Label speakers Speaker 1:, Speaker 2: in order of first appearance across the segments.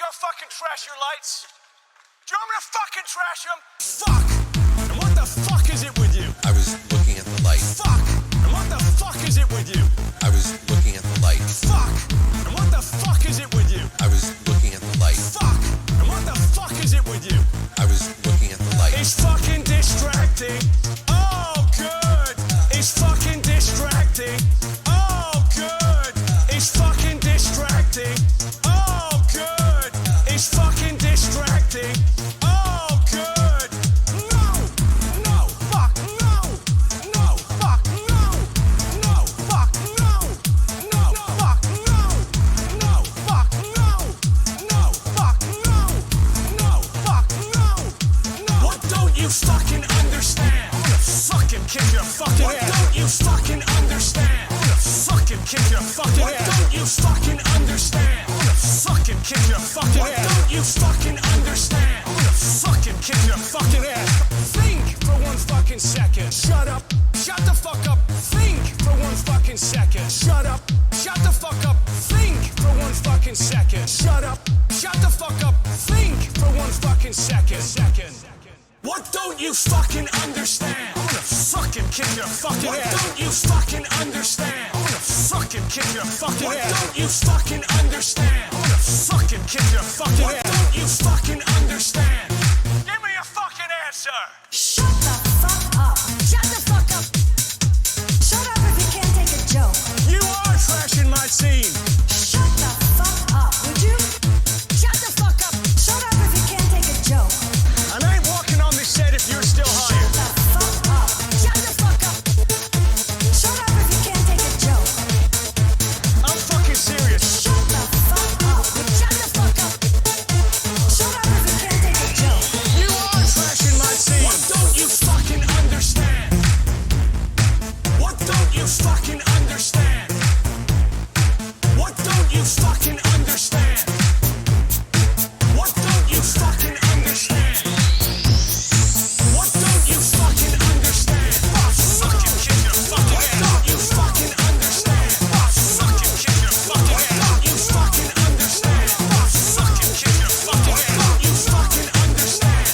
Speaker 1: gonna fucking trash your lights? Do you want me to fucking trash them? Fuck! And what the fuck is it with you?
Speaker 2: I was looking at the light.
Speaker 1: Fuck! And what the fuck is it with you?
Speaker 2: I was looking at the light.
Speaker 1: Fuck! And what the fuck is it with you?
Speaker 2: I was looking at the light.
Speaker 1: Fuck! And what the fuck is it with you?
Speaker 2: I was looking at the light.
Speaker 1: It's fucking distracting. Oh, good. It's fucking distracting. Oh, good. It's fucking distracting. Oh, good. It's fucking distracting. Oh, good. No, no, fuck, no. No, fuck, no. No, fuck, no. No, fuck, no. No, fuck, no. No, fuck, no. No, fuck, no. No. What don't you fucking understand? I'm gonna fucking kick your fucking ass. What don't you fucking understand? I'm gonna fucking kick your fucking ass. What don't you fucking understand? I'm gonna fucking kick your fucking ass. What don't you fucking understand? I'm gonna fucking kick your fucking ass. Think for one fucking second. Shut up. Shut the fuck up. Think for one fucking second. Shut up. Shut the fuck up. Think for one fucking second. Shut up. Shut the fuck up. Think for one fucking second. What don't you fucking understand? I'm gonna fucking kick your fucking ass. What don't you fucking understand? I'm gonna fucking kick your fucking ass. What don't you fucking understand? I'm gonna fucking kick your fucking ass. What don't you fucking understand? Give me a fucking answer.
Speaker 3: Shut the fuck up. Shut the fuck up. Shut up if you can't take a joke.
Speaker 1: You are trashing my scene.
Speaker 3: Shut the fuck up, would you? Shut the fuck up. Shut up if you can't take a joke.
Speaker 1: And I ain't walking on this set if you're still
Speaker 3: Shut
Speaker 1: hired.
Speaker 3: the fuck up. Shut the fuck up. Shut up if you can't take a joke.
Speaker 1: I'm fucking serious.
Speaker 3: Shut the fuck up. Shut the fuck up. Shut up if you can't take a joke.
Speaker 1: You are trashing my scene. What don't you fucking understand? What don't you fucking understand? What don't you fucking understand? What don't you fucking understand? What don't you fucking understand? Fucking kick your fucking ass. What don't you fucking understand? Fucking kick your fucking ass. What don't you fucking understand? Fucking kick your fucking ass. What don't you fucking understand?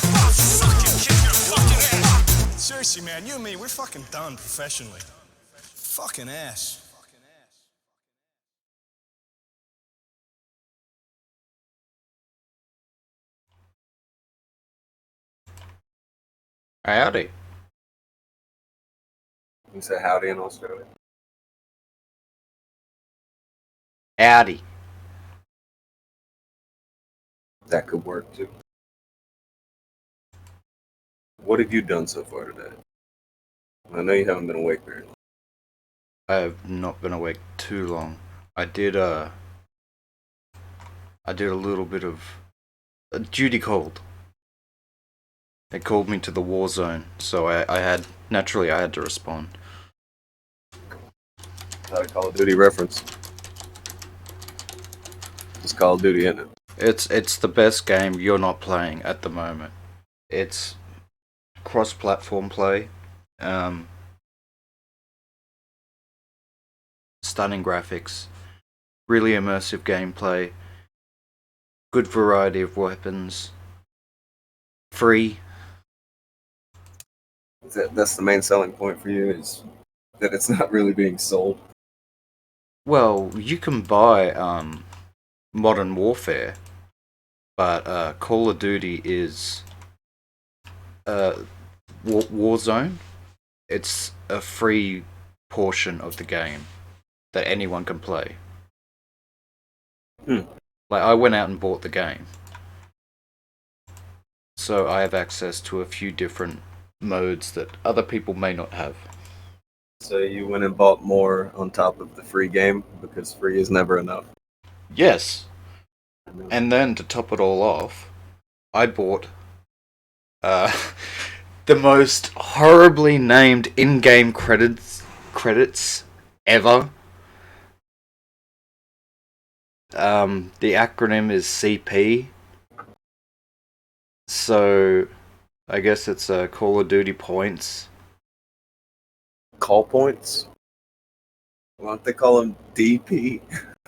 Speaker 1: Fucking kick your fucking ass. Seriously, man, you and me, we're fucking done professionally. Fucking ass.
Speaker 4: Howdy.
Speaker 5: You say howdy in Australia.
Speaker 4: Howdy.
Speaker 5: That could work too. What have you done so far today? I know you haven't been awake very long.
Speaker 4: I have not been awake too long. I did a little bit of a duty called. They called me to the war zone, so I had to respond.
Speaker 5: Not a Call of Duty reference. It's Call of Duty, isn't it?
Speaker 4: It's the best game you're not playing at the moment. It's cross-platform play, stunning graphics, really immersive gameplay, good variety of weapons, free.
Speaker 5: That's the main selling point for you, is that it's not really being sold.
Speaker 4: Well, you can buy Modern Warfare, but Call of Duty is Warzone. It's a free portion of the game that anyone can play. Like, I went out and bought the game, so I have access to a few different modes that other people may not have.
Speaker 5: So you went and bought more on top of the free game, because free is never enough.
Speaker 4: Yes. And then to top it all off, I bought the most horribly named in-game credits ever. The acronym is CP. So I guess it's Call of Duty points.
Speaker 5: Call points? Why don't they call them DP?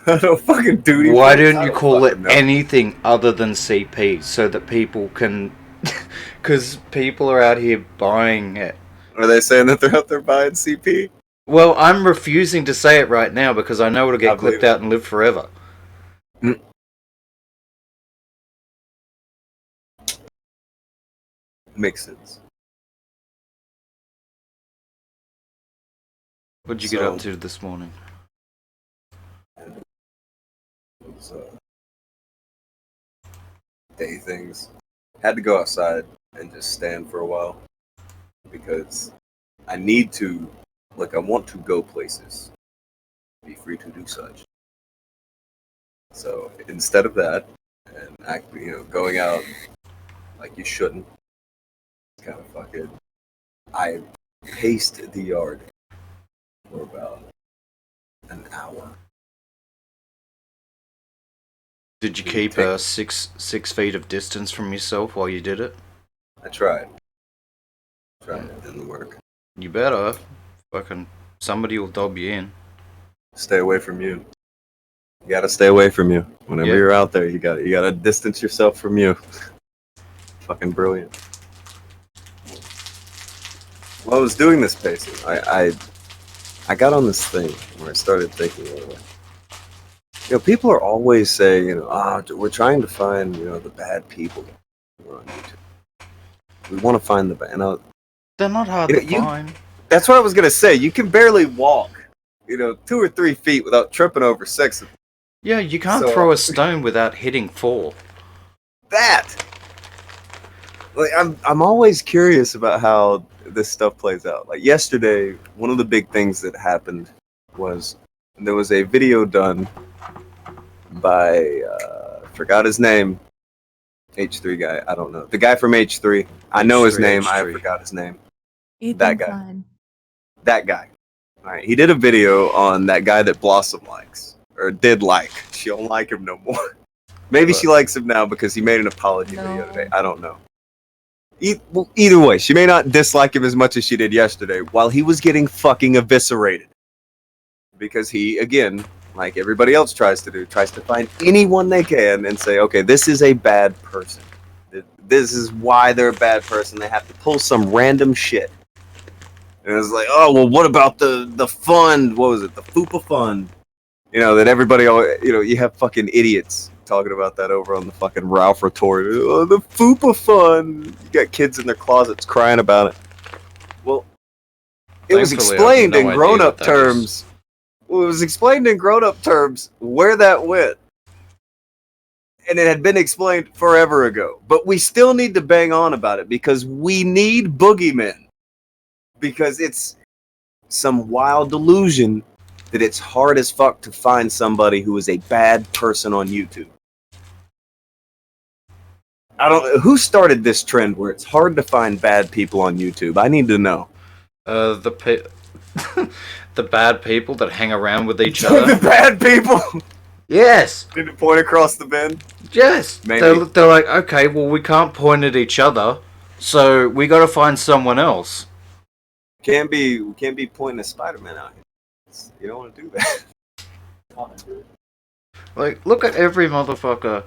Speaker 5: No fucking duty.
Speaker 4: Why
Speaker 5: free?
Speaker 4: don't
Speaker 5: I
Speaker 4: you call it
Speaker 5: fucking know.
Speaker 4: anything other than CP so that people can... Because people are out here buying it.
Speaker 5: Are they saying that they're out there buying CP?
Speaker 4: Well, I'm refusing to say it right now because I know it'll
Speaker 5: I
Speaker 4: get
Speaker 5: believe
Speaker 4: clipped
Speaker 5: it.
Speaker 4: out and live forever.
Speaker 5: Makes sense.
Speaker 4: What'd you get up
Speaker 5: So-
Speaker 4: to this morning?
Speaker 5: So, day things. Had to go outside and just stand for a while because I need to, like, I want to go places, be free to do such. So instead of that, and going out like you shouldn't, it's kind of fucking. I paced the yard for about an hour.
Speaker 4: Did you keep 6 feet of distance from yourself while you did it?
Speaker 5: I tried. It didn't work.
Speaker 4: You better. Fucking somebody will dob you in.
Speaker 5: Stay away from you. You gotta stay away from you. Whenever
Speaker 4: Yeah.
Speaker 5: you're out there, you gotta distance yourself from you. Fucking brilliant. While I was doing this pacing, I got on this thing where I started thinking, people are always saying, we're trying to find, the bad people who are on YouTube. We want to find the bad. And
Speaker 4: They're not hard to find.
Speaker 5: that's what I was gonna say. You can barely walk, 2 or 3 feet without tripping over 6 of them.
Speaker 4: Yeah, you can't
Speaker 5: So-
Speaker 4: throw a stone without hitting 4.
Speaker 5: That. Like, I'm always curious about how this stuff plays out. Like yesterday, one of the big things that happened was there was a video done by forgot his name, H3 guy. I don't know the guy from H3. I know his name. I
Speaker 4: H3.
Speaker 5: forgot his name.
Speaker 6: Ethan
Speaker 5: That guy.
Speaker 6: Klein.
Speaker 5: That guy. All right, he did a video on that guy that Blossom likes or did like. She don't like him no more. Maybe she likes him now because he made an apology video today. I don't know. Either way, she may not dislike him as much as she did yesterday while he was getting fucking eviscerated. Because he, again, like everybody else tries to find anyone they can and say, okay, this is a bad person. This is why they're a bad person. They have to pull some random shit. And it's like, oh, well, what about the fund? What was it? The FUPA fund. That everybody, you have fucking idiots talking about that over on the fucking Ralph retort. Oh, the FUPA fund. You got kids in their closets crying about it. Well, it was
Speaker 4: Thankfully, I have
Speaker 5: explained
Speaker 4: no
Speaker 5: in
Speaker 4: idea
Speaker 5: grown-up
Speaker 4: what that
Speaker 5: terms. Well, it was explained in grown-up terms where that went. And it had been explained forever ago. But we still need to bang on about it because we need boogeymen. Because it's some wild delusion that it's hard as fuck to find somebody who is a bad person on YouTube. I don't. Who started this trend where it's hard to find bad people on YouTube? I need to know.
Speaker 4: The bad people that hang around with each
Speaker 5: the
Speaker 4: other.
Speaker 5: bad people.
Speaker 4: Yes.
Speaker 5: Did it point across the bin?
Speaker 4: Yes.
Speaker 5: Maybe.
Speaker 4: They're like, okay, well, we can't point at each other, so we got to find someone else.
Speaker 5: We can't be pointing at Spider-Man out here. You don't want to do that.
Speaker 4: Like, look at every motherfucker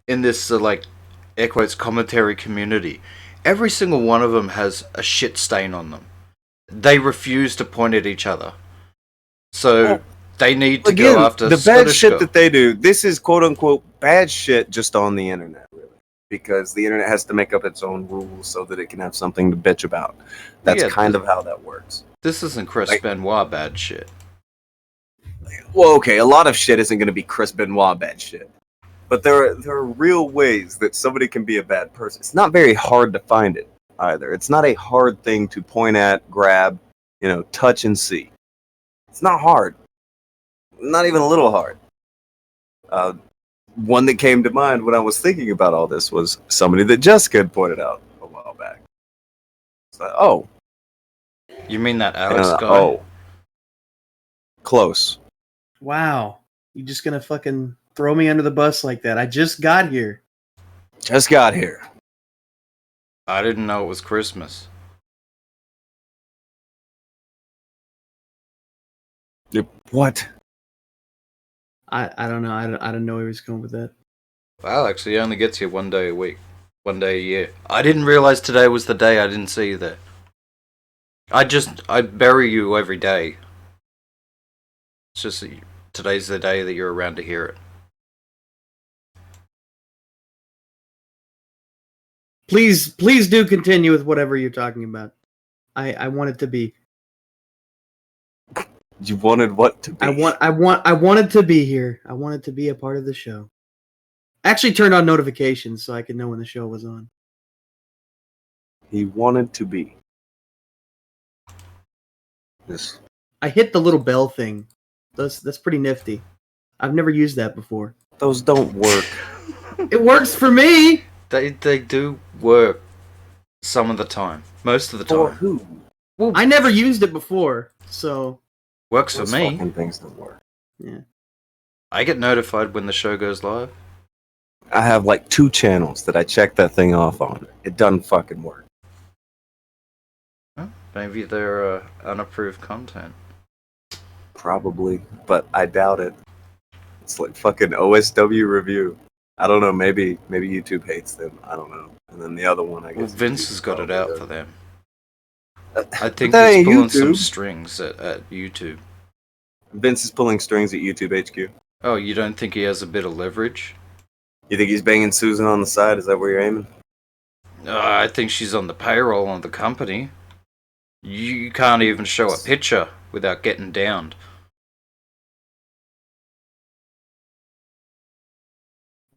Speaker 4: in this, air quotes, commentary community. Every single one of them has a shit stain on them. They refuse to point at each other. So,
Speaker 5: Well,
Speaker 4: they need to
Speaker 5: Again,
Speaker 4: go after
Speaker 5: the bad
Speaker 4: Scottish
Speaker 5: shit
Speaker 4: girl.
Speaker 5: that they do. This is quote unquote bad shit just on the internet, really, because the internet has to make up its own rules so that it can have something to bitch about. That's
Speaker 4: Yeah,
Speaker 5: kind of how that works.
Speaker 4: This isn't Chris Benoit bad shit.
Speaker 5: Well, okay, a lot of shit isn't going to be Chris Benoit bad shit, but there are real ways that somebody can be a bad person. It's not very hard to find it either. It's not a hard thing to point at, grab, touch and see. It's not hard. Not even a little hard. One that came to mind when I was thinking about all this was somebody that Jessica had pointed out a while back. It's like, oh.
Speaker 4: You mean that Alex guy?
Speaker 5: Oh. Close.
Speaker 7: Wow. You just gonna fucking throw me under the bus like that? I just got here.
Speaker 5: Just got here.
Speaker 4: I didn't know it was Christmas.
Speaker 5: What?
Speaker 7: I don't know. I don't know where he was going with that.
Speaker 4: Well, actually, he only gets here 1 day a week, 1 day a year. I didn't realize today was the day. I didn't see you there. I bury you every day. It's just that today's the day that you're around to hear it.
Speaker 7: Please do continue with whatever you're talking about. I want it to be.
Speaker 5: You wanted what to be?
Speaker 7: I wanted to be here. I wanted to be a part of the show. I actually turned on notifications so I could know when the show was on.
Speaker 5: He wanted to be. This.
Speaker 7: I hit the little bell thing. That's pretty nifty. I've never used that before.
Speaker 5: Those don't work.
Speaker 7: It works for me.
Speaker 4: They do work some of the time. Most of the
Speaker 5: For
Speaker 4: time.
Speaker 5: who?
Speaker 4: Well,
Speaker 7: I never used it before, so
Speaker 4: works for
Speaker 5: Those
Speaker 4: me.
Speaker 5: fucking things don't work.
Speaker 7: yeah.
Speaker 4: I get notified when the show goes live.
Speaker 5: I have like 2 channels that I check that thing off on. It doesn't fucking work.
Speaker 4: Well, maybe they're unapproved content.
Speaker 5: Probably, but I doubt it. It's like fucking OSW review. I don't know. Maybe YouTube hates them. I don't know. And then the other one, I guess.
Speaker 4: Well, Vince has got it out for them. I think
Speaker 5: that
Speaker 4: he's
Speaker 5: ain't
Speaker 4: pulling some
Speaker 5: YouTube.
Speaker 4: strings at YouTube.
Speaker 5: Vince is pulling strings at YouTube HQ.
Speaker 4: Oh, you don't think he has a bit of leverage?
Speaker 5: You think he's banging Susan on the side? Is that where you're aiming?
Speaker 4: I think she's on the payroll of the company. You can't even show a picture without getting downed.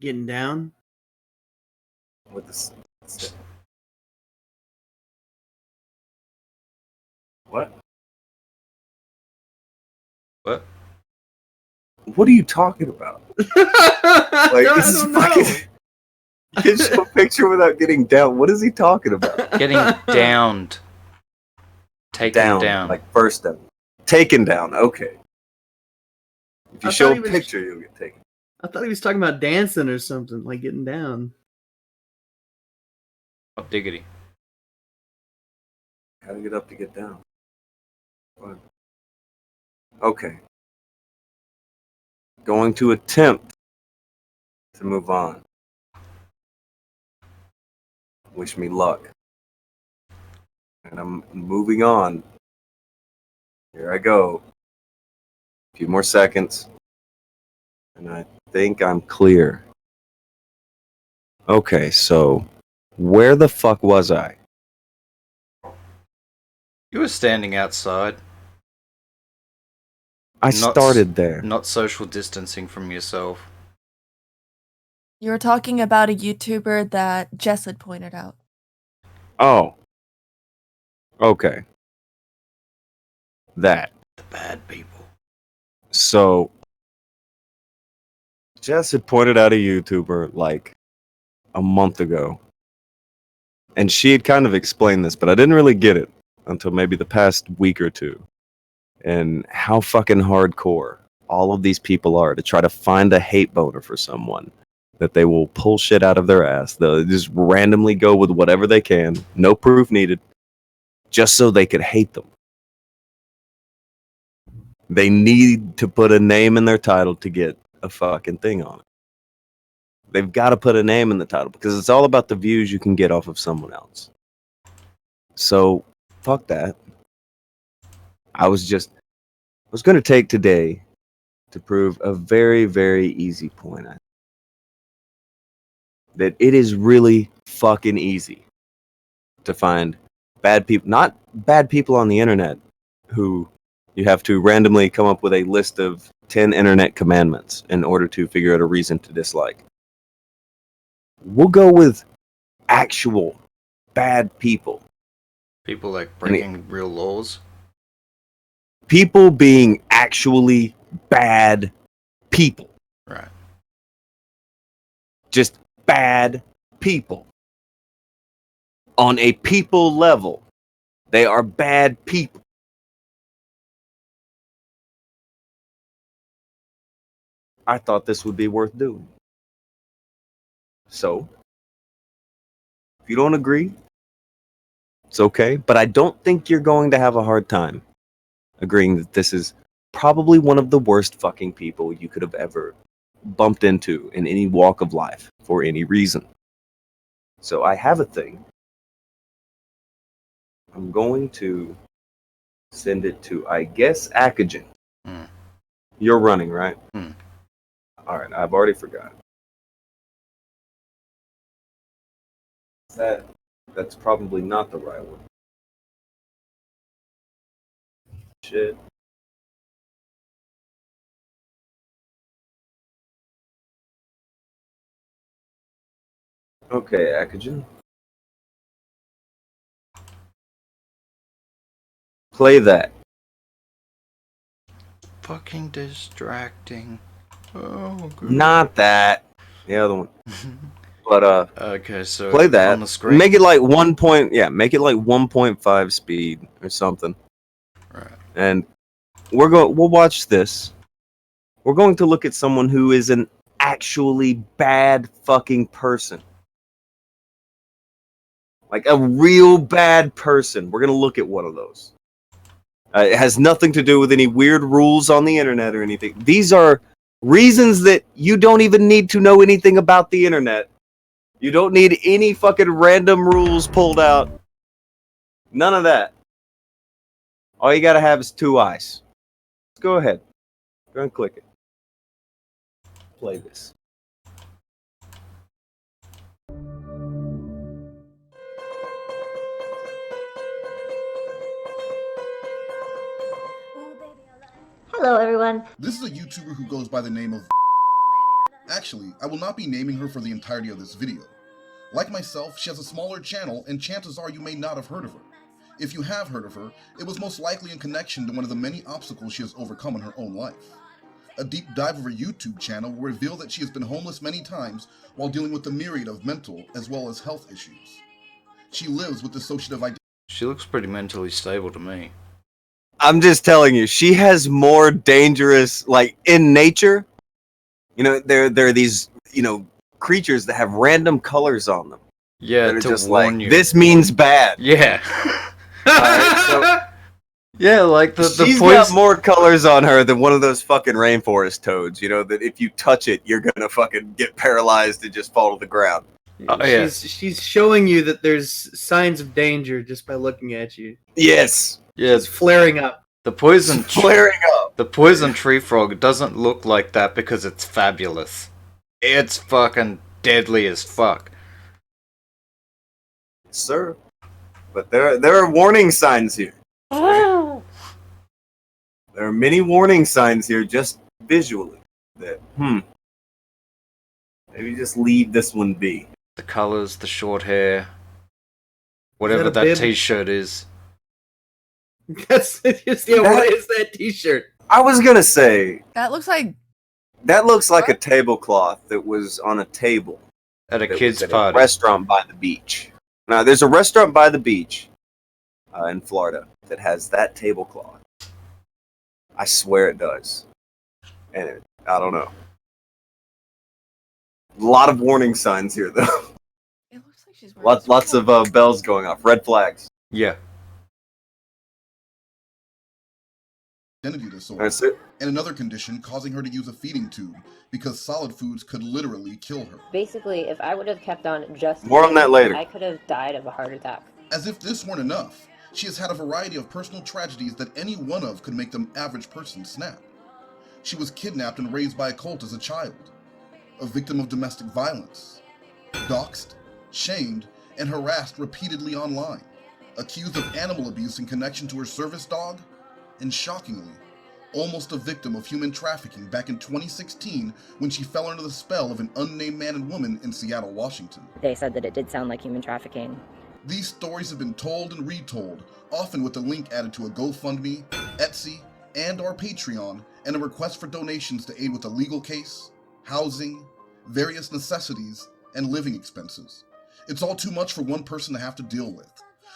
Speaker 7: Getting down.
Speaker 5: With this. What?
Speaker 4: What?
Speaker 5: What are you talking about? Like,
Speaker 7: I
Speaker 5: this is
Speaker 7: don't know.
Speaker 5: fucking. You can show a picture without getting down. What is he talking about?
Speaker 4: Getting downed. Taken down.
Speaker 5: Like first down. Taken down, okay. If you
Speaker 7: I
Speaker 5: show
Speaker 7: thought
Speaker 5: a
Speaker 7: he was-
Speaker 5: picture, you'll get taken.
Speaker 7: I thought he was talking about dancing or something, like getting down.
Speaker 4: Oh, diggity.
Speaker 5: How to get up to get down. What? Okay. Going to attempt to move on. Wish me luck. And I'm moving on. Here I go. A few more seconds. And I think I'm clear. Okay, so where the fuck was I?
Speaker 4: You were standing outside,
Speaker 5: I
Speaker 4: Not
Speaker 5: started there.
Speaker 4: not social distancing from yourself.
Speaker 6: You were talking about a YouTuber that Jess had pointed out.
Speaker 5: Oh. Okay. That.
Speaker 4: The bad people.
Speaker 5: So, Jess had pointed out a YouTuber like a month ago. And she had kind of explained this, but I didn't really get it until maybe the past week or two. And how fucking hardcore all of these people are to try to find a hate boner for someone that they will pull shit out of their ass. They'll just randomly go with whatever they can, no proof needed, just so they could hate them. They need to put a name in their title to get a fucking thing on it. They've got to put a name in the title because it's all about the views you can get off of someone else. So, fuck that. I was going to take today to prove a very, very easy point. That it is really fucking easy to find bad people, not bad people on the internet who you have to randomly come up with a list of 10 internet commandments in order to figure out a reason to dislike. We'll go with actual bad people.
Speaker 4: People like breaking real laws.
Speaker 5: People being actually bad people.
Speaker 4: Right.
Speaker 5: Just bad people. On a people level, they are bad people. I thought this would be worth doing. So, if you don't agree, it's okay. But I don't think you're going to have a hard time agreeing that this is probably one of the worst fucking people you could have ever bumped into in any walk of life for any reason. So I have a thing. I'm going to send it to, I guess, Akujin.
Speaker 4: Hmm.
Speaker 5: You're running, right?
Speaker 4: Hmm.
Speaker 5: Alright, I've already forgotten. That's probably not the right one. Shit. Okay, Akujin. Play that.
Speaker 4: Fucking distracting. Oh, good.
Speaker 5: Not that. The other one. But
Speaker 4: Okay, so
Speaker 5: play that.
Speaker 4: on the screen.
Speaker 5: Make it like 1.5 speed or something.
Speaker 4: Right.
Speaker 5: And we'll watch this. We're going to look at someone who is an actually bad fucking person. Like a real bad person. We're going to look at one of those. It has nothing to do with any weird rules on the internet or anything. These are reasons that you don't even need to know anything about the internet. You don't need any fucking random rules pulled out. None of that. All you gotta have is 2 eyes. Let's go ahead. Go and click it. Play this.
Speaker 8: Hello, everyone.
Speaker 9: This is a YouTuber who goes by the name of... Actually, I will not be naming her for the entirety of this video. Like myself, she has a smaller channel, and chances are you may not have heard of her. If you have heard of her, it was most likely in connection to one of the many obstacles she has overcome in her own life. A deep dive of her YouTube channel will reveal that she has been homeless many times while dealing with a myriad of mental as well as health issues. She lives with dissociative identity.
Speaker 4: She looks pretty mentally stable to me.
Speaker 5: I'm just telling you, she has more dangerous, like, in nature, you know, there are these, you know, creatures that have random colors on them.
Speaker 4: Yeah,
Speaker 5: that are
Speaker 4: to
Speaker 5: just
Speaker 4: warn
Speaker 5: like,
Speaker 4: you.
Speaker 5: this means bad.
Speaker 4: Yeah.
Speaker 5: Alright,
Speaker 4: Yeah, like the
Speaker 5: she's
Speaker 4: poison.
Speaker 5: got more colors on her than one of those fucking rainforest toads, you know, that if you touch it, you're gonna fucking get paralyzed and just fall to the ground.
Speaker 4: Oh, yeah.
Speaker 7: She's showing you that there's signs of danger just by looking at you.
Speaker 5: Yes.
Speaker 4: Yeah,
Speaker 7: It's flaring up.
Speaker 4: the poison
Speaker 5: Flaring up.
Speaker 4: The poison tree frog doesn't look like that because it's fabulous. It's fucking deadly as fuck.
Speaker 5: Sir. But there are warning signs here. There are many warning signs here just visually that, maybe just leave this one be.
Speaker 4: The colors, the short hair, whatever
Speaker 7: a
Speaker 4: that
Speaker 7: bib?
Speaker 4: t-shirt is.
Speaker 7: That's just, yeah, what is that t-shirt?
Speaker 5: I was gonna say,
Speaker 6: That looks like
Speaker 5: that looks like a tablecloth that was on a table.
Speaker 4: At a
Speaker 5: that
Speaker 4: kid's
Speaker 5: was at
Speaker 4: party.
Speaker 5: A restaurant by the beach. Now, there's a restaurant by the beach in Florida that has that tablecloth. I swear it does. And I don't know. A lot of warning signs here, though.
Speaker 6: it looks like she's wearing
Speaker 5: Lots of bells going off. Red flags.
Speaker 4: Yeah.
Speaker 9: Identity disorder,
Speaker 5: That's it.
Speaker 9: and another condition causing her to use a feeding tube because solid foods could literally kill her.
Speaker 8: Basically, if I would have kept on just
Speaker 5: More on that later.
Speaker 8: I could have died of a heart attack.
Speaker 9: As if this weren't enough, she has had a variety of personal tragedies that any one of could make the average person snap. She was kidnapped and raised by a cult as a child, a victim of domestic violence, doxxed, shamed, and harassed repeatedly online, accused of animal abuse in connection to her service dog, and shockingly, almost a victim of human trafficking back in 2016 when she fell under the spell of an unnamed man and woman in Seattle, Washington.
Speaker 8: They said that it did sound like human trafficking.
Speaker 9: These stories have been told and retold, often with a link added to a GoFundMe, Etsy, and or Patreon, and a request for donations to aid with a legal case, housing, various necessities, and living expenses. It's all too much for one person to have to deal with.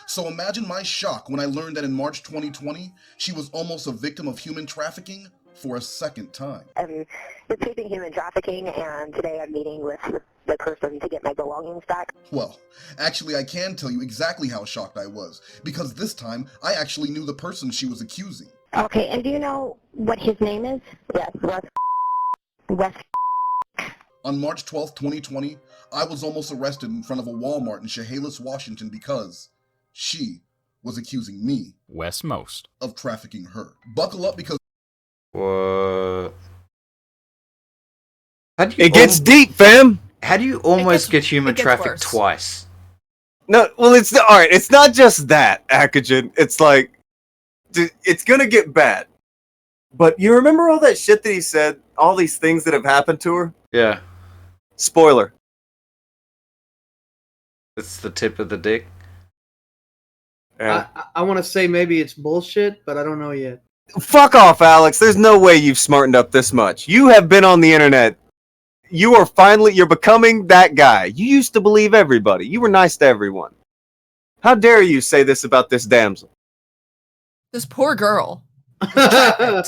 Speaker 9: So imagine my shock when I learned that in March 2020, she was almost a victim of human trafficking for a second time.
Speaker 10: I'm escaping human trafficking, and today I'm meeting with the person to get my belongings back.
Speaker 9: Well, actually I can tell you exactly how shocked I was, because this time I actually knew the person she was accusing.
Speaker 10: Okay, and do you know what his name is? Yes, Wes.
Speaker 9: On March 12th, 2020, I was almost arrested in front of a Walmart in Chehalis, Washington because she was accusing me,
Speaker 11: Westmost,
Speaker 9: of trafficking her. Buckle up because
Speaker 4: What? How do you
Speaker 5: It gets deep, fam.
Speaker 4: How do you almost get human
Speaker 6: it gets
Speaker 4: trafficked
Speaker 6: worse.
Speaker 4: twice?
Speaker 5: No, well, it's all right. It's not just that, Akujin. It's like, it's gonna get bad. But you remember all that shit that he said? All these things that have happened to her?
Speaker 4: Yeah.
Speaker 5: Spoiler.
Speaker 4: It's the tip of the dick.
Speaker 5: Yeah.
Speaker 7: I want to say maybe it's bullshit, but I don't know yet.
Speaker 5: Fuck off, Alex. There's no way you've smartened up this much. You have been on the internet. You're becoming that guy. You used to believe everybody. You were nice to everyone. How dare you say this about this damsel?
Speaker 6: This poor girl was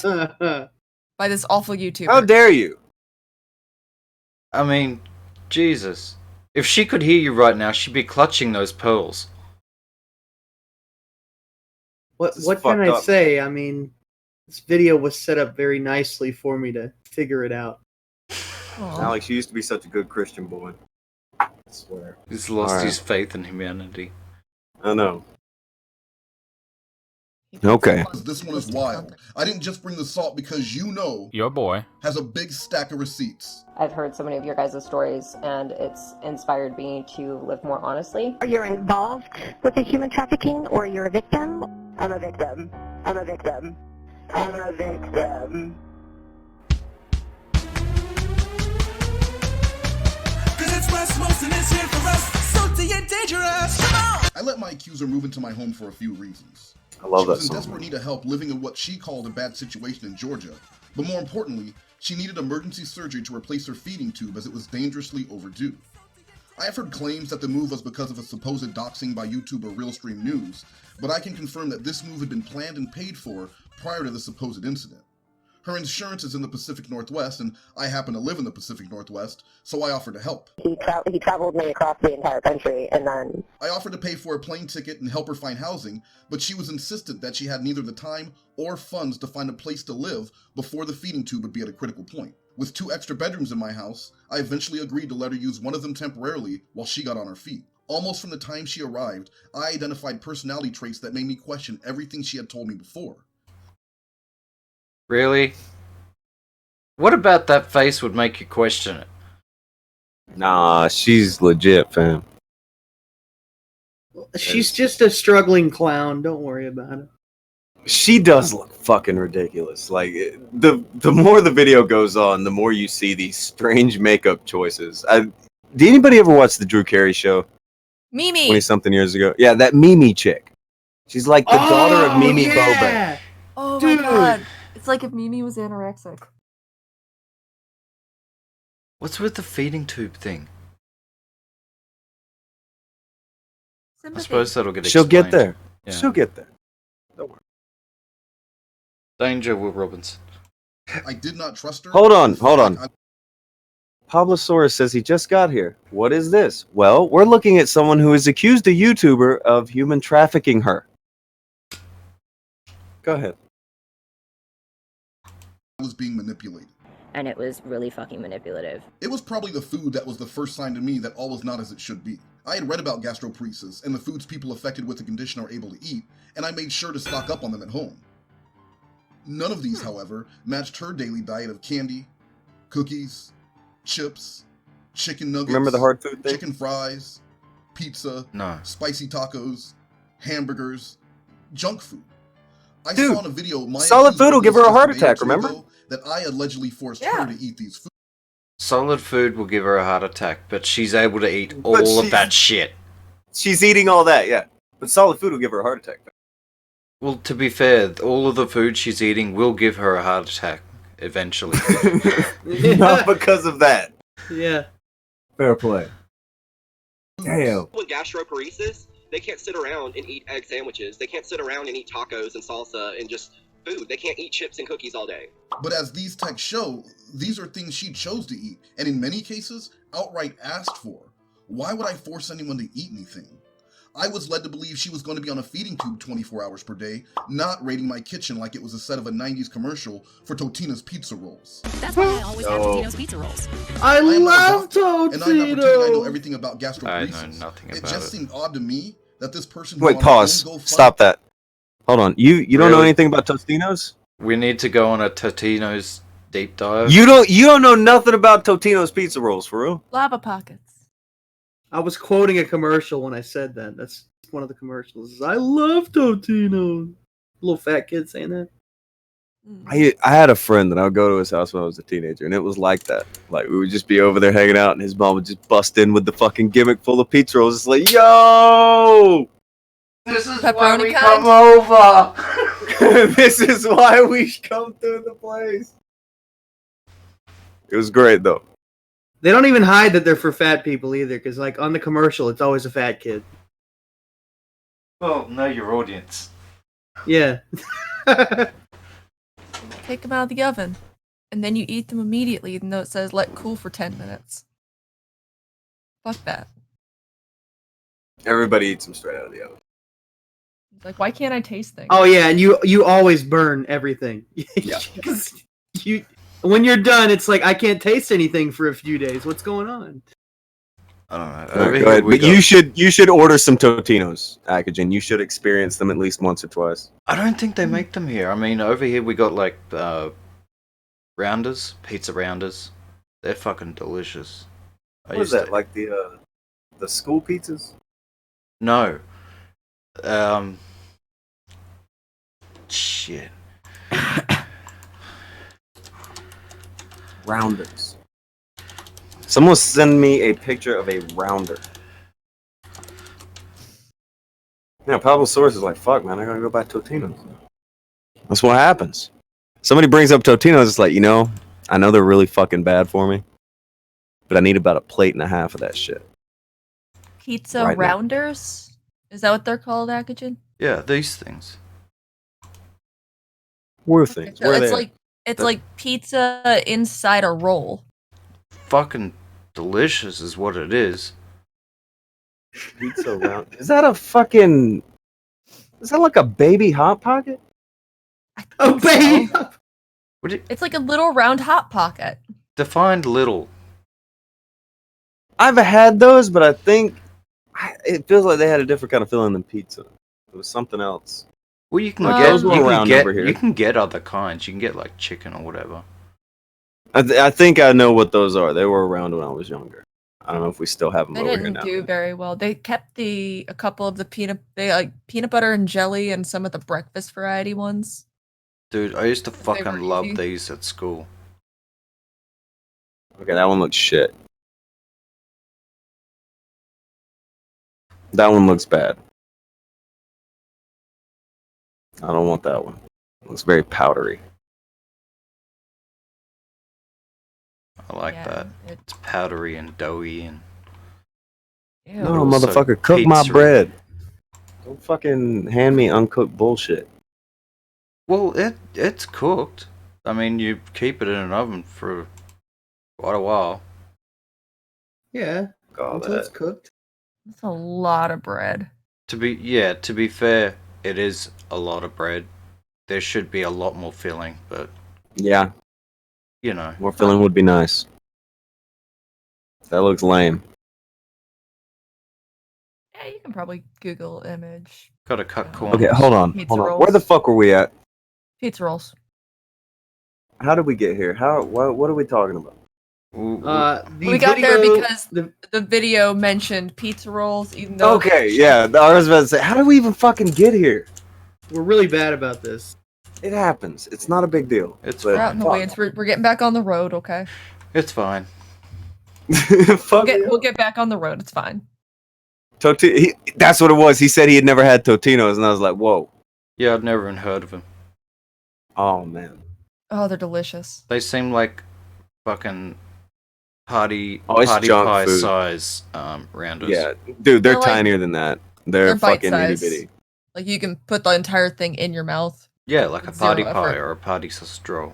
Speaker 6: trafficked by this awful YouTuber.
Speaker 5: How dare you?
Speaker 4: I mean, Jesus. If she could hear you right now, she'd be clutching those pearls.
Speaker 7: What
Speaker 5: This is
Speaker 7: can I
Speaker 5: fucked up.
Speaker 7: say? I mean, this video was set up very nicely for me to figure it out.
Speaker 6: Aw.
Speaker 5: Alex, you used to be such a good Christian boy. I swear.
Speaker 4: He's lost
Speaker 5: Alright.
Speaker 4: his faith in humanity.
Speaker 5: I know. Okay.
Speaker 9: this one is wild. I didn't just bring the salt because you know
Speaker 11: your boy
Speaker 9: has a big stack of receipts.
Speaker 8: I've heard so many of your guys' stories, and it's inspired me to live more honestly.
Speaker 10: Are you involved with the human trafficking, or you're a victim? I'm a victim. I'm a victim. I'm a victim.
Speaker 9: I let my accuser move into my home for a few reasons.
Speaker 5: I love
Speaker 9: She
Speaker 5: that
Speaker 9: was in
Speaker 5: song.
Speaker 9: desperate need of help living in what she called a bad situation in Georgia, but more importantly, she needed emergency surgery to replace her feeding tube as it was dangerously overdue. I have heard claims that the move was because of a supposed doxing by YouTuber Realstream News, but I can confirm that this move had been planned and paid for prior to the supposed incident. Her insurance is in the Pacific Northwest, and I happen to live in the Pacific Northwest, so I offered to help.
Speaker 10: He traveled me across the entire country, and then
Speaker 9: I offered to pay for a plane ticket and help her find housing, but she was insistent that she had neither the time or funds to find a place to live before the feeding tube would be at a critical point. With 2 extra bedrooms in my house, I eventually agreed to let her use one of them temporarily while she got on her feet. Almost from the time she arrived, I identified personality traits that made me question everything she had told me before.
Speaker 4: Really? What about that face would make you question it?
Speaker 5: Nah, she's legit, fam.
Speaker 7: She's just a struggling clown. Don't worry about it.
Speaker 5: She does look fucking ridiculous. Like, the more the video goes on, the more you see these strange makeup choices. Did anybody ever watch the Drew Carey show
Speaker 6: Mimi.
Speaker 5: 20-something years ago? Yeah, that Mimi chick. She's like the daughter of Mimi Boba.
Speaker 6: Oh
Speaker 7: Dude.
Speaker 6: my god. It's like if Mimi was anorexic.
Speaker 4: What's with the feeding tube thing? I
Speaker 6: Sympathy.
Speaker 4: suppose that'll get
Speaker 5: She'll
Speaker 4: explained.
Speaker 5: get there.
Speaker 4: Yeah.
Speaker 5: She'll get there. Don't worry.
Speaker 4: Danger, Will Robinson.
Speaker 9: I did not trust her.
Speaker 5: Hold on,
Speaker 9: I felt
Speaker 5: hold on.
Speaker 9: like
Speaker 5: Pablosaurus says he just got here. What is this? Well, we're looking at someone who has accused a YouTuber of human trafficking her. Go ahead.
Speaker 9: I was being manipulated.
Speaker 8: And it was really fucking manipulative.
Speaker 9: It was probably the food that was the first sign to me that all was not as it should be. I had read about gastroparesis and the foods people affected with the condition are able to eat, and I made sure to stock up on them at home. None of these, however, matched her daily diet of candy, cookies, chips, chicken nuggets,
Speaker 5: Remember the hard food thing?
Speaker 9: chicken fries, pizza,
Speaker 4: No.
Speaker 9: spicy tacos, hamburgers, junk food. I
Speaker 5: Dude,
Speaker 9: saw in a video my
Speaker 5: solid
Speaker 9: accuser
Speaker 5: food will give her a
Speaker 9: released
Speaker 5: heart
Speaker 9: just day or
Speaker 5: attack,
Speaker 9: two
Speaker 5: remember?
Speaker 9: ago that I allegedly forced
Speaker 6: Yeah.
Speaker 9: her to eat these foods.
Speaker 4: Solid food will give her a heart attack, but she's able to eat
Speaker 5: But
Speaker 4: all of
Speaker 5: she's-
Speaker 4: that shit.
Speaker 5: She's eating all that, yeah. But solid food will give her a heart attack.
Speaker 4: Well, to be fair, all of the food she's eating will give her a heart attack eventually.
Speaker 5: Not because of that.
Speaker 7: Yeah.
Speaker 5: Fair play. Damn.
Speaker 12: With gastroparesis, they can't sit around and eat egg sandwiches. They can't sit around and eat tacos and salsa and just food. They can't eat chips and cookies all day.
Speaker 9: But as these texts show, these are things she chose to eat, and in many cases, outright asked for. Why would I force anyone to eat anything? I was led to believe she was going to be on a feeding tube 24 hours per day, not raiding my kitchen like it was a set of a 90s commercial for Totino's pizza rolls.
Speaker 11: That's why I always have Totino's pizza rolls.
Speaker 7: I
Speaker 9: am not a
Speaker 7: love
Speaker 9: doctor, and I'm not pretending I know
Speaker 7: Totino.
Speaker 9: everything about
Speaker 4: I
Speaker 9: gastroparesis.
Speaker 4: know nothing
Speaker 9: It
Speaker 4: about
Speaker 9: just
Speaker 4: it.
Speaker 9: seemed odd to me that this person who
Speaker 5: Wait,
Speaker 9: on her own
Speaker 5: pause.
Speaker 9: go fight-
Speaker 5: Stop that. Hold on. You don't know
Speaker 4: Really?
Speaker 5: anything about Tostinos?
Speaker 4: We need to go on a Totino's deep dive.
Speaker 5: You don't know nothing about Totino's pizza rolls, for real?
Speaker 6: Lava pockets.
Speaker 7: I was quoting a commercial when I said that. That's one of the commercials. I love Totino. Little fat kid saying that.
Speaker 5: I had a friend that I would go to his house when I was a teenager, and it was like that. Like, we would just be over there hanging out, and his mom would just bust in with the fucking gimmick full of pizza rolls. It's like, yo!
Speaker 4: This is
Speaker 6: Pepperoni
Speaker 4: why we
Speaker 6: kind?
Speaker 4: come over.
Speaker 5: This is why we come through the place. It was great, though.
Speaker 7: They don't even hide that they're for fat people either, because like on the commercial, it's always a fat kid.
Speaker 4: Well, know your audience.
Speaker 7: Yeah.
Speaker 6: Take them out of the oven, and then you eat them immediately, even though it says let cool for 10 minutes. Fuck that.
Speaker 5: Everybody eats them straight out of the oven.
Speaker 6: It's like, why can't I taste things?
Speaker 7: Oh yeah, and you always burn everything.
Speaker 5: Yeah.
Speaker 7: 'Cause when you're done, it's like I can't taste anything for a few days. What's going on?
Speaker 4: I don't know.
Speaker 5: Alright,
Speaker 4: Over
Speaker 5: go
Speaker 4: here
Speaker 5: ahead.
Speaker 4: we
Speaker 5: But
Speaker 4: got-
Speaker 5: you should order some Totinos, Akujin. You should experience them at least once or twice.
Speaker 4: I don't think they make them here. I mean, over here we got like rounders, pizza rounders. They're fucking delicious.
Speaker 5: What is that? Like the school pizzas?
Speaker 4: No. Shit.
Speaker 5: Rounders. Someone send me a picture of a rounder. Yeah, Pablo Source is like, fuck, man, I gotta go buy Totinos. That's what happens. Somebody brings up Totinos, it's like, I know they're really fucking bad for me, but I need about a plate and a half of that shit.
Speaker 6: Pizza
Speaker 5: Right now.
Speaker 6: rounders? Is that what they're called, Akujin?
Speaker 4: Yeah, these things.
Speaker 5: Where things?
Speaker 6: So
Speaker 5: Where
Speaker 6: it's
Speaker 5: they?
Speaker 6: like pizza inside a roll.
Speaker 4: Fucking delicious is what it is.
Speaker 5: Pizza round. Is that a fucking? Is that like a baby hot pocket?
Speaker 7: Oh, baby!
Speaker 4: Would you
Speaker 6: It's like a little round hot pocket.
Speaker 4: defined little?
Speaker 5: I've had those, but I think it feels like they had a different kind of feeling than pizza. It was something else.
Speaker 4: Well, you can
Speaker 6: Well,
Speaker 4: get
Speaker 6: those
Speaker 5: were around over here.
Speaker 4: you can get other kinds. You can get like chicken or whatever.
Speaker 5: I think I know what those are. They were around when I was younger. I don't know if we still have them
Speaker 6: They
Speaker 5: over here
Speaker 6: didn't
Speaker 5: now.
Speaker 6: do very well. They kept a couple of the peanut butter and jelly and some of the breakfast variety ones.
Speaker 4: Dude, I used to
Speaker 6: were
Speaker 4: fucking love
Speaker 6: easy.
Speaker 4: these at school.
Speaker 5: Okay, that one looks shit. That one looks bad. I don't want that one. It looks very powdery.
Speaker 4: I like
Speaker 6: Yeah,
Speaker 4: that. It's powdery and doughy and
Speaker 6: Ew.
Speaker 5: No,
Speaker 4: also
Speaker 5: motherfucker, cook my
Speaker 4: pizza.
Speaker 5: bread. Don't fucking hand me uncooked bullshit.
Speaker 4: well, it's cooked. I mean, you keep it in an oven for quite a while.
Speaker 7: Yeah,
Speaker 5: All
Speaker 7: until it's
Speaker 5: that.
Speaker 7: cooked.
Speaker 6: That's a lot of bread.
Speaker 4: To be fair, it is a lot of bread. There should be a lot more filling, but
Speaker 5: Yeah,
Speaker 4: more
Speaker 5: filling would be nice. That looks lame.
Speaker 6: Yeah, you can probably Google image
Speaker 4: Gotta cut corners.
Speaker 5: Okay, hold on.
Speaker 6: Pizza
Speaker 5: Hold on.
Speaker 6: rolls.
Speaker 5: Where the fuck were we at?
Speaker 6: pizza rolls.
Speaker 5: How did we get here? What are we talking about?
Speaker 7: The
Speaker 6: We got there
Speaker 7: video-
Speaker 6: because the video mentioned pizza rolls, even though
Speaker 5: Okay, yeah, I was about to say, how did we even fucking get here?
Speaker 7: we're really bad about this.
Speaker 5: It happens. It's not a big deal.
Speaker 4: It's
Speaker 6: we're
Speaker 5: But
Speaker 6: out in the
Speaker 5: fuck.
Speaker 6: weeds. We're getting back on the road, okay?
Speaker 4: It's fine.
Speaker 5: Fuck
Speaker 6: We'll get back on the road. It's fine.
Speaker 5: That's what it was. He said he had never had Totinos, and I was like, whoa.
Speaker 4: Yeah, I'd never even heard of them.
Speaker 5: Oh, man.
Speaker 6: Oh, they're delicious.
Speaker 4: They seem like fucking party
Speaker 5: It's junk
Speaker 4: pie
Speaker 5: food.
Speaker 4: size rounders.
Speaker 5: Yeah, dude, they're
Speaker 6: They're like-
Speaker 5: tinier than that. They're fucking itty
Speaker 6: bite-sized.
Speaker 5: bitty.
Speaker 6: Like you can put the entire thing in your mouth.
Speaker 4: Yeah, like a
Speaker 6: Zero
Speaker 4: party pie
Speaker 6: effort.
Speaker 4: or a party sausage roll.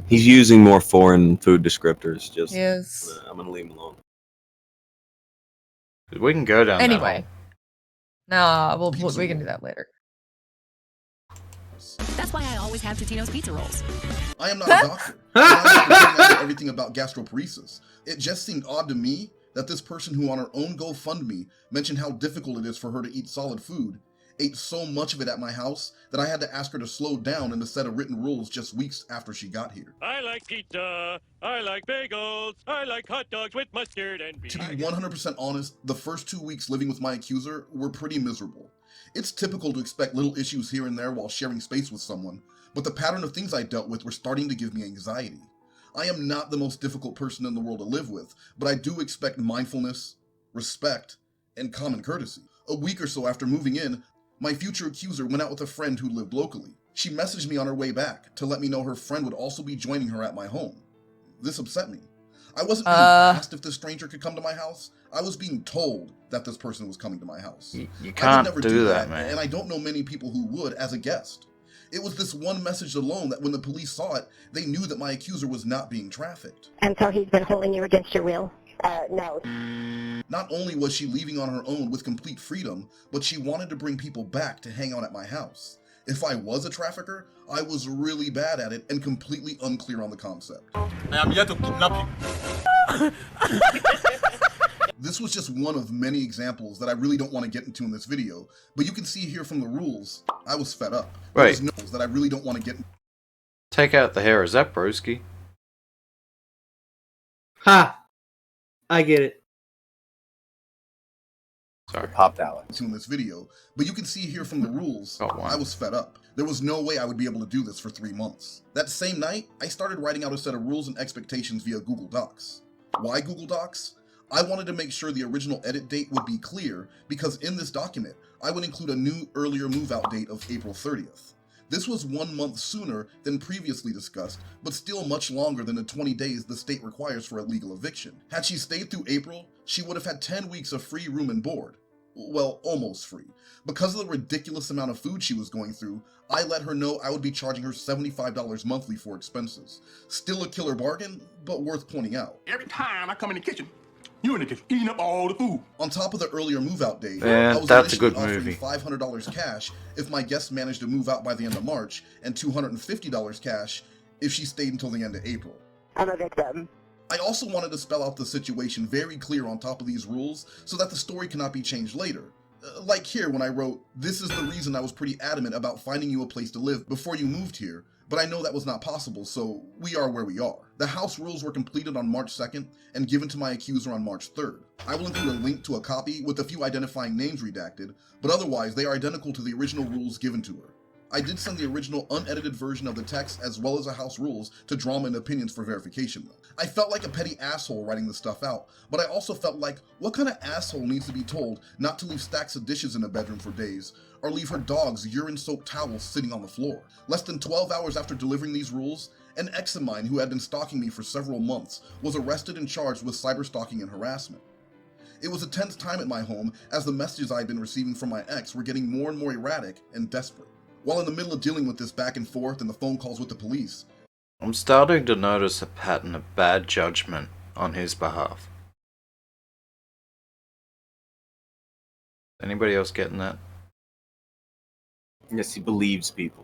Speaker 5: He's using more foreign food descriptors. Just
Speaker 6: Yes.
Speaker 5: I'm gonna leave him alone.
Speaker 4: We can go down that
Speaker 6: Anyway.
Speaker 4: hole.
Speaker 6: Nah,
Speaker 9: Pizza
Speaker 6: we can do
Speaker 9: roll.
Speaker 6: that later.
Speaker 11: That's why I always have Totino's pizza rolls.
Speaker 9: I am not a doctor. And I'm not pretending I know everything about gastroparesis. It just seemed odd to me that this person who on her own GoFundMe mentioned how difficult it is for her to eat solid food, ate so much of it at my house that I had to ask her to slow down and to set a written rules just weeks after she got here.
Speaker 13: I like pizza. I like bagels. I like hot dogs with mustard and beef.
Speaker 9: To be 100% honest, the first 2 weeks living with my accuser were pretty miserable. It's typical to expect little issues here and there while sharing space with someone, but the pattern of things I dealt with were starting to give me anxiety. I am not the most difficult person in the world to live with, but I do expect mindfulness, respect, and common courtesy. A week or so after moving in, my future accuser went out with a friend who lived locally. She messaged me on her way back to let me know her friend would also be joining her at my home. This upset me. I wasn't being asked if this stranger could come to my house. I was being told that this person was coming to my house.
Speaker 4: You can't
Speaker 9: I would never
Speaker 4: do that, man.
Speaker 9: and I don't know many people who would as a guest. It was this one message alone that when the police saw it, they knew that my accuser was not being trafficked.
Speaker 10: And so he's been holding you against your will? No.
Speaker 9: Not only was she leaving on her own with complete freedom, but she wanted to bring people back to hang out at my house. If I was a trafficker, I was really bad at it and completely unclear on the concept.
Speaker 14: I am here to kidnap you.
Speaker 9: This was just one of many examples that I really don't want to get into in this video, but you can see here from the rules, I was fed up. There was
Speaker 4: Right.
Speaker 9: no that I really don't want to get.
Speaker 4: Take out the hair. Is that broski?
Speaker 7: Ha! I get it.
Speaker 4: Sorry.
Speaker 5: Popped out.
Speaker 9: In this video, but you can see here from the rules,
Speaker 4: Oh, wow.
Speaker 9: I was fed up. There was no way I would be able to do this for 3 months. That same night, I started writing out a set of rules and expectations via Google Docs. Why Google Docs? I wanted to make sure the original edit date would be clear because in this document, I would include a new earlier move-out date of April 30th. This was 1 month sooner than previously discussed, but still much longer than the 20 days the state requires for a legal eviction. Had she stayed through April, she would have had 10 weeks of free room and board. Well, almost free. Because of the ridiculous amount of food she was going through, I let her know I would be charging her $75 monthly for expenses. Still a killer bargain, but worth pointing out.
Speaker 14: Every time I come in the kitchen, you in the kitchen eating up all the food.
Speaker 9: On top of the earlier move-out date,
Speaker 4: Yeah,
Speaker 9: I was
Speaker 4: that's a
Speaker 9: initially
Speaker 4: good
Speaker 9: offering
Speaker 4: movie.
Speaker 9: $500 cash if my guest managed to move out by the end of March, and $250 cash if she stayed until the end of April.
Speaker 10: I'm a victim.
Speaker 9: I also wanted to spell out the situation very clear on top of these rules so that the story cannot be changed later. Like here when I wrote, "This is the reason I was pretty adamant about finding you a place to live before you moved here, but I know that was not possible, so we are where we are." The house rules were completed on March 2nd and given to my accuser on March 3rd. I will include a link to a copy with a few identifying names redacted, but otherwise they are identical to the original rules given to her. I did send the original unedited version of the text as well as the house rules to Drama and Opinions for verification though. I felt like a petty asshole writing this stuff out, but I also felt like, what kind of asshole needs to be told not to leave stacks of dishes in a bedroom for days, or leave her dog's urine-soaked towels sitting on the floor? Less than 12 hours after delivering these rules, an ex of mine who had been stalking me for several months was arrested and charged with cyber-stalking and harassment. It was a tense time at my home as the messages I had been receiving from my ex were getting more and more erratic and desperate. While in the middle of dealing with this back and forth and the phone calls with the police,
Speaker 4: I'm starting to notice a pattern of bad judgment on his behalf. Anybody else getting that?
Speaker 5: Yes, he believes people.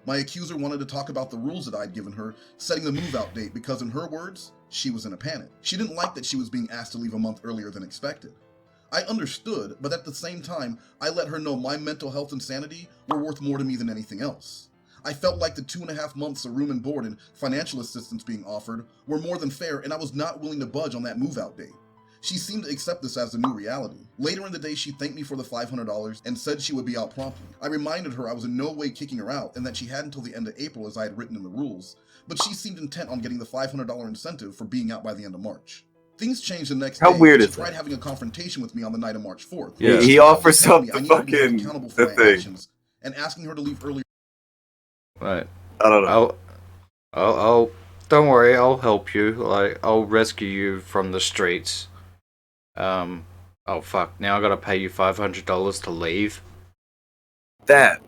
Speaker 9: my accuser wanted to talk about the rules that I'd given her, setting the move-out date because, in her words, she was in a panic. She didn't like that she was being asked to leave a month earlier than expected. I understood, but at the same time, I let her know my mental health and sanity were worth more to me than anything else. I felt like the 2.5 months of room and board and financial assistance being offered were more than fair, and I was not willing to budge on that move-out date. She seemed to accept this as the new reality. Later in the day, she thanked me for the $500 and said she would be out promptly. I reminded her I was in no way kicking her out and that she had until the end of April as I had written in the rules, but she seemed intent on getting the $500 incentive for being out by the end of March. Things changed the next day.
Speaker 5: How weird
Speaker 9: She
Speaker 5: is
Speaker 9: tried
Speaker 5: that?
Speaker 9: having a confrontation with me on the night of March 4th.
Speaker 5: Yeah. He
Speaker 9: She
Speaker 5: offers
Speaker 9: told
Speaker 5: up
Speaker 9: me I
Speaker 5: the
Speaker 9: needed to be held
Speaker 5: fucking
Speaker 9: accountable for
Speaker 5: the
Speaker 9: my
Speaker 5: thing.
Speaker 9: actions and asking her to leave earlier.
Speaker 4: Right.
Speaker 5: I don't know.
Speaker 4: I'll don't worry, I'll help you. Like, I'll rescue you from the streets. Oh fuck, now I gotta pay you $500 to leave?
Speaker 5: That.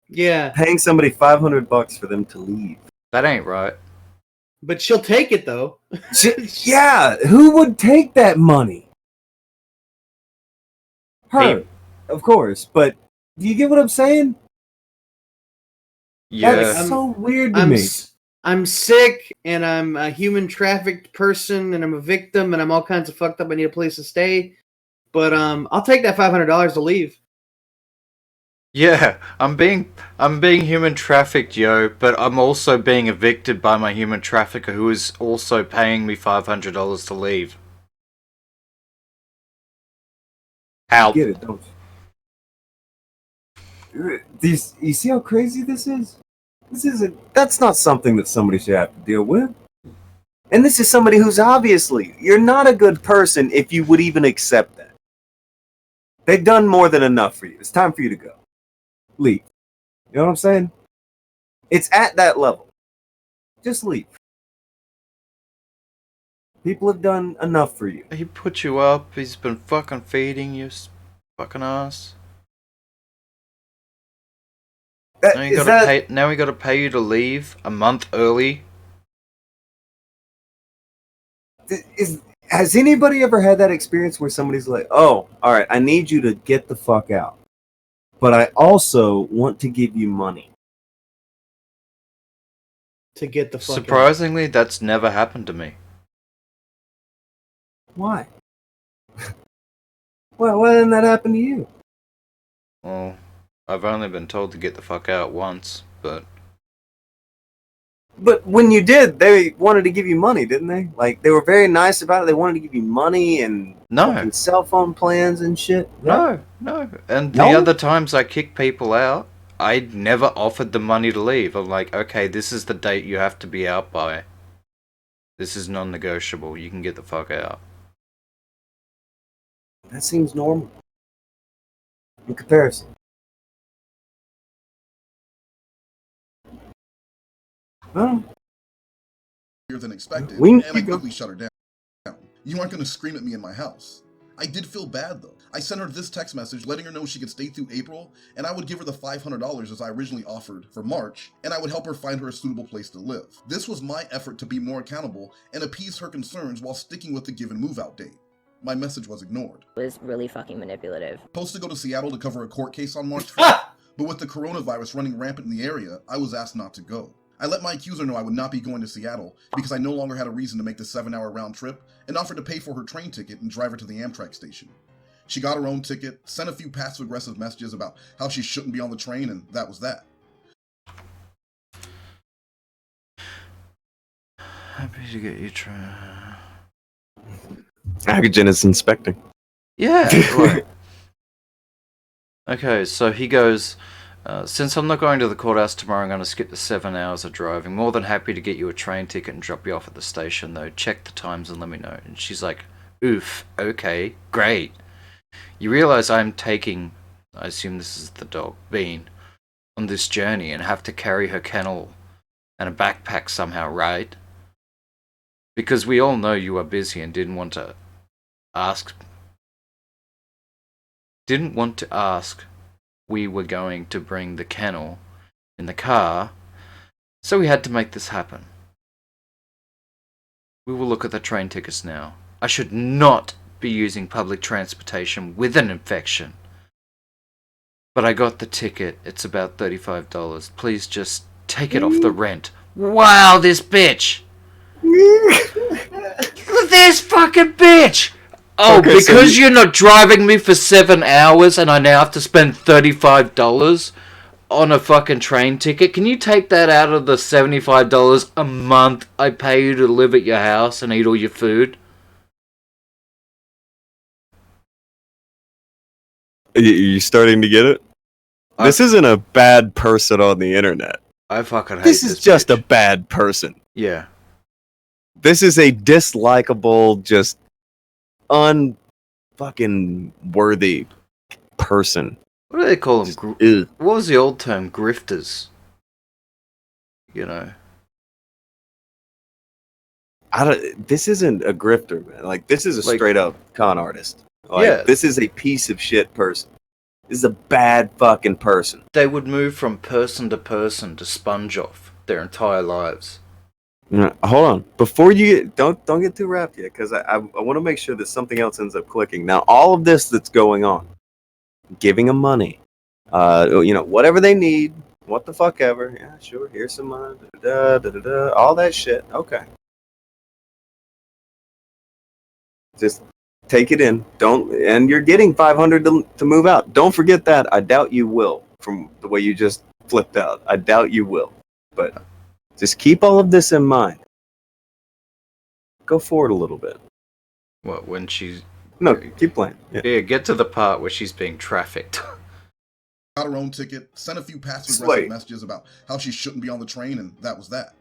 Speaker 7: Yeah.
Speaker 5: Paying somebody $500 for them to leave.
Speaker 4: That ain't right.
Speaker 7: But she'll take it though.
Speaker 5: Yeah, who would take that money? Her, of course. But do you get what I'm saying?
Speaker 4: Yeah.
Speaker 5: That's so weird to me.
Speaker 7: I'm sick, and I'm a human trafficked person, and I'm a victim, and I'm all kinds of fucked up. I need a place to stay, but I'll take that $500 to leave.
Speaker 4: Yeah, I'm being human trafficked, yo, but I'm also being evicted by my human trafficker who is also paying me $500 to leave. Help.
Speaker 5: You get it, don't you? You see how crazy this is? That's not something that somebody should have to deal with. And this is somebody who's obviously, you're not a good person if you would even accept that. They've done more than enough for you. It's time for you to go. Leave. You know what I'm saying? It's at that level. Just leave. People have done enough for you.
Speaker 4: He put you up, he's been fucking feeding you, fucking ass. Now we gotta pay you to leave a month early.
Speaker 5: Has anybody ever had that experience where somebody's like, oh, alright, I need you to get the fuck out, but I also want to give you money
Speaker 7: to get the fuck
Speaker 4: Surprisingly, that's never happened to me.
Speaker 5: Why? Why didn't that happen to you?
Speaker 4: Well, I've only been told to get the fuck out once, but...
Speaker 5: But when you did, they wanted to give you money, didn't they? Like, they were very nice about it. They wanted to give you money and fucking cell phone plans and shit.
Speaker 4: No. And the other times I kick people out, I never offered the money to leave. I'm like, okay, this is the date you have to be out by. This is non-negotiable. You can get the fuck out.
Speaker 5: That seems normal. In comparison. Well,
Speaker 9: than expected,
Speaker 5: We
Speaker 9: and
Speaker 5: can
Speaker 9: I
Speaker 5: go.
Speaker 9: quickly shut her down. You aren't going to scream at me in my house. I did feel bad though. I sent her this text message letting her know she could stay through April, and I would give her the $500 as I originally offered for March, and I would help her find her a suitable place to live. This was my effort to be more accountable and appease her concerns while sticking with the given move-out date. My message was ignored.
Speaker 8: It was really fucking manipulative.
Speaker 9: Supposed to go to Seattle to cover a court case on March 5th, but with the coronavirus running rampant in the area, I was asked not to go. I let my accuser know I would not be going to Seattle because I no longer had a reason to make the 7-hour round trip and offered to pay for her train ticket and drive her to the Amtrak station. She got her own ticket, sent a few passive-aggressive messages about how she shouldn't be on the train, and that was that.
Speaker 4: Happy to get you train.
Speaker 5: Akujin is inspecting.
Speaker 4: Yeah, right. Okay, so he goes, since I'm not going to the courthouse tomorrow, I'm going to skip the 7 hours of driving. More than happy to get you a train ticket and drop you off at the station, though. Check the times and let me know. And she's like, oof, okay, great. You realize I'm taking, I assume this is the dog, Bean, on this journey and have to carry her kennel and a backpack somehow, right? Because we all know you are busy and didn't want to ask. We were going to bring the kennel in the car, so we had to make this happen. We will look at the train tickets now. I should not be using public transportation with an infection. But I got the ticket. It's about $35. Please just take it off the rent. Wow, this bitch! Look at this fucking bitch! Oh,
Speaker 5: Okay,
Speaker 4: because you're not driving me for 7 hours and I now have to spend $35 on a fucking train ticket? Can you take that out of the $75 a month I pay you to live at your house and eat all your food?
Speaker 5: You starting to get it? This isn't a bad person on the internet.
Speaker 4: I fucking hate
Speaker 5: this. This is just a bad person.
Speaker 4: Yeah.
Speaker 5: This is a dislikable, just unfucking worthy person.
Speaker 4: What do they call them? What was the old term? Grifters. You know.
Speaker 5: This isn't a grifter, man. Like, this is a straight up con artist. Like,
Speaker 4: yeah.
Speaker 5: This is a piece of shit person. This is a bad fucking person.
Speaker 4: They would move from person to sponge off their entire lives.
Speaker 5: Hold on. Before you don't get too wrapped yet, because I want to make sure that something else ends up clicking. Now, all of this that's going on, giving them money, whatever they need, what the fuck ever. Yeah, sure. Here's some money. All that shit. Okay. Just take it in. And you're getting $500 to move out. Don't forget that. I doubt you will, from the way you just flipped out. I doubt you will. But just keep all of this in mind. Go forward a little bit.
Speaker 4: What, when she's...
Speaker 5: No, keep playing.
Speaker 4: Yeah, get to the part where she's being trafficked.
Speaker 9: Got her own ticket, sent a few passive-aggressive messages about how she shouldn't be on the train, and that was that.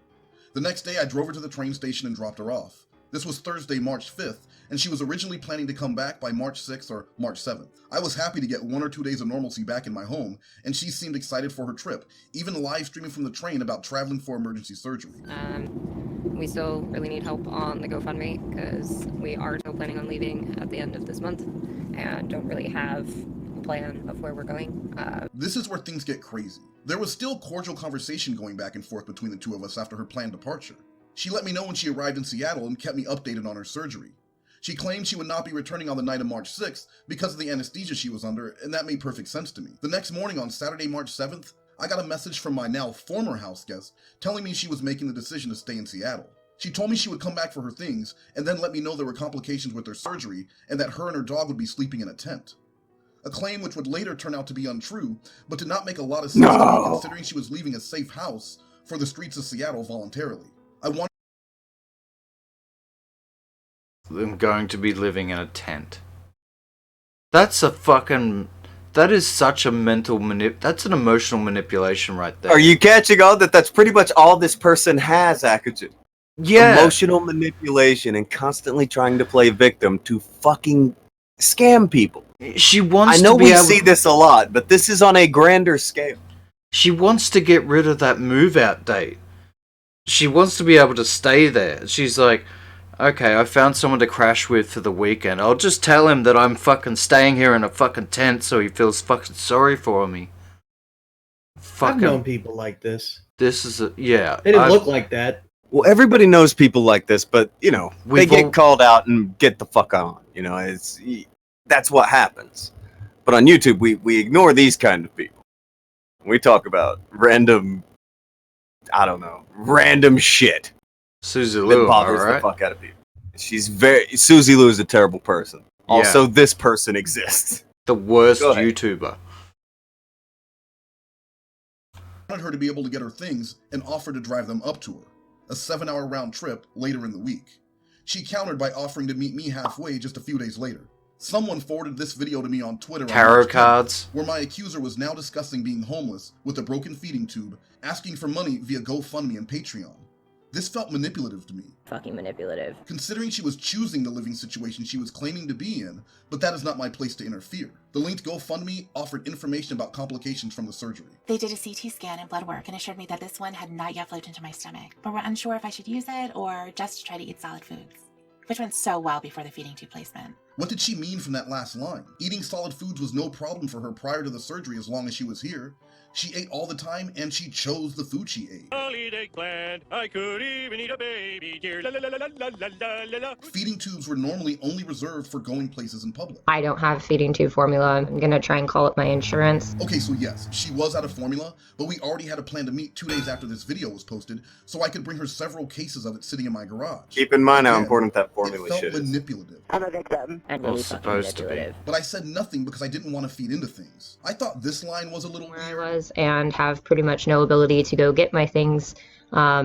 Speaker 9: The next day, I drove her to the train station and dropped her off. This was Thursday, March 5th, and she was originally planning to come back by March 6th or March 7th. I was happy to get 1 or 2 days of normalcy back in my home, and she seemed excited for her trip, even live streaming from the train about traveling for emergency surgery.
Speaker 8: We still really need help on the GoFundMe because we are still planning on leaving at the end of this month and don't really have a plan of where we're going.
Speaker 9: This is where things get crazy. There was still cordial conversation going back and forth between the two of us after her planned departure. She let me know when she arrived in Seattle and kept me updated on her surgery. She claimed she would not be returning on the night of March 6th because of the anesthesia she was under, and that made perfect sense to me. The next morning on Saturday, March 7th, I got a message from my now former house guest telling me she was making the decision to stay in Seattle. She told me she would come back for her things and then let me know there were complications with her surgery and that her and her dog would be sleeping in a tent. A claim which would later turn out to be untrue, but did not make a lot of sense to me considering she was leaving a safe house for the streets of Seattle voluntarily.
Speaker 4: I'm going to be living in a tent. That's a fucking... That is such a mental that's an emotional manipulation right there.
Speaker 5: Are you catching on that that's pretty much all this person has, Akujin?
Speaker 4: Yeah.
Speaker 5: Emotional manipulation and constantly trying to play victim to fucking scam people.
Speaker 4: She wants
Speaker 5: I know
Speaker 4: to be
Speaker 5: we
Speaker 4: able...
Speaker 5: see this a lot, but this is on a grander scale.
Speaker 4: She wants to get rid of that move-out date. She wants to be able to stay there. She's like, okay, I found someone to crash with for the weekend. I'll just tell him that I'm fucking staying here in a fucking tent so he feels fucking sorry for me.
Speaker 7: I've known people like this.
Speaker 4: This is a... Yeah.
Speaker 7: They didn't look like that.
Speaker 5: Well, everybody knows people like this, but, they get called out and get the fuck on. That's what happens. But on YouTube, we ignore these kind of people. We talk about random shit.
Speaker 4: Susie Lou,
Speaker 5: that bothers the fuck out of people. Susie Lou is a terrible person. Also, this person exists.
Speaker 4: The worst YouTuber.
Speaker 9: I wanted her to be able to get her things and offered to drive them up to her. A 7-hour round trip later in the week. She countered by offering to meet me halfway just a few days later. Someone forwarded this video to me on Twitter.
Speaker 4: Tarot cards.
Speaker 9: Where my accuser was now discussing being homeless with a broken feeding tube, asking for money via GoFundMe and Patreon. This felt manipulative to me.
Speaker 8: Fucking manipulative.
Speaker 9: Considering she was choosing the living situation she was claiming to be in, but that is not my place to interfere. The linked GoFundMe offered information about complications from the surgery.
Speaker 15: They did a CT scan and blood work and assured me that this one had not yet flowed into my stomach, but were unsure if I should use it or just try to eat solid foods, which went so well before the feeding tube placement.
Speaker 9: What did she mean from that last line? Eating solid foods was no problem for her prior to the surgery as long as she was here. She ate all the time, and she chose the food she ate.
Speaker 13: I'll eat eggplant. I could even eat a baby deer. La, la, la, la, la, la, la, la.
Speaker 9: Feeding tubes were normally only reserved for going places in public.
Speaker 8: I don't have feeding tube formula. I'm gonna try and call up my insurance.
Speaker 9: Okay, so yes, she was out of formula, but we already had a plan to meet 2 days after this video was posted, so I could bring her several cases of it sitting in my garage.
Speaker 5: Keep in mind how important that formula
Speaker 9: shit is.
Speaker 5: is.
Speaker 9: It felt manipulative.
Speaker 10: I'm a victim.
Speaker 8: And
Speaker 4: well, supposed to be.
Speaker 9: But I said nothing because I didn't want to feed into things. I thought this line was a little weird.
Speaker 8: And have pretty much no ability to go get my things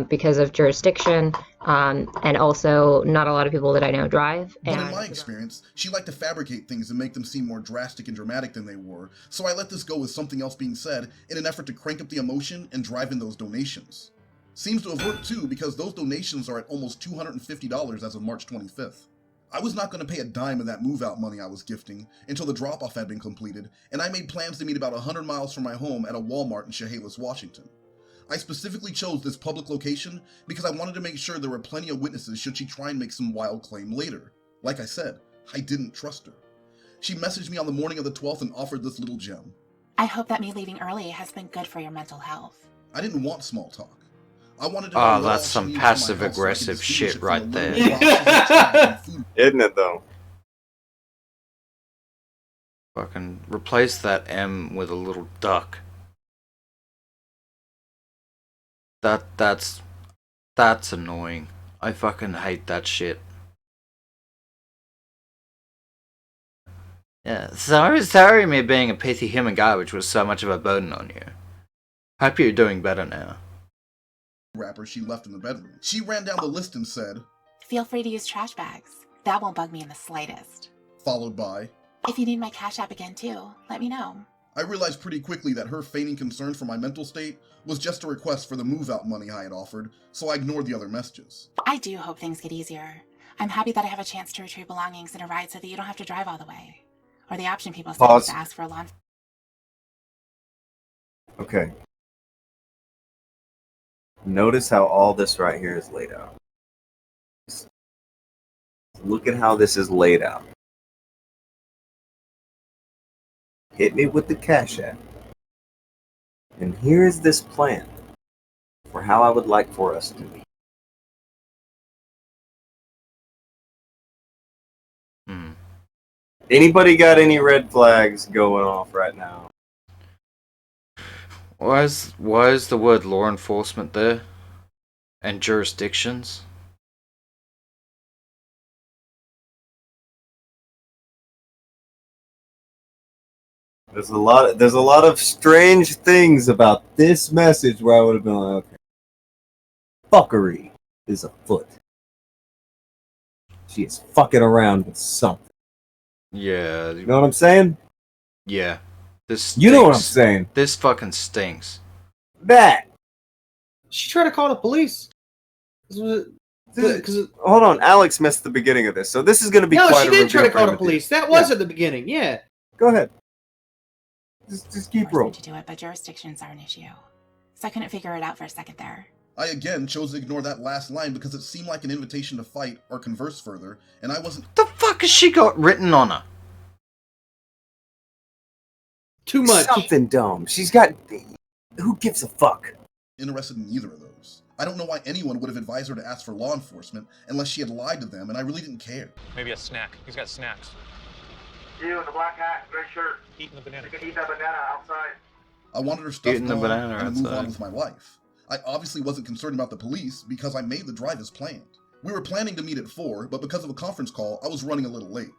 Speaker 8: because of jurisdiction, and also not a lot of people that I know drive.
Speaker 9: But in my experience, she liked to fabricate things and make them seem more drastic and dramatic than they were, so I let this go with something else being said in an effort to crank up the emotion and drive in those donations. Seems to have worked too, because those donations are at almost $250 as of March 25th. I was not going to pay a dime of that move-out money I was gifting until the drop-off had been completed, and I made plans to meet about 100 miles from my home at a Walmart in Chehalis, Washington. I specifically chose this public location because I wanted to make sure there were plenty of witnesses should she try and make some wild claim later. Like I said, I didn't trust her. She messaged me on the morning of the 12th and offered this little gem.
Speaker 15: I hope that me leaving early has been good for your mental health.
Speaker 9: I didn't want small talk. I wanted to know
Speaker 4: Oh,
Speaker 9: what
Speaker 4: that's
Speaker 9: all she
Speaker 4: some
Speaker 9: needed from my
Speaker 4: passive
Speaker 9: house so I could
Speaker 4: aggressive
Speaker 9: distinguish
Speaker 4: shit
Speaker 9: it from
Speaker 4: right
Speaker 9: the
Speaker 4: there.
Speaker 9: little boxes of trash and food.
Speaker 5: Isn't it though?
Speaker 4: Fucking replace that M with a little duck. That's annoying. I fucking hate that shit. Yeah, sorry me being a petty human garbage was so much of a burden on you. Hope you're doing better now.
Speaker 9: Wrapper she left in the bedroom. She ran down the list and said,
Speaker 15: Feel free to use trash bags. That won't bug me in the slightest.
Speaker 9: followed by,
Speaker 15: If you need my Cash App again too, let me know.
Speaker 9: I realized pretty quickly that her feigning concern for my mental state was just a request for the move-out money I had offered, so I ignored the other messages.
Speaker 15: I do hope things get easier. I'm happy that I have a chance to retrieve belongings in a ride so that you don't have to drive all the way. Or the option people say is to ask for a lawn.
Speaker 5: Okay. Notice how all this right here is laid out. Look at how this is laid out. Hit me with the Cash App. And here's this plan for how I would like for us to meet. Anybody got any red flags going off right now?
Speaker 4: Why is the word law enforcement there? And jurisdictions?
Speaker 5: There's a lot of strange things about this message where I would have been like, okay. Fuckery is afoot. She is fucking around with something.
Speaker 4: Yeah.
Speaker 5: You know what I'm saying?
Speaker 4: Yeah. This stinks.
Speaker 5: You know what I'm saying?
Speaker 4: This fucking stinks.
Speaker 5: That.
Speaker 7: She tried to call the police.
Speaker 5: Hold on, Alex missed the beginning of this, so this is going to be
Speaker 7: No,
Speaker 5: quite
Speaker 7: she
Speaker 5: a
Speaker 7: did try to
Speaker 5: reveal
Speaker 7: call
Speaker 5: for
Speaker 7: the
Speaker 5: him.
Speaker 7: police. That was at the beginning, yeah.
Speaker 5: Go ahead. Just keep rolling.
Speaker 15: To do it, but jurisdictions are an issue. So I couldn't figure it out for a second there.
Speaker 9: I again chose to ignore that last line because it seemed like an invitation to fight or converse further, and I wasn't—
Speaker 4: The fuck has she got written on her?
Speaker 7: Too much.
Speaker 5: Something dumb. She's got... Who gives a fuck?
Speaker 9: interested in either of those. I don't know why anyone would have advised her to ask for law enforcement unless she had lied to them, and I really didn't care.
Speaker 13: Maybe a snack. He's got snacks.
Speaker 16: You in the black hat, red shirt.
Speaker 13: Eating the banana.
Speaker 16: You can eat that banana outside.
Speaker 9: I wanted her stuff
Speaker 4: Eating the
Speaker 9: gone
Speaker 4: banana
Speaker 9: and to move on
Speaker 4: outside.
Speaker 9: with my life. I obviously wasn't concerned about the police because I made the drive as planned. We were planning to meet at 4, but because of a conference call, I was running a little late.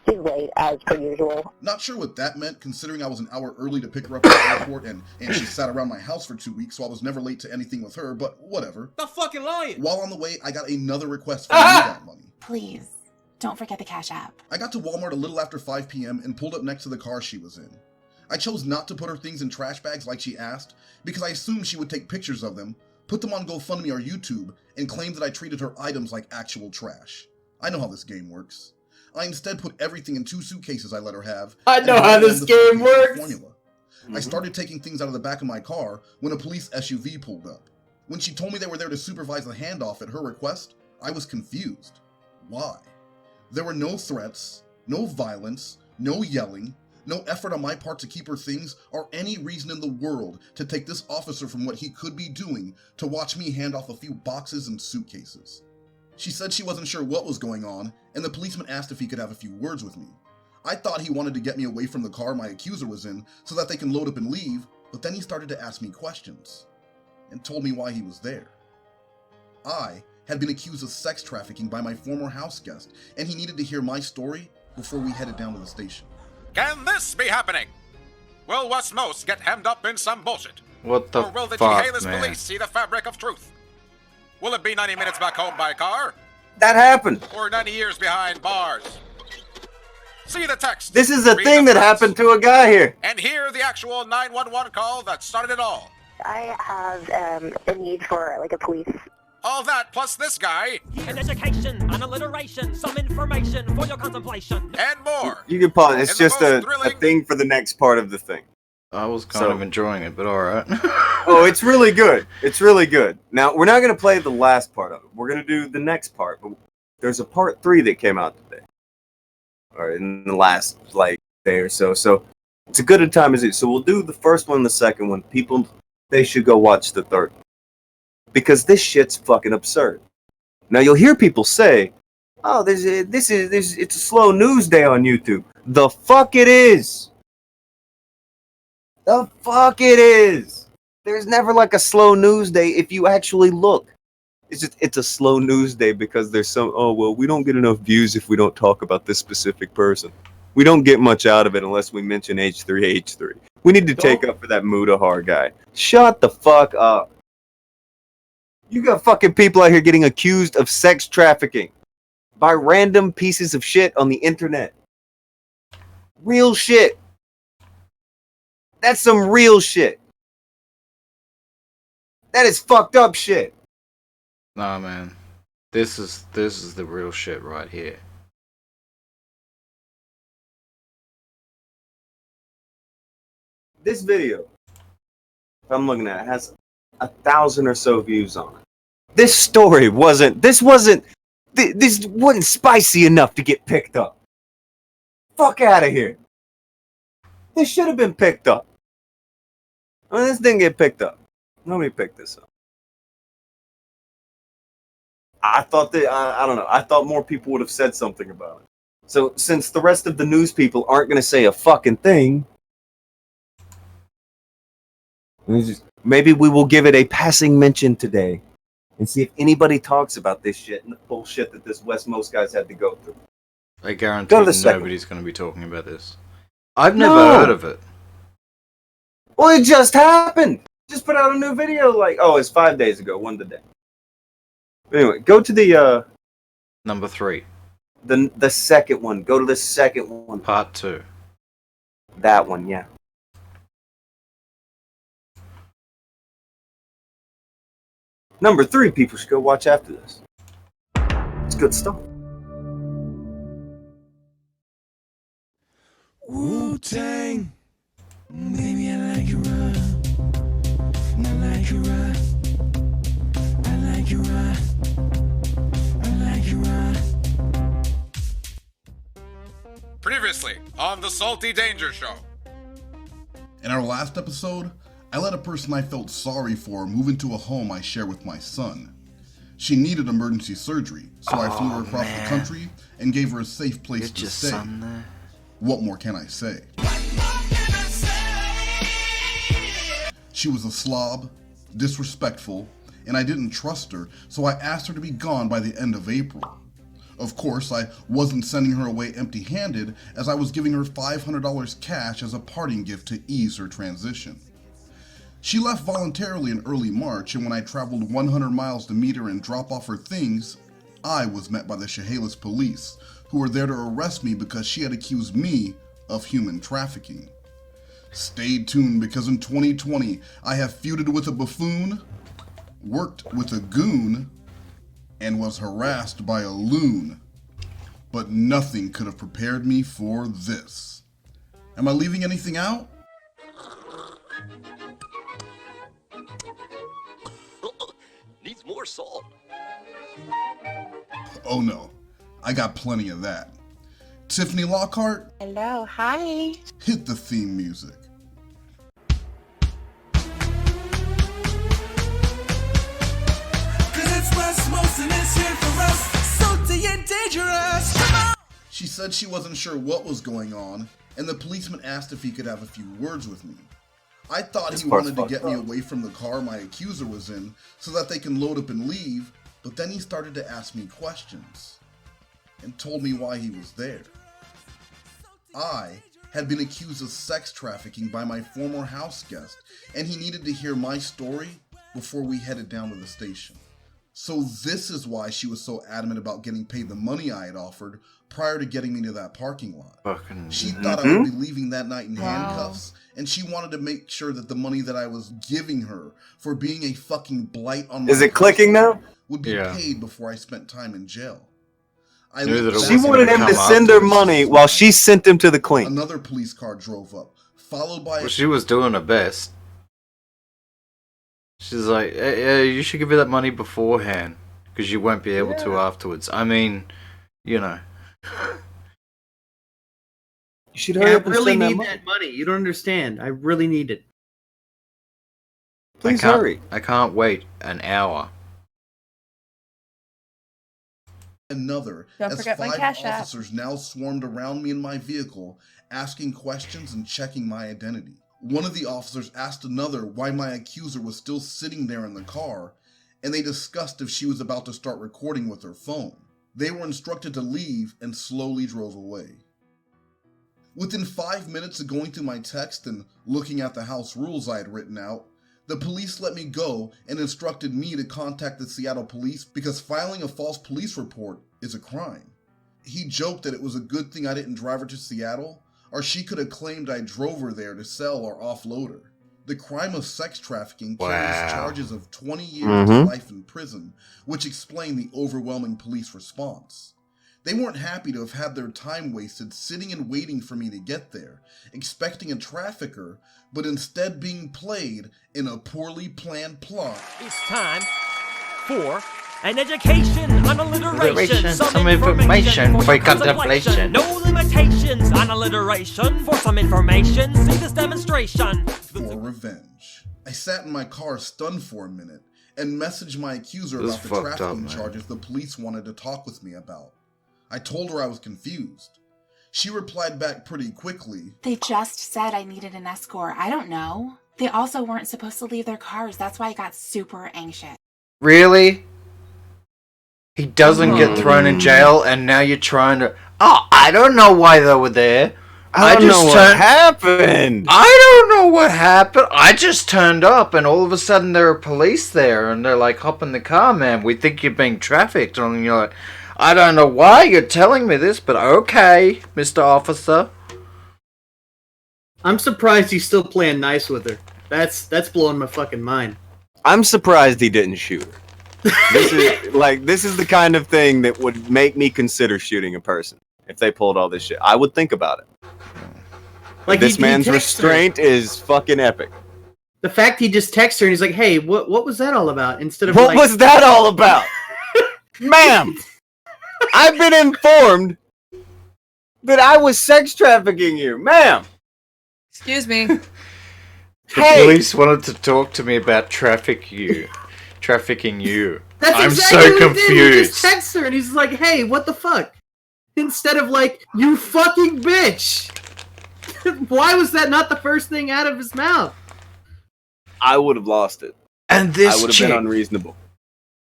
Speaker 10: He's late, as per usual.
Speaker 9: Not sure what that meant, considering I was an hour early to pick her up at the airport, and she sat around my house for 2 weeks, so I was never late to anything with her, but whatever.
Speaker 16: Stop fucking lying!
Speaker 9: While on the way, I got another request for that money.
Speaker 15: Please, don't forget the Cash App.
Speaker 9: I got to Walmart a little after 5 p.m. and pulled up next to the car she was in. I chose not to put her things in trash bags like she asked, because I assumed she would take pictures of them, put them on GoFundMe or YouTube, and claim that I treated her items like actual trash. I know how this game works. I instead put everything in 2 suitcases I let her have.
Speaker 7: I know how this game works.
Speaker 9: Formula. I started taking things out of the back of my car when a police SUV pulled up. When she told me they were there to supervise the handoff at her request, I was confused. Why? There were no threats, no violence, no yelling, no effort on my part to keep her things, or any reason in the world to take this officer from what he could be doing to watch me hand off a few boxes and suitcases. She said she wasn't sure what was going on, and the policeman asked if he could have a few words with me. I thought he wanted to get me away from the car my accuser was in so that they can load up and leave, but then he started to ask me questions, and told me why he was there. I had been accused of sex trafficking by my former house guest, and he needed to hear my story before we headed down to the station.
Speaker 17: Can this be happening? Will West Most get hemmed up in some bullshit?
Speaker 4: What the
Speaker 17: Or will the
Speaker 4: fuck,
Speaker 17: Chehalis
Speaker 4: man?
Speaker 17: police see the fabric of truth? Will it be 90 minutes back home by car?
Speaker 5: That happened.
Speaker 17: Or 90 years behind bars? See the text.
Speaker 5: This is a
Speaker 17: read
Speaker 5: thing
Speaker 17: the
Speaker 5: that
Speaker 17: threats,
Speaker 5: happened to a guy here.
Speaker 17: And hear the actual 911 call that started it all.
Speaker 10: I have a need for like a police.
Speaker 17: All that plus this guy.
Speaker 18: An education, an alliteration, some information for your contemplation.
Speaker 17: And more.
Speaker 5: You can pause. It's
Speaker 17: And the
Speaker 5: just
Speaker 17: most
Speaker 5: a
Speaker 17: thrilling-
Speaker 5: thing for the next part of the thing.
Speaker 4: I was kind of enjoying it, but alright.
Speaker 5: Oh, it's really good. It's really good. Now, we're not going to play the last part of it. We're going to do the next part. But there's a part 3 that came out today. Or in the last, day or so. So, it's a good a time as it. So, we'll do the first one and the second one. People, they should go watch the third. because this shit's fucking absurd. Now you'll hear people say, "Oh, it's a slow news day on YouTube." The fuck it is. The fuck it is. There's never like a slow news day if you actually look. It's a slow news day because there's some, oh well, we don't get enough views if we don't talk about this specific person. We don't get much out of it unless we mention H3H3. We need to take up for that Mudahar guy. Shut the fuck up. You got fucking people out here getting accused of sex trafficking by random pieces of shit on the internet. Real shit. That's some real shit. That is fucked up shit.
Speaker 4: Nah, man. This is the real shit right here.
Speaker 5: This video, if I'm looking at it, has 1,000 or so views on it. This story wasn't spicy enough to get picked up. Fuck out of here. This should have been picked up. I mean, this didn't get picked up. Nobody picked this up. I thought that, I don't know, I thought more people would have said something about it. So, since the rest of the news people aren't going to say a fucking thing, maybe we will give it a passing mention today and see if anybody talks about this shit and the bullshit that this Westmost guys had to go through.
Speaker 4: I guarantee nobody's going to be talking about this. I've never heard of it.
Speaker 5: Well, it just happened. Just put out a new video like, oh, it's 5 days ago, one today. Anyway, go to the
Speaker 4: number 3.
Speaker 5: The second one. Go to the second one.
Speaker 4: Part 2.
Speaker 5: That one, yeah. Number 3, people should go watch after this. It's good stuff.
Speaker 1: Wu-Tang. Baby, I like you rough. I like you rough. I like you rough. I like you rough.
Speaker 17: Previously on the Salty Danger Show.
Speaker 9: In our last episode, I let a person I felt sorry for move into a home I share with my son. She needed emergency surgery, so I flew her across the country and gave her a safe place to stay. What more can I say? She was a slob, disrespectful, and I didn't trust her, so I asked her to be gone by the end of April. Of course, I wasn't sending her away empty-handed, as I was giving her $500 cash as a parting gift to ease her transition. She left voluntarily in early March, and when I traveled 100 miles to meet her and drop off her things, I was met by the Chehalis police, who were there to arrest me because she had accused me of human trafficking. Stay tuned, because in 2020, I have feuded with a buffoon, worked with a goon, and was harassed by a loon. But nothing could have prepared me for this. Am I leaving anything out?
Speaker 12: Needs more salt.
Speaker 9: Oh no, I got plenty of that. Tiffany Lockhart,
Speaker 10: Hello, hi.
Speaker 9: hit the theme music. She said she wasn't sure what was going on, and the policeman asked if he could have a few words with me. I thought he wanted to get me away from the car my accuser was in so that they can load up and leave, but then he started to ask me questions and told me why he was there. I had been accused of sex trafficking by my former house guest, and he needed to hear my story before we headed down to the station. So this is why she was so adamant about getting paid the money I had offered prior to getting me to that parking lot. She thought I would be leaving that night in handcuffs, and she wanted to make sure that the money that I was giving her for being a fucking blight on my
Speaker 5: Is it clicking now?
Speaker 9: would be paid before I spent time in jail.
Speaker 5: She wanted him to send her money while she sent him to the clean.
Speaker 9: Another police car drove up, followed by
Speaker 4: Well, she was doing her best. She's like, you should give me that money beforehand, because you won't be able to afterwards. I mean, you know.
Speaker 5: You should
Speaker 7: I really need that money. You don't understand. I really need it.
Speaker 5: Please hurry.
Speaker 4: I can't wait an hour.
Speaker 9: Another,
Speaker 6: Don't
Speaker 9: as
Speaker 6: forget my
Speaker 9: 5
Speaker 6: Cash App.
Speaker 9: officers now swarmed around me in my vehicle, asking questions and checking my identity. One of the officers asked another why my accuser was still sitting there in the car, and they discussed if she was about to start recording with her phone. They were instructed to leave and slowly drove away. Within 5 minutes of going through my text and looking at the house rules I had written out, the police let me go and instructed me to contact the Seattle police because filing a false police report is a crime. He joked that it was a good thing I didn't drive her to Seattle, or she could have claimed I drove her there to sell or offload her. The crime of sex trafficking carries charges of 20 years to life in prison, which explain the overwhelming police response. They weren't happy to have had their time wasted sitting and waiting for me to get there, expecting a trafficker, but instead being played in a poorly planned plot.
Speaker 18: It's time for an education on alliteration.
Speaker 4: Some information for contemplation.
Speaker 18: No limitations on alliteration. For some information, see this demonstration.
Speaker 9: For revenge. I sat in my car stunned for a minute and messaged my accuser
Speaker 4: This
Speaker 9: about the
Speaker 4: fucked up,
Speaker 9: trafficking
Speaker 4: man.
Speaker 9: charges the police wanted to talk with me about. I told her I was confused. She replied back pretty quickly.
Speaker 15: They just said I needed an escort. I don't know. They also weren't supposed to leave their cars. That's why I got super anxious.
Speaker 4: Really? He doesn't get thrown in jail, and now you're trying to... Oh, I don't know why they were there.
Speaker 5: I don't know what happened.
Speaker 4: I don't know what happened. I just turned up, and all of a sudden there are police there, and they're like, hop in the car, man. We think you're being trafficked. And you're like, I don't know why you're telling me this, but okay, Mr. Officer.
Speaker 7: I'm surprised he's still playing nice with her. That's blowing my fucking mind.
Speaker 5: I'm surprised he didn't shoot her. This is the kind of thing that would make me consider shooting a person if they pulled all this shit. I would think about it.
Speaker 7: Like
Speaker 5: this
Speaker 7: he
Speaker 5: man's
Speaker 7: texts her.
Speaker 5: restraint is fucking epic.
Speaker 7: The fact he just texts her and he's like, "Hey, what was that all about?" Instead of
Speaker 5: What was that all about? Ma'am, I've been informed that I was sex trafficking you, ma'am.
Speaker 6: Excuse me.
Speaker 4: The police wanted to talk to me about trafficking you.
Speaker 7: That's
Speaker 4: I'm
Speaker 7: exactly
Speaker 4: so
Speaker 7: what
Speaker 4: confused.
Speaker 7: He did. He just texts her and he's like, "Hey, what the fuck?" Instead of like, "You fucking bitch." Why was that not the first thing out of his mouth?
Speaker 5: I would have lost it.
Speaker 4: And this
Speaker 5: I would have
Speaker 4: chick
Speaker 5: been unreasonable.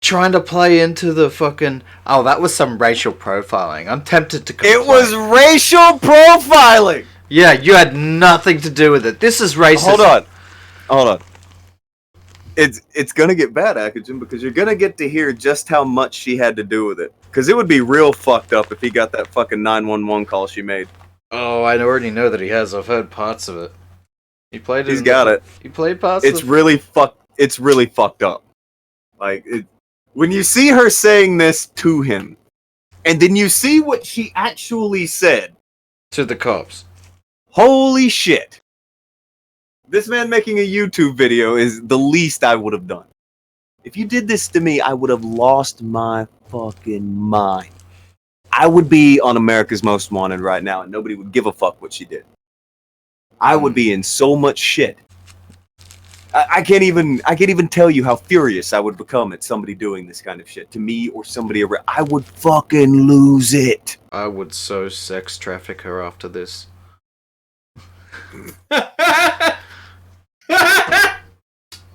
Speaker 4: trying to play into the fucking... Oh, that was some racial profiling. I'm tempted to complain.
Speaker 5: It was racial profiling!
Speaker 4: Yeah, you had nothing to do with it. This is racism.
Speaker 5: Hold on. It's gonna get bad, Akujin, because you're gonna get to hear just how much she had to do with it. Because it would be real fucked up if he got that fucking 911 call she made.
Speaker 4: Oh, I already know that he has. I've heard parts of it. He played it.
Speaker 5: He's got it.
Speaker 4: He played parts
Speaker 5: It's
Speaker 4: of it.
Speaker 5: really fucked up. Like, when you see her saying this to him, and then you see what she actually said
Speaker 4: to the cops.
Speaker 5: Holy shit. This man making a YouTube video is the least I would have done. If you did this to me, I would have lost my fucking mind. I would be on America's Most Wanted right now, and nobody would give a fuck what she did. I would be in so much shit. I can't even tell you how furious I would become at somebody doing this kind of shit to me or somebody around. I would fucking lose it.
Speaker 4: I would so sex traffic her after this.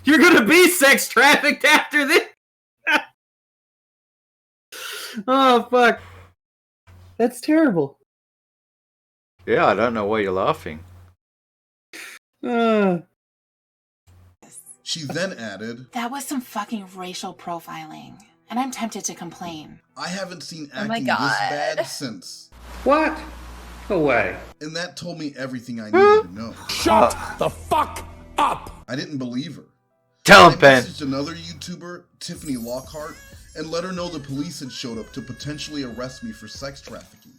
Speaker 7: You're gonna be sex trafficked after this. Oh fuck. That's terrible.
Speaker 4: Yeah, I don't know why you're laughing.
Speaker 9: She then added,
Speaker 15: That was some fucking racial profiling, and I'm tempted to complain.
Speaker 9: I haven't seen
Speaker 6: Oh my
Speaker 9: acting this
Speaker 6: God.
Speaker 9: bad since.
Speaker 16: What? No way.
Speaker 9: And that told me everything I needed to know.
Speaker 16: Shut the fuck up!
Speaker 9: I didn't believe her.
Speaker 4: Tell
Speaker 9: I
Speaker 4: him, Ben.
Speaker 9: messaged another YouTuber, Tiffany Lockhart, and let her know the police had showed up to potentially arrest me for sex trafficking.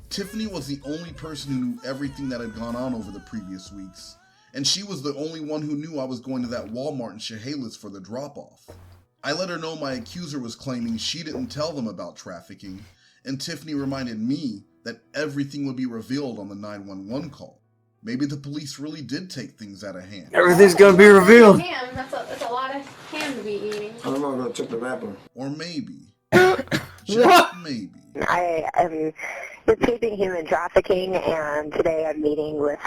Speaker 9: Tiffany was the only person who knew everything that had gone on over the previous weeks, and she was the only one who knew I was going to that Walmart in Chehalis for the drop-off. I let her know my accuser was claiming she didn't tell them about trafficking, and Tiffany reminded me that everything would be revealed on the 911 call. Maybe the police really did take things out of hand.
Speaker 5: Everything's gonna be revealed.
Speaker 19: Ham. That's a lot of ham to be eating.
Speaker 9: I'm not gonna check the bathroom. Or maybe.
Speaker 7: What?
Speaker 9: Maybe.
Speaker 10: I am escaping human trafficking, and today I'm meeting with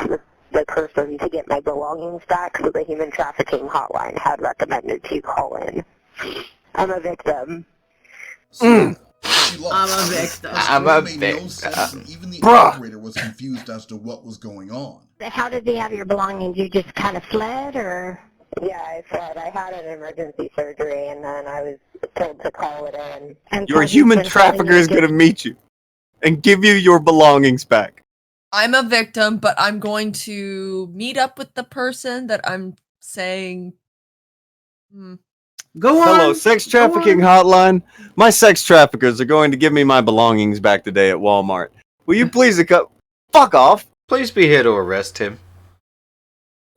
Speaker 10: the person to get my belongings back, so the human trafficking hotline had recommended to call in. I'm a victim.
Speaker 9: She
Speaker 7: I'm
Speaker 9: lost.
Speaker 7: a victim.
Speaker 4: I'm a
Speaker 9: Made no
Speaker 4: victim.
Speaker 9: sense, and even the
Speaker 5: Bruh.
Speaker 9: operator was confused as to what was going on.
Speaker 10: How did they have your belongings? You just kind of fled, or? Yeah, I fled. I had an emergency surgery, and then I was told to call it in. And
Speaker 5: Your
Speaker 10: so he's
Speaker 5: human
Speaker 10: been telling
Speaker 5: trafficker
Speaker 10: me
Speaker 5: is
Speaker 10: to
Speaker 5: gonna meet you and give you your belongings back.
Speaker 6: I'm a victim, but I'm going to meet up with the person that I'm saying.
Speaker 7: Go on.
Speaker 5: Hello, sex
Speaker 7: Go
Speaker 5: trafficking
Speaker 7: on.
Speaker 5: hotline. My sex traffickers are going to give me my belongings back today at Walmart. Will you please fuck off?
Speaker 4: Please be here to arrest him.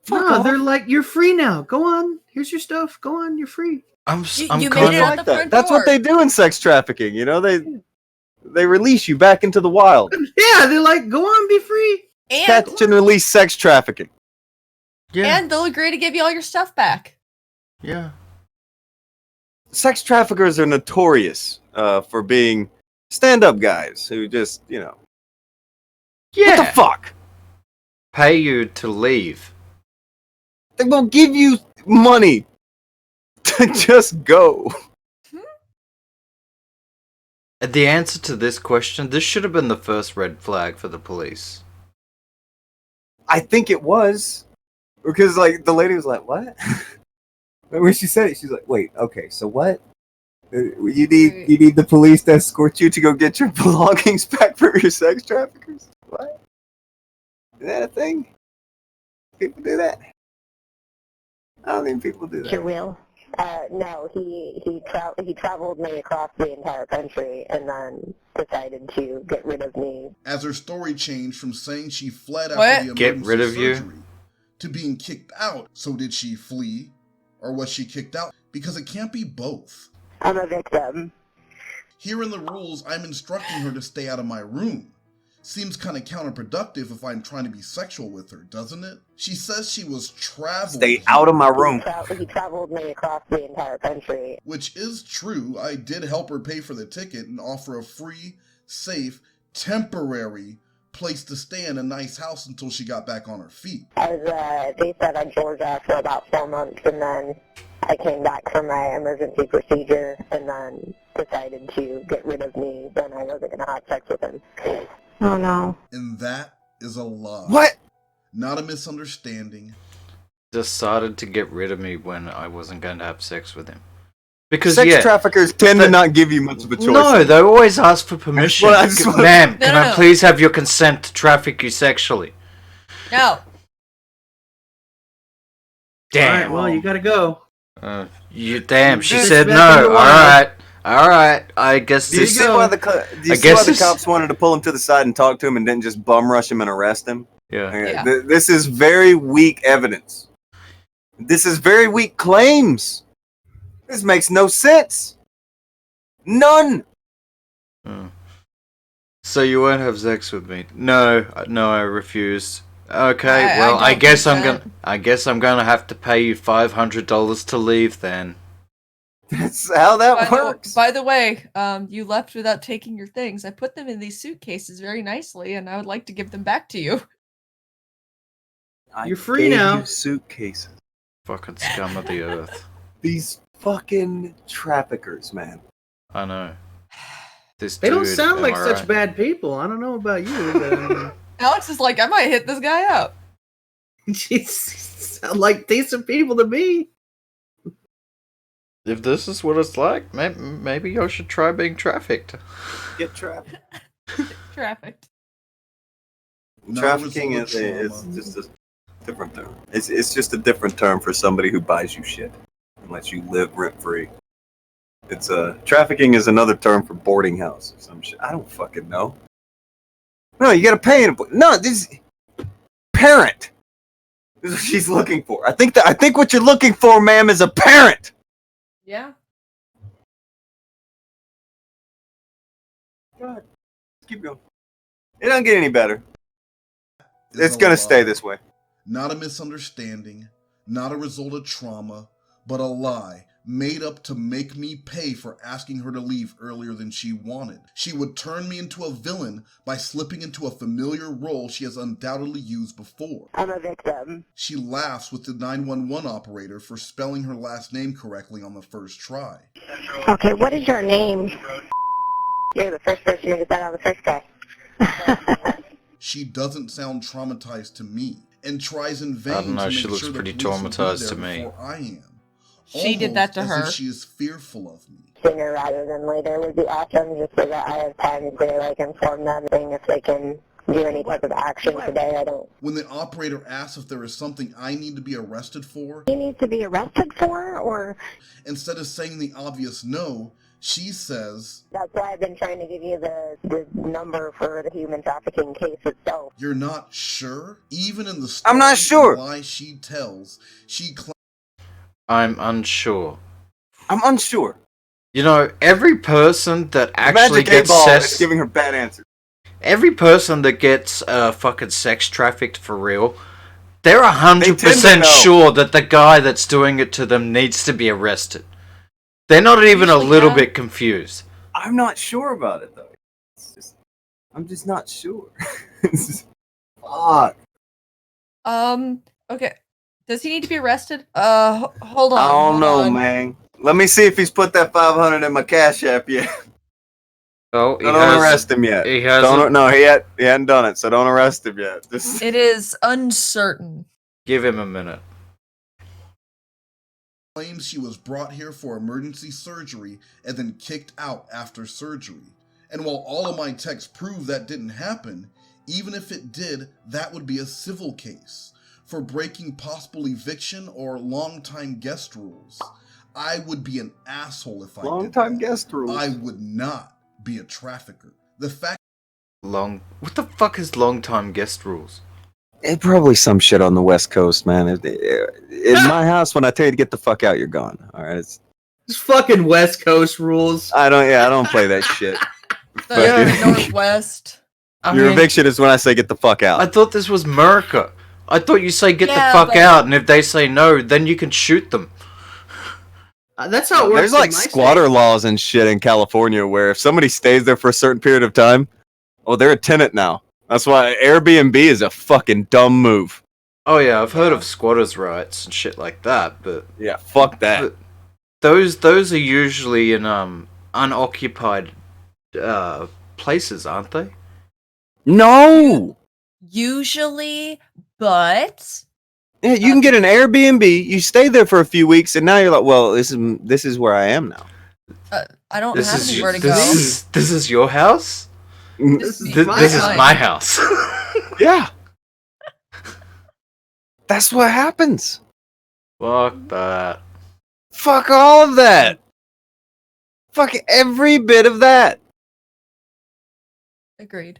Speaker 7: No, they're like, you're free now. Go on. Here's your stuff. Go on. You're free.
Speaker 4: I'm
Speaker 6: You made
Speaker 4: kind
Speaker 6: it
Speaker 4: of
Speaker 6: out the front
Speaker 5: That's
Speaker 6: door.
Speaker 5: what they do in sex trafficking. You know, they release you back into the wild.
Speaker 7: Yeah, they're like, go on, be free.
Speaker 6: And,
Speaker 5: Catch and release sex trafficking.
Speaker 4: yeah,
Speaker 6: and they'll agree to give you all your stuff back.
Speaker 4: yeah.
Speaker 5: Sex traffickers are notorious for being stand-up guys who just, you know,
Speaker 4: Yeah.
Speaker 5: what the fuck?
Speaker 4: Pay you to leave.
Speaker 5: They will give you money to just go.
Speaker 4: The answer to this question, this should have been the first red flag for the police.
Speaker 5: I think it was because like the lady was like, "What?" When she said it, she's like, "Wait, okay, so what? You need the police to escort you to go get your belongings back for your sex traffickers? What? Is that a thing? People do that? I don't think people do that."
Speaker 10: Your will? No, he traveled me across the entire country and then decided to get rid of me.
Speaker 9: As her story changed from saying she fled after
Speaker 6: What?
Speaker 9: the
Speaker 4: Get
Speaker 9: emergency
Speaker 4: rid of you?
Speaker 9: surgery to being kicked out. So did she flee? Or was she kicked out? Because it can't be both.
Speaker 10: I'm a victim.
Speaker 9: Here in the rules, I'm instructing her to stay out of my room. Seems kind of counterproductive if I'm trying to be sexual with her, doesn't it? She says she was traveled.
Speaker 5: Stay out of my room.
Speaker 10: He traveled me across the entire country.
Speaker 9: Which is true. I did help her pay for the ticket and offer a free, safe, temporary place to stay in a nice house until she got back on her feet.
Speaker 10: I was based out of Georgia for about 4 months, and then I came back from my emergency procedure and then decided to get rid of me. Then I wasn't going to have sex with him. Oh no.
Speaker 9: And that is a lie.
Speaker 5: What?
Speaker 9: Not a misunderstanding.
Speaker 4: Decided to get rid of me when I wasn't going to have sex with him. Because
Speaker 5: Sex traffickers tend to not give you much of a choice.
Speaker 4: No, they always ask for permission. Ma'am, can I
Speaker 6: No.
Speaker 4: please have your consent to traffic you sexually?
Speaker 6: No.
Speaker 4: Damn.
Speaker 7: All right, well, you gotta go.
Speaker 4: Damn, she
Speaker 7: This
Speaker 4: said
Speaker 7: back
Speaker 4: no.
Speaker 7: in the wild.
Speaker 4: Alright. I guess
Speaker 5: Do you
Speaker 4: this...
Speaker 5: see why the cops wanted to pull him to the side and talk to him and didn't just bum rush him and arrest him?
Speaker 4: Yeah.
Speaker 6: Yeah.
Speaker 5: This is very weak evidence. This is very weak claims. This makes no sense. None.
Speaker 4: So you won't have sex with me? No, I refused. Okay,
Speaker 6: I
Speaker 4: well, I
Speaker 6: don't
Speaker 4: guess
Speaker 6: think
Speaker 4: I'm
Speaker 6: that-
Speaker 4: gonna. I guess I'm gonna have to pay you $500 to leave then.
Speaker 5: That's how that works.
Speaker 6: By the way, you left without taking your things. I put them in these suitcases very nicely, and I would like to give them back to you.
Speaker 7: You're free now.
Speaker 5: You suitcases.
Speaker 4: Fucking scum of the earth.
Speaker 5: These fucking traffickers, man.
Speaker 4: I know. This
Speaker 7: They don't
Speaker 4: dude,
Speaker 7: sound
Speaker 4: am
Speaker 7: like
Speaker 4: I
Speaker 7: such
Speaker 4: right?
Speaker 7: bad people. I don't know about you, but
Speaker 6: Alex is like, I might hit this guy up.
Speaker 7: jeez, sound like decent people to me.
Speaker 4: If this is what it's like, maybe y'all should try being trafficked.
Speaker 5: Get trafficked.
Speaker 6: Trafficked.
Speaker 5: Trafficking is just a different term. It's just a different term for somebody who buys you shit and lets you live rent free. It's trafficking is another term for boarding house or some shit. I don't fucking know. No, you gotta pay it. No, this parent. This is what she's looking for. I think what you're looking for, ma'am, is a parent.
Speaker 6: Yeah.
Speaker 5: Go ahead. Let's keep going. It doesn't get any better. It's gonna stay this way.
Speaker 9: Not a misunderstanding, not a result of trauma, but a lie made up to make me pay for asking her to leave earlier than she wanted. She would turn me into a villain by slipping into a familiar role she has undoubtedly used before.
Speaker 10: I'm a victim.
Speaker 9: She laughs with the 911 operator for spelling her last name correctly on the first try.
Speaker 10: Okay, what is your name? You're the first person to get that on the first try.
Speaker 9: She doesn't sound traumatized to me, and tries in vain
Speaker 4: I don't know,
Speaker 9: to
Speaker 4: she
Speaker 9: make
Speaker 4: looks
Speaker 9: sure
Speaker 4: pretty
Speaker 9: the police will be
Speaker 4: traumatized to
Speaker 9: there
Speaker 4: me.
Speaker 9: before I am.
Speaker 6: She did that to
Speaker 9: Almost as
Speaker 6: her.
Speaker 9: if she is fearful of me.
Speaker 10: Sooner rather than later would be awesome, just so that I have time to like inform them if they can do any type of action today. I don't.
Speaker 9: When the operator asks if there is something I need to be arrested for,
Speaker 10: He needs to be arrested for, or
Speaker 9: instead of saying the obvious no, she says,
Speaker 10: that's why I've been trying to give you the number for the human trafficking case itself.
Speaker 9: "You're not sure?" Even in the
Speaker 5: I'm not
Speaker 9: story
Speaker 5: sure.
Speaker 9: and lie she tells, she claims
Speaker 4: I'm unsure.
Speaker 5: I'm unsure.
Speaker 4: You know, every person that actually
Speaker 5: Magic 8
Speaker 4: gets
Speaker 5: Ball
Speaker 4: sex,
Speaker 5: is giving her bad answers.
Speaker 4: every person that gets fucking sex trafficked for real, they're
Speaker 5: They tend to
Speaker 4: 100%
Speaker 5: know.
Speaker 4: sure that the guy that's doing it to them needs to be arrested. They're not even a
Speaker 6: Usually,
Speaker 4: little
Speaker 6: yeah.
Speaker 4: bit confused.
Speaker 5: I'm not sure about it though. I'm just not sure. It's just- Fuck.
Speaker 6: Okay. Does he need to be arrested? Hold on.
Speaker 5: I don't
Speaker 6: hold
Speaker 5: know,
Speaker 6: on.
Speaker 5: man. Let me see if he's put that 500 in my Cash App yet.
Speaker 4: Oh,
Speaker 5: Don't arrest him yet.
Speaker 4: He hasn't.
Speaker 5: Don't, no, he hadn't done it, so don't arrest him yet. Just
Speaker 6: It is uncertain.
Speaker 4: Give him a minute.
Speaker 9: claims she was brought here for emergency surgery and then kicked out after surgery. And while all of my texts prove that didn't happen, even if it did, that would be a civil case for breaking possible eviction or long-time guest rules. I would be an asshole if I
Speaker 5: long
Speaker 9: did
Speaker 5: time
Speaker 9: that.
Speaker 5: guest rules.
Speaker 9: I would not be a trafficker. The fact
Speaker 4: What the fuck is long time guest rules?
Speaker 5: It probably some shit on the West Coast, man. In my house, when I tell you to get the fuck out, you're gone. All right.
Speaker 7: It's fucking West Coast rules.
Speaker 5: I don't play that shit.
Speaker 6: The Northwest.
Speaker 5: Your eviction is when I say get the fuck out.
Speaker 4: I thought this was America. I thought you say get
Speaker 6: Yeah,
Speaker 4: the fuck
Speaker 6: but-
Speaker 4: out, and if they say no, then you can shoot them.
Speaker 7: That's how it works.
Speaker 5: There's like
Speaker 7: in my
Speaker 5: squatter laws and shit in California where if somebody stays there for a certain period of time, oh, they're a tenant now. That's why Airbnb is a fucking dumb move.
Speaker 4: Oh yeah, I've heard of squatters' rights and shit like that, but
Speaker 5: yeah, fuck that.
Speaker 4: But those are usually in unoccupied places, aren't they?
Speaker 5: No.
Speaker 6: Usually, but
Speaker 5: Yeah, you can get an Airbnb. You stay there for a few weeks, and now you're like, well, this is where I am now.
Speaker 6: I don't
Speaker 4: This
Speaker 6: have
Speaker 4: is
Speaker 6: anywhere to go.
Speaker 4: this is your house.
Speaker 6: This
Speaker 4: This
Speaker 6: is my
Speaker 4: is
Speaker 6: house.
Speaker 4: my house.
Speaker 5: Yeah. That's what happens.
Speaker 4: Fuck that.
Speaker 5: Fuck all of that. Fuck every bit of that.
Speaker 6: Agreed.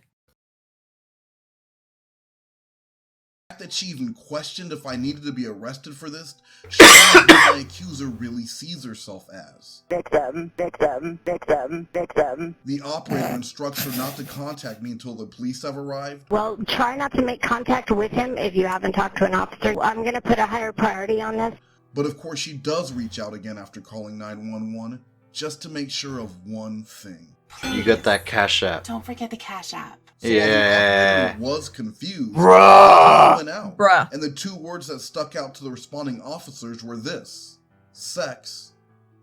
Speaker 9: that she even questioned if I needed to be arrested for this shows what my accuser really sees herself as.
Speaker 10: Victim, victim, victim, victim.
Speaker 9: The operator instructs her not to contact me until the police have arrived.
Speaker 10: Well, try not to make contact with him if you haven't talked to an officer. I'm going to put a higher priority on this.
Speaker 9: But of course she does reach out again after calling 911, just to make sure of one thing.
Speaker 4: You got that Cash App.
Speaker 15: Don't forget the Cash App.
Speaker 9: So
Speaker 4: Yeah.
Speaker 9: I was confused.
Speaker 5: Bruh.
Speaker 9: Went out.
Speaker 6: Bruh.
Speaker 9: And the two words that stuck out to the responding officers were this: sex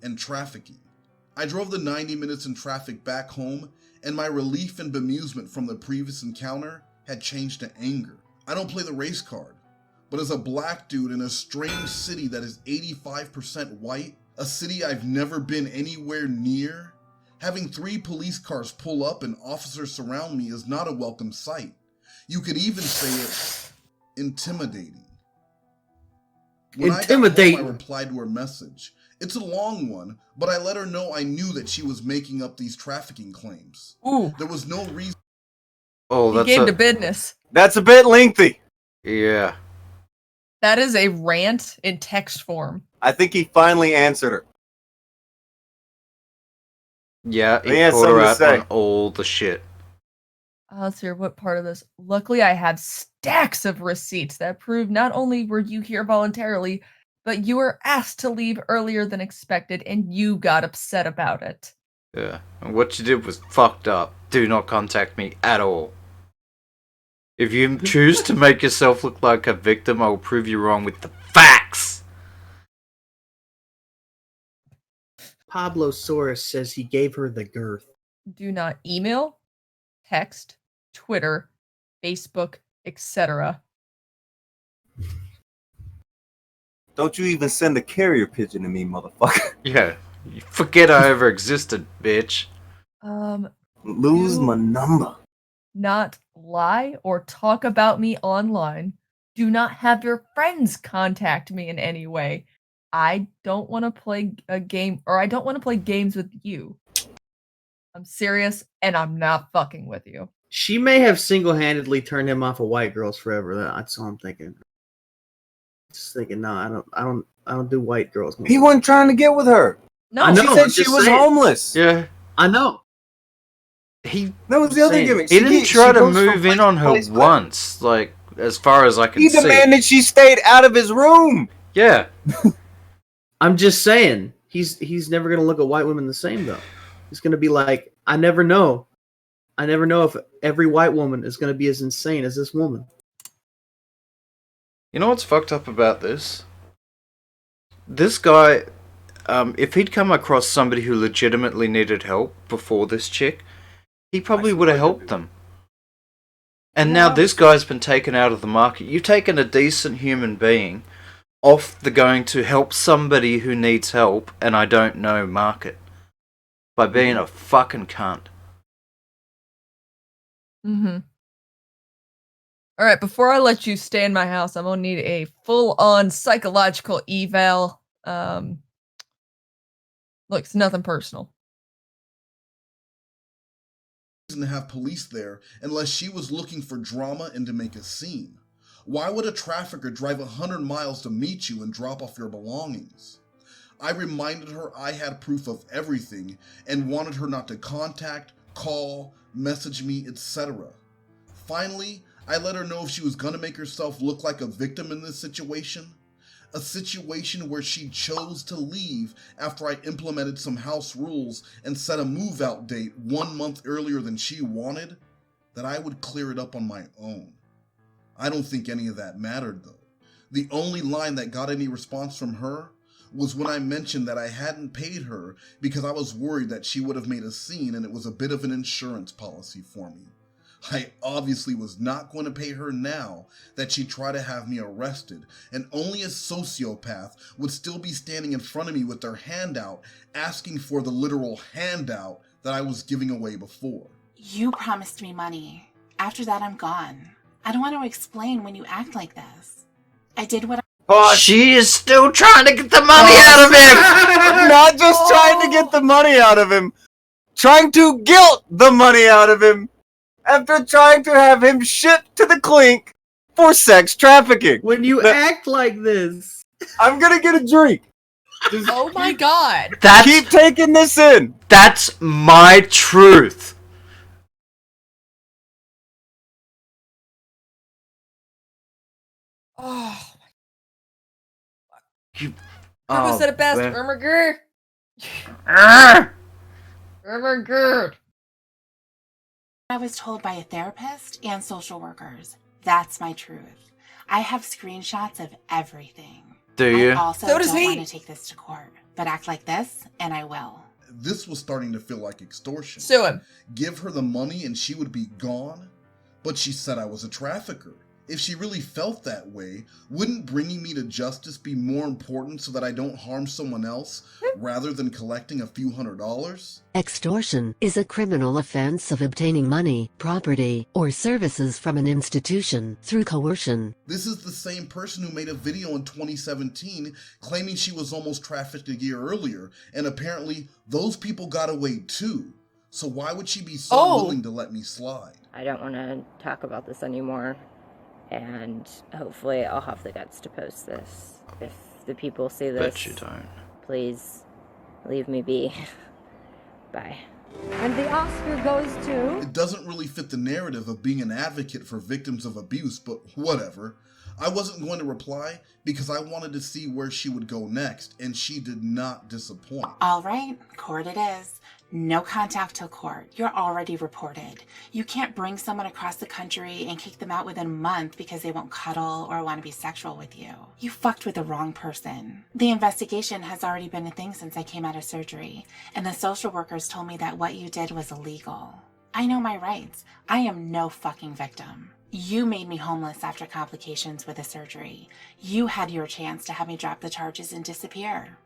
Speaker 9: and trafficking. I drove the 90 minutes in traffic back home, and my relief and bemusement from the previous encounter had changed to anger. I don't play the race card, but as a black dude in a strange city that is 85% white, a city I've never been anywhere near, having 3 police cars pull up and officers surround me is not a welcome sight. You could even say it's intimidating. When
Speaker 7: Intimidating.
Speaker 9: I got home, I replied to her message. It's a long one, but I let her know I knew that she was making up these trafficking claims.
Speaker 6: Ooh.
Speaker 9: There was no reason.
Speaker 4: Oh,
Speaker 6: He
Speaker 4: that's
Speaker 6: came
Speaker 4: a
Speaker 6: to business.
Speaker 5: That's a bit lengthy.
Speaker 4: yeah.
Speaker 6: That is a rant in text form.
Speaker 5: I think he finally answered her.
Speaker 4: Yeah,
Speaker 5: He
Speaker 4: he
Speaker 5: had
Speaker 4: called her
Speaker 5: something to
Speaker 4: out
Speaker 5: say.
Speaker 4: on all the shit.
Speaker 6: Let's hear what part of this. Luckily, I have stacks of receipts that prove not only were you here voluntarily, but you were asked to leave earlier than expected, and you got upset about it.
Speaker 4: Yeah, and what you did was fucked up. Do not contact me at all. If you choose to make yourself look like a victim, I will prove you wrong with the facts.
Speaker 7: Pablo Soros says he gave her the girth.
Speaker 6: Do not email, text, Twitter, Facebook, etc.
Speaker 5: Don't you even send a carrier pigeon to me, motherfucker.
Speaker 4: Yeah, you forget I ever existed, bitch.
Speaker 5: Lose my number.
Speaker 6: Not lie or talk about me online. Do not have your friends contact me in any way. I don't want to play a game, or I don't want to play games with you. I'm serious, and I'm not fucking with you.
Speaker 7: She may have single-handedly turned him off of white girls forever. That's all I'm thinking. Just thinking, no, I don't do white girls.
Speaker 5: He wasn't trying to get with her.
Speaker 6: No,
Speaker 7: I know,
Speaker 5: she said
Speaker 7: I'm
Speaker 5: she
Speaker 7: just
Speaker 5: was
Speaker 7: saying.
Speaker 5: homeless.
Speaker 4: Yeah.
Speaker 7: I know.
Speaker 5: That was the other gimmick.
Speaker 4: He didn't try to move in on her once, like, as far as I can
Speaker 5: He
Speaker 4: see.
Speaker 5: demanded she stayed out of his room.
Speaker 4: Yeah.
Speaker 7: I'm just saying, he's never gonna look at white women the same though. He's gonna be like, I never know if every white woman is gonna be as insane as this woman.
Speaker 4: You know what's fucked up about this? This guy, if he'd come across somebody who legitimately needed help before this chick, he probably would have helped them. And now this guy's been taken out of the market. You've taken a decent human being off the going to help somebody who needs help and I don't know market by being a fucking cunt.
Speaker 6: Mm-hmm. Alright, before I let you stay in my house, I'm gonna need a full-on psychological eval. Look, it's nothing personal.
Speaker 9: To have police there unless she was looking for drama and to make a scene. Why would a trafficker drive 100 miles to meet you and drop off your belongings? I reminded her I had proof of everything and wanted her not to contact, call, message me, etc. Finally, I let her know if she was gonna make herself look like a victim in this situation. A situation where she chose to leave after I implemented some house rules and set a move-out date 1 month earlier than she wanted, that I would clear it up on my own. I don't think any of that mattered though. The only line that got any response from her was when I mentioned that I hadn't paid her because I was worried that she would have made a scene and it was a bit of an insurance policy for me. I obviously was not going to pay her now that she tried to have me arrested, and only a sociopath would still be standing in front of me with their hand out, asking for the literal handout that I was giving away before.
Speaker 15: You promised me money. After that, I'm gone. I don't want to explain when you act like this. I did what
Speaker 4: She is still trying to get the money out of him!
Speaker 5: Not just trying to get the money out of him, trying to guilt the money out of him after trying to have him shipped to the clink for sex trafficking.
Speaker 7: When you act like this,
Speaker 5: I'm gonna get a drink.
Speaker 6: Oh my god.
Speaker 5: Keep taking this in.
Speaker 4: That's my truth.
Speaker 6: Oh.
Speaker 4: You.
Speaker 6: Who said it best?
Speaker 4: man.
Speaker 6: Ermiger? Ermiger.
Speaker 15: I was told by a therapist and social workers. That's my truth. I have screenshots of everything.
Speaker 4: Do you?
Speaker 15: I also
Speaker 6: So does
Speaker 15: don't
Speaker 6: he.
Speaker 15: want to take this to court, but act like this, and I will.
Speaker 9: This was starting to feel like extortion.
Speaker 6: Sue him.
Speaker 9: Give her the money and she would be gone? But she said I was a trafficker. If she really felt that way, wouldn't bringing me to justice be more important so that I don't harm someone else rather than collecting a few $100s?
Speaker 20: Extortion is a criminal offense of obtaining money, property, or services from an institution through coercion.
Speaker 9: This is the same person who made a video in 2017 claiming she was almost trafficked a year earlier, and apparently those people got away too. So why would she be so willing to let me slide?
Speaker 8: I don't want to talk about this anymore, and hopefully I'll have the guts to post this. If the people see this,
Speaker 4: Bet you don't.
Speaker 8: please leave me be. Bye.
Speaker 3: And the Oscar goes to...
Speaker 9: It doesn't really fit the narrative of being an advocate for victims of abuse, but whatever. I wasn't going to reply because I wanted to see where she would go next, and she did not disappoint.
Speaker 15: All right, court it is. No contact till court. You're already reported. You can't bring someone across the country and kick them out within a month because they won't cuddle or want to be sexual with you. You fucked with the wrong person. The investigation has already been a thing since I came out of surgery, and the social workers told me that what you did was illegal. I know my rights. I am no fucking victim. You made me homeless after complications with the surgery. You had your chance to have me drop the charges and disappear.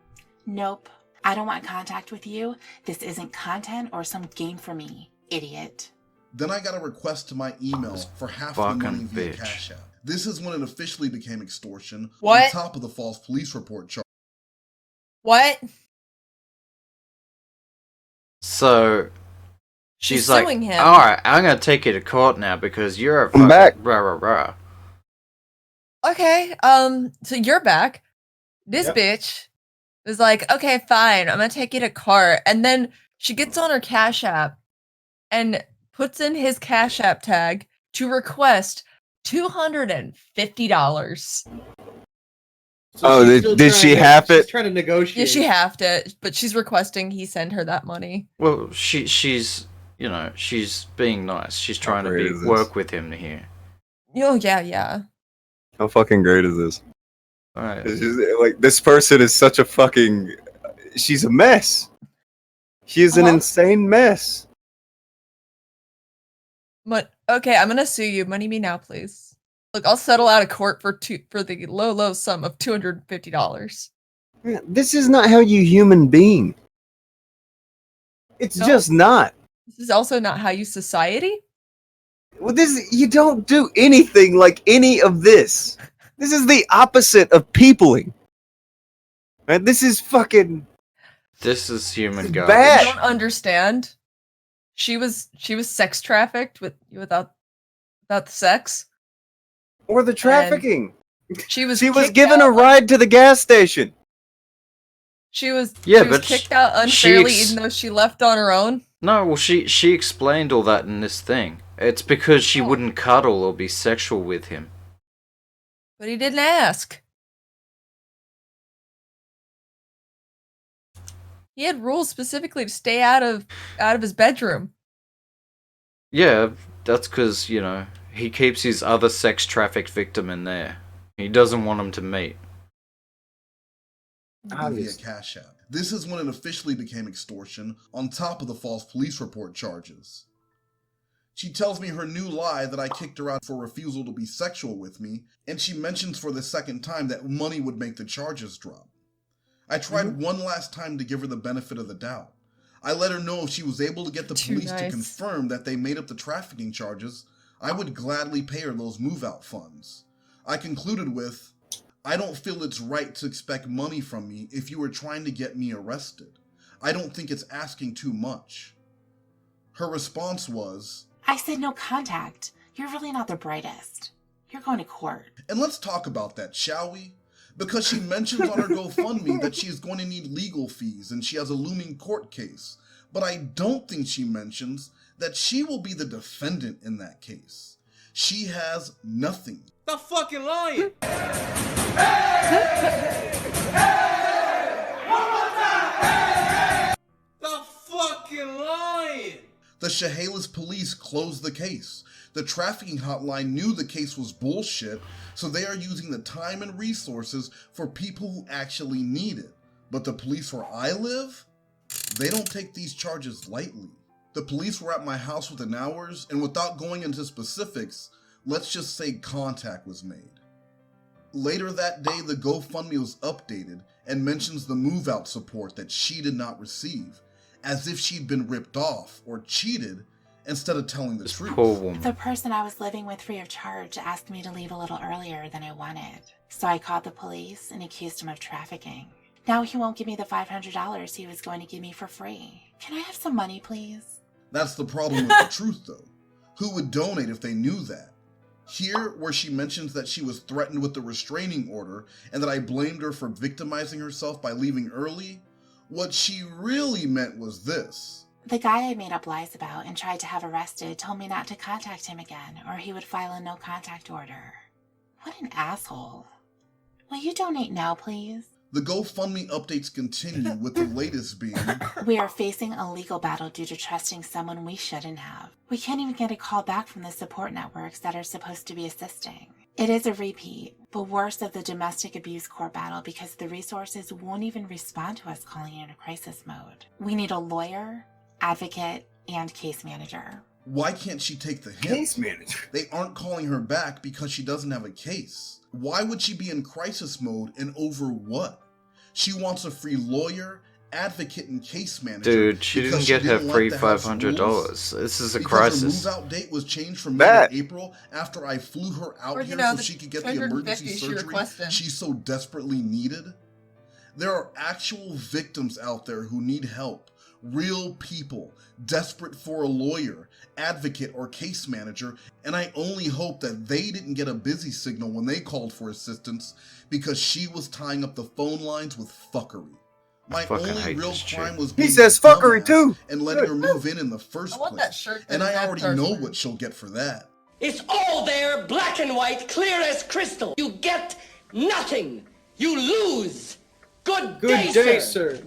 Speaker 15: Nope. I don't want contact with you. This isn't content or some game for me, idiot.
Speaker 9: Then I got a request to my email for half the money via Cash App. This is when it officially became extortion.
Speaker 6: What?
Speaker 9: On top of the false police report charge.
Speaker 6: What?
Speaker 4: So she's like,
Speaker 6: suing him.
Speaker 4: all right, I'm gonna take you to court now because you're a
Speaker 5: I'm back.
Speaker 4: rah rah rah.
Speaker 6: Okay, so you're back. This bitch is like, okay, fine, I'm gonna take you to court. And then she gets on her Cash App and puts in his Cash App tag to request $250.
Speaker 5: So did she have it?
Speaker 7: She's trying to negotiate.
Speaker 6: Yeah, she have to, but she's requesting he send her that money.
Speaker 4: Well, she's you know, she's being nice. She's trying to work with him here.
Speaker 6: Oh yeah.
Speaker 5: How fucking great is this?
Speaker 4: Right.
Speaker 5: It's just, like, this person is such a fucking... She's a mess. She is an insane mess.
Speaker 6: But okay, I'm gonna sue you. Money me now, please. Look, I'll settle out of court for the low sum of $250.
Speaker 5: This is not how you human being. It's just not.
Speaker 6: This is also not how you society.
Speaker 5: Well, you don't do anything like any of this. This is the opposite of peopling. Right? This is fucking...
Speaker 4: This is human
Speaker 5: It's
Speaker 4: garbage.
Speaker 5: bad.
Speaker 6: I don't understand. She was sex trafficked without the sex.
Speaker 5: Or the trafficking.
Speaker 6: She was
Speaker 5: given a ride to the gas station.
Speaker 6: She was
Speaker 4: but
Speaker 6: kicked out unfairly even though she left on her own.
Speaker 4: No, well, she explained all that in this thing. It's because she wouldn't cuddle or be sexual with him.
Speaker 6: But he didn't ask. He had rules specifically to stay out of his bedroom.
Speaker 4: Yeah, that's because, you know, he keeps his other sex trafficked victim in there. He doesn't want him to meet.
Speaker 9: Via Cash App. This is when it officially became extortion, on top of the false police report charges. She tells me her new lie that I kicked her out for refusal to be sexual with me, and she mentions for the second time that money would make the charges drop. I tried one last time to give her the benefit of the doubt. I let her know if she was able to get the police to confirm that they made up the trafficking charges, I would gladly pay her those move-out funds. I concluded with, I don't feel it's right to expect money from me if you were trying to get me arrested. I don't think it's asking too much. Her response was,
Speaker 15: I said no contact. You're really not the brightest. You're going to court.
Speaker 9: And let's talk about that, shall we? Because she mentions on her GoFundMe that she is going to need legal fees and she has a looming court case. But I don't think she mentions that she will be the defendant in that case. She has nothing.
Speaker 18: The fucking lying. The fucking lying.
Speaker 9: The Chehalis police closed the case. The trafficking hotline knew the case was bullshit, so they are using the time and resources for people who actually need it. But the police where I live, they don't take these charges lightly. The police were at my house within hours, and without going into specifics, let's just say contact was made. Later that day, the GoFundMe was updated and mentions the move-out support that she did not receive, as if she'd been ripped off or cheated instead of telling the truth.
Speaker 4: Poor woman.
Speaker 15: The person I was living with free of charge asked me to leave a little earlier than I wanted. So I called the police and accused him of trafficking. Now he won't give me the $500 he was going to give me for free. Can I have some money, please?
Speaker 9: That's the problem with the truth, though. Who would donate if they knew that? Here, where she mentions that she was threatened with a restraining order and that I blamed her for victimizing herself by leaving early, what she really meant was this.
Speaker 15: The guy I made up lies about and tried to have arrested told me not to contact him again, or he would file a no contact order. What an asshole. Will you donate now, please?
Speaker 9: The GoFundMe updates continue, with the latest being...
Speaker 15: We are facing a legal battle due to trusting someone we shouldn't have. We can't even get a call back from the support networks that are supposed to be assisting. It is a repeat, but worse of the domestic abuse court battle because the resources won't even respond to us calling in a crisis mode. We need a lawyer, advocate, and case manager.
Speaker 9: Why can't she take the hint?
Speaker 5: Case manager.
Speaker 9: They aren't calling her back because she doesn't have a case. Why would she be in crisis mode and over what? She wants a free lawyer, advocate, and case manager.
Speaker 4: Dude, she didn't get her free $500. This is a crisis.
Speaker 9: Her move-out date was changed from May to April after I flew her out here so she could get the emergency surgery she so desperately needed. There are actual victims out there who need help. Real people, desperate for a lawyer, advocate, or case manager, and I only hope that they didn't get a busy signal when they called for assistance because she was tying up the phone lines with fuckery. My only real crime was being
Speaker 5: He says fuckery too!
Speaker 9: And letting her move in the first place. And I already know what she'll get for that.
Speaker 21: It's all there, black and white, clear as crystal. You get nothing. You lose. Good day, sir.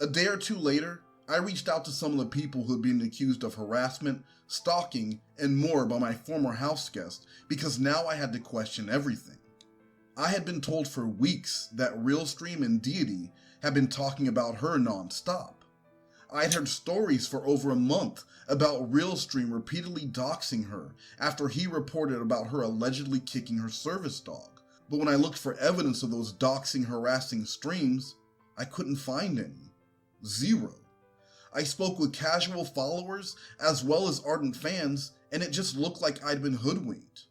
Speaker 9: A day or two later, I reached out to some of the people who had been accused of harassment, stalking, and more by my former house guest because now I had to question everything. I had been told for weeks that Realstream and Deity had been talking about her non-stop. I had heard stories for over a month about Realstream repeatedly doxing her after he reported about her allegedly kicking her service dog. But when I looked for evidence of those doxing, harassing streams, I couldn't find any. Zero. I spoke with casual followers as well as ardent fans, and it just looked like I'd been hoodwinked.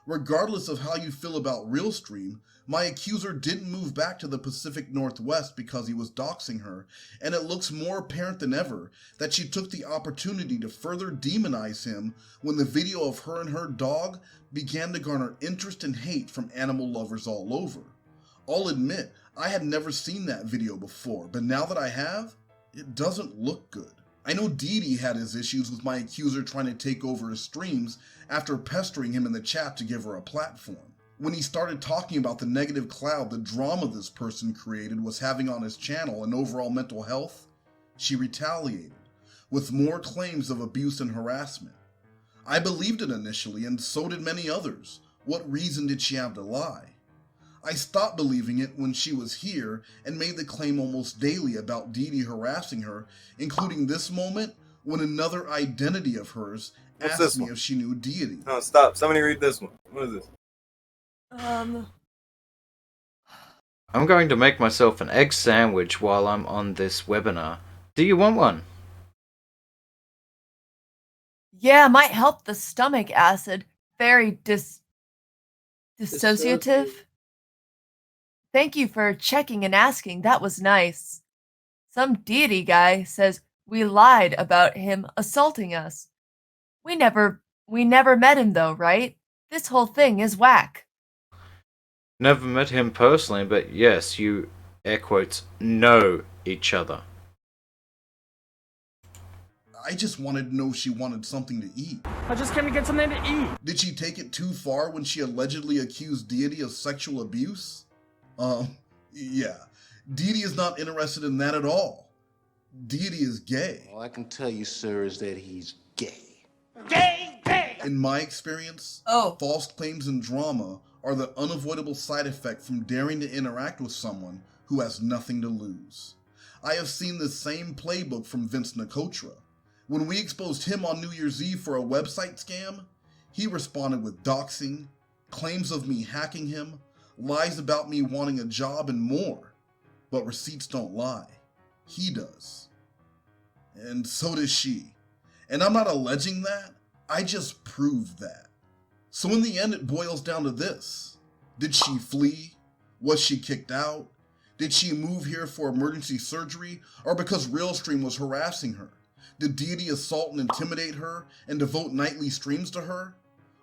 Speaker 9: Regardless of how you feel about Realstream, my accuser didn't move back to the Pacific Northwest because he was doxing her, and it looks more apparent than ever that she took the opportunity to further demonize him when the video of her and her dog began to garner interest and hate from animal lovers all over. I'll admit, I had never seen that video before, but now that I have, it doesn't look good. I know Didi had his issues with my accuser trying to take over his streams after pestering him in the chat to give her a platform. When he started talking about the negative cloud the drama this person created was having on his channel and overall mental health, she retaliated, with more claims of abuse and harassment. I believed it initially, and so did many others. What reason did she have to lie? I stopped believing it when she was here and made the claim almost daily about Didi harassing her, including this moment when another identity of hers asked me if she knew Deity.
Speaker 5: No, stop. Somebody read this one. What is this?
Speaker 4: I'm going to make myself an egg sandwich while I'm on this webinar. Do you want one?
Speaker 6: Yeah, might help the stomach acid. Very dissociative. Thank you for checking and asking. That was nice. Some deity guy says we lied about him assaulting us. We never met him though, right? This whole thing is whack.
Speaker 4: Never met him personally, but yes, you, air quotes, know each other.
Speaker 9: I just wanted to know if she wanted something to eat.
Speaker 21: I just came to get something to eat.
Speaker 9: Did she take it too far when she allegedly accused Deity of sexual abuse? Yeah. Deity is not interested in that at all. Deity is gay.
Speaker 22: All I can tell you, sir, is that he's gay.
Speaker 21: Gay, gay!
Speaker 9: In my experience, false claims and drama are the unavoidable side effect from daring to interact with someone who has nothing to lose. I have seen the same playbook from Vince Nicotra. When we exposed him on New Year's Eve for a website scam, he responded with doxing, claims of me hacking him, lies about me wanting a job, and more. But receipts don't lie. He does. And so does she. And I'm not alleging that, I just proved that. So in the end, it boils down to this. Did she flee? Was she kicked out? Did she move here for emergency surgery, or because Realstream was harassing her? Did Deity assault and intimidate her and devote nightly streams to her?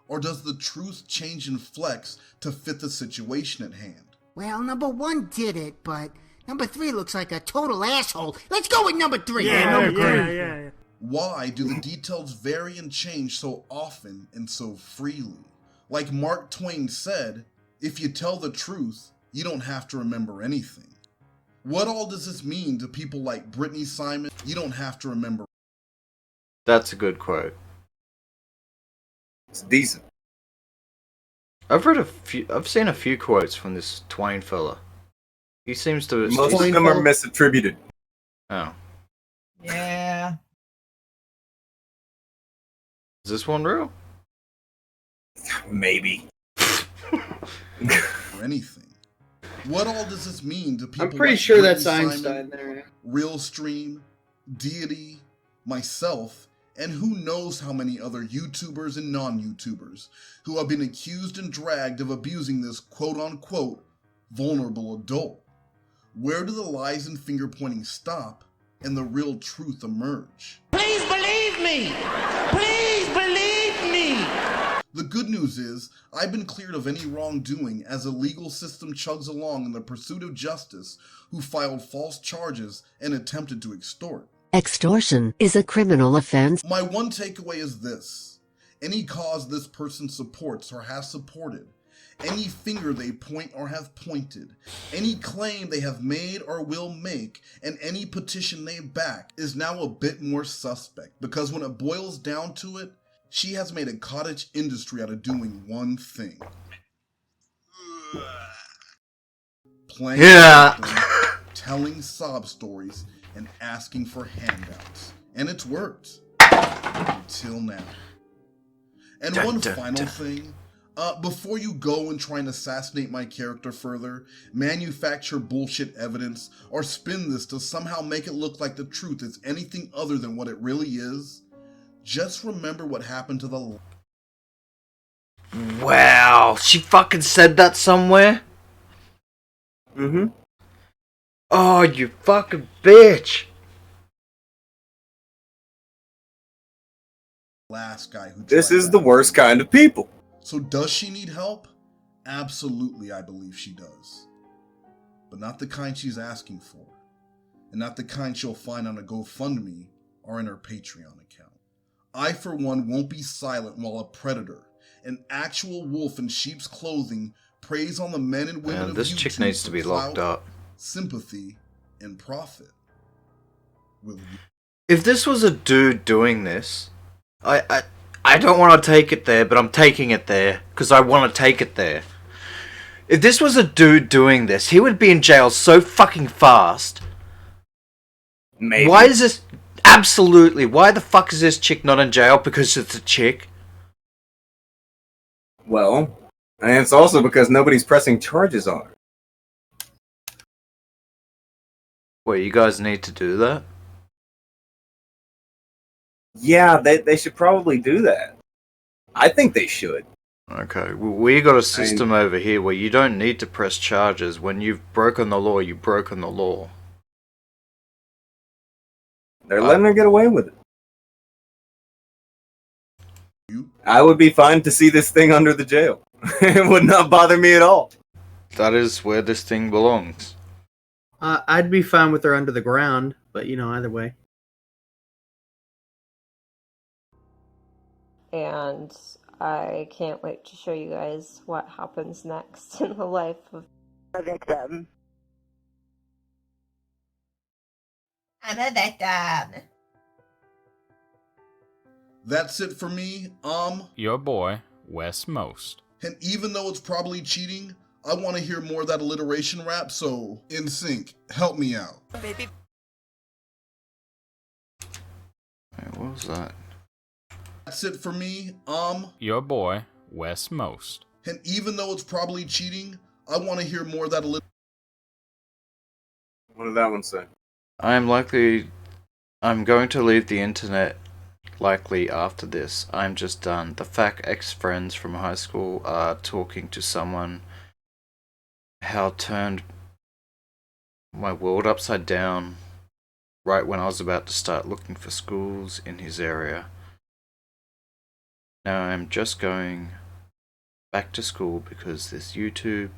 Speaker 9: Or does the truth change and flex to fit the situation at hand?
Speaker 23: Well, number 1 did it, but number 3 looks like a total asshole. Let's go with number 3.
Speaker 21: Yeah, number 3.
Speaker 9: Why do the details vary and change so often and so freely? Like Mark Twain said, if you tell the truth, you don't have to remember anything. What all does this mean to people like Brittany Simon? You don't have to remember.
Speaker 4: That's a good quote.
Speaker 5: It's decent.
Speaker 4: I've seen a few quotes from this Twain fella. He seems to.
Speaker 5: Most of them are misattributed.
Speaker 4: Oh.
Speaker 6: Yeah.
Speaker 4: Is this one real?
Speaker 5: Maybe.
Speaker 9: Or anything. What all does this mean to people
Speaker 7: I'm pretty
Speaker 9: like
Speaker 7: sure
Speaker 9: Brittany
Speaker 7: that's
Speaker 9: Simon,
Speaker 7: Einstein there.
Speaker 9: Realstream, Deity, myself, and who knows how many other YouTubers and non-YouTubers who have been accused and dragged of abusing this quote-unquote vulnerable adult? Where do the lies and finger-pointing stop and the real truth emerge?
Speaker 21: Please believe me! Please believe me!
Speaker 9: The good news is, I've been cleared of any wrongdoing as the legal system chugs along in the pursuit of justice who filed false charges and attempted to extort.
Speaker 20: Extortion is a criminal offense.
Speaker 9: My one takeaway is this: any cause this person supports or has supported, any finger they point or have pointed, any claim they have made or will make, and any petition they back is now a bit more suspect, because when it boils down to it, she has made a cottage industry out of doing one thing. Playing victim, telling sob stories, and asking for handouts. And it's worked. Until now. And one final thing. Before you go and try and assassinate my character further, manufacture bullshit evidence, or spin this to somehow make it look like the truth is anything other than what it really is, just remember what happened to the...
Speaker 4: Wow, she fucking said that somewhere?
Speaker 5: Mm-hmm.
Speaker 4: Oh, you fucking bitch!
Speaker 9: Last guy who...
Speaker 5: This is the worst kind of people.
Speaker 9: So does she need help? Absolutely, I believe she does. But not the kind she's asking for. And not the kind she'll find on a GoFundMe or in her Patreon account. I, for one, won't be silent while a predator, an actual wolf in sheep's clothing, preys on the men and women of
Speaker 4: this
Speaker 9: YouTube
Speaker 4: chick needs to be locked up.
Speaker 9: Sympathy, and profit. Will you?
Speaker 4: If this was a dude doing this, I don't want to take it there, but I'm taking it there because I want to take it there. If this was a dude doing this, he would be in jail so fucking fast.
Speaker 5: Maybe.
Speaker 4: Why is this... Absolutely. Why the fuck is this chick not in jail? Because it's a chick?
Speaker 5: Well, and it's also because nobody's pressing charges on her.
Speaker 4: Wait, you guys need to do that?
Speaker 5: Yeah, they should probably do that. I think they should.
Speaker 4: Okay, well, we got a system over here where you don't need to press charges. When you've broken the law, you've broken the law.
Speaker 5: They're letting her get away with it. I would be fine to see this thing under the jail. It would not bother me at all.
Speaker 4: That is where this thing belongs.
Speaker 7: I'd be fine with her under the ground, but either way.
Speaker 8: And I can't wait to show you guys what happens next in the life of
Speaker 10: a victim.
Speaker 6: I'm a victim.
Speaker 9: That's it for me.
Speaker 2: Your boy, Wes Most.
Speaker 9: And even though it's probably cheating, I want to hear more of that alliteration rap, so in sync, help me out.
Speaker 4: Wait, what was that?
Speaker 9: That's it for me.
Speaker 2: Your boy, Wes Most.
Speaker 9: And even though it's probably cheating, I want to hear more of that alliteration.
Speaker 5: What did that one say?
Speaker 4: I'm going to leave the internet likely after this. I'm just done. The fact ex-friends from high school are talking to someone how turned my world upside down right when I was about to start looking for schools in his area. Now I'm just going back to school because this YouTube,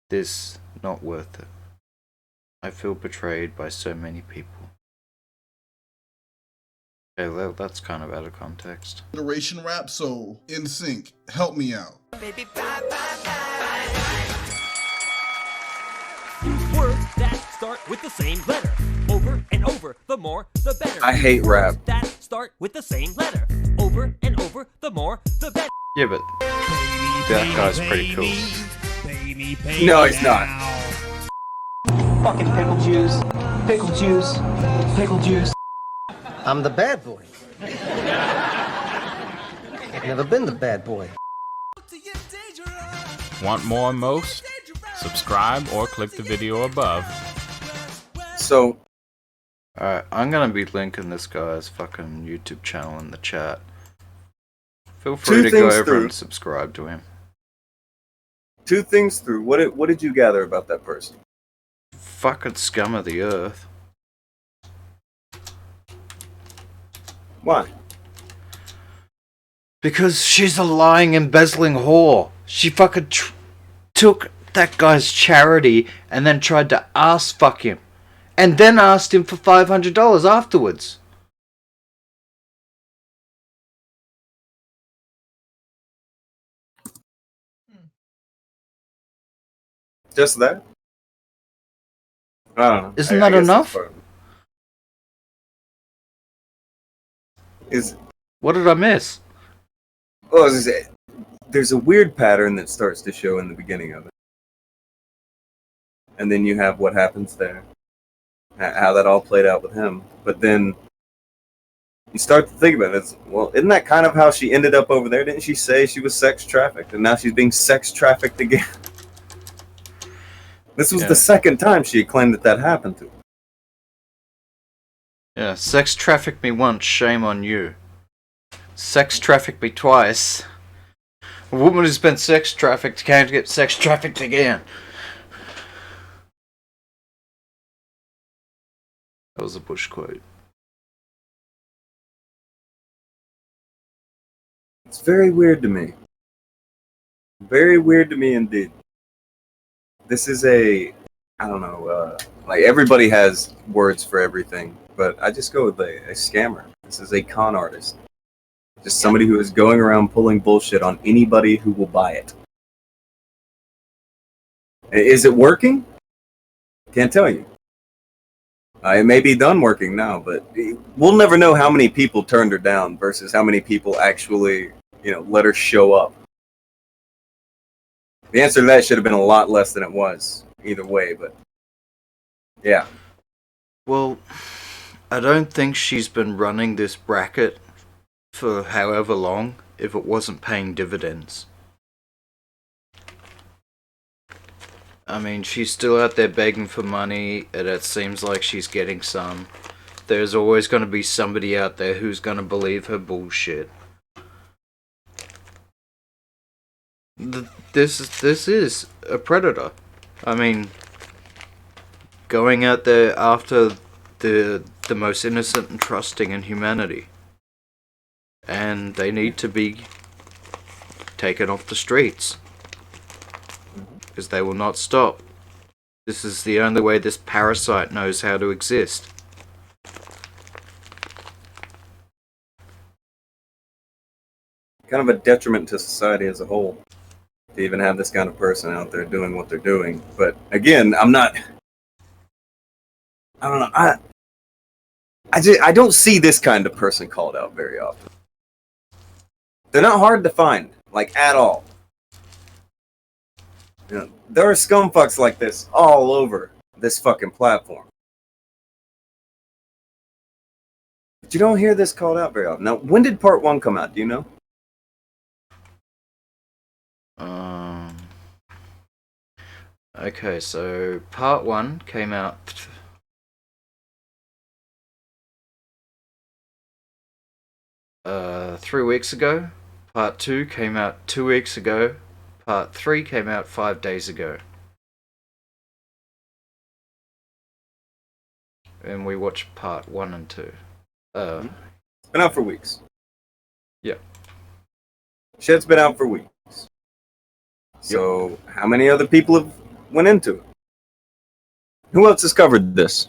Speaker 4: this not worth it. I feel betrayed by so many people. Okay, that's kind of out of context.
Speaker 9: Generation rap, so in sync, help me out.
Speaker 18: Words that start with the same letter. Over and over, the more, the better.
Speaker 5: I hate rap.
Speaker 18: Words that start with the same letter. Over and over, the more, the better.
Speaker 4: Yeah, but that guy's pretty cool.
Speaker 5: No, he's not.
Speaker 21: Fucking pickle juice, pickle juice, pickle juice.
Speaker 11: I'm the bad boy. I've never been the bad boy.
Speaker 2: Want more Most? Subscribe or click the video above.
Speaker 5: So,
Speaker 4: alright, I'm gonna be linking this guy's fucking YouTube channel in the chat. Feel free to go over and subscribe to him.
Speaker 5: 2 things through. What did you gather about that person?
Speaker 4: Fucking scum of the earth.
Speaker 5: Why?
Speaker 4: Because she's a lying, embezzling whore. She fucking took that guy's charity and then tried to ass fuck him. And then asked him for $500 afterwards.
Speaker 5: Just that? I don't know.
Speaker 4: Isn't that enough? What did I miss?
Speaker 5: Well, there's a weird pattern that starts to show in the beginning of it. And then you have what happens there. How that all played out with him. But then you start to think about it. Well, isn't that kind of how she ended up over there? Didn't she say she was sex trafficked? And now she's being sex trafficked again. This was the second time she had claimed that happened to her.
Speaker 4: Yeah, sex trafficked me once, shame on you. Sex trafficked me twice. A woman who's been sex trafficked can't get sex trafficked again. That was a Bush quote.
Speaker 5: It's very weird to me. Very weird to me indeed. This is I don't know, like everybody has words for everything, but I just go with a scammer. This is a con artist. Just somebody who is going around pulling bullshit on anybody who will buy it. Is it working? Can't tell you. It may be done working now, but we'll never know how many people turned her down versus how many people actually, let her show up. The answer to that should have been a lot less than it was, either way, but yeah.
Speaker 4: Well, I don't think she's been running this bracket for however long if it wasn't paying dividends. I mean, she's still out there begging for money, and it seems like she's getting some. There's always going to be somebody out there who's going to believe her bullshit. This is a predator. I mean, going out there after the most innocent and trusting in humanity. And they need to be taken off the streets. Because they will not stop. This is the only way this parasite knows how to exist.
Speaker 5: Kind of a detriment to society as a whole to even have this kind of person out there doing what they're doing. But again, I don't know. I don't see this kind of person called out very often. They're not hard to find, like at all. There are scumfucks like this all over this fucking platform. But you don't hear this called out very often. Now, when did part 1 come out? Do you know?
Speaker 4: Okay, so part 1 came out 3 weeks ago. Part 2 came out 2 weeks ago. Part 3 came out 5 days ago. And we watched part 1 and 2.
Speaker 5: It's been out for weeks.
Speaker 4: Yeah.
Speaker 5: Shit's been out for weeks. So, how many other people have went into it? Who else has covered this?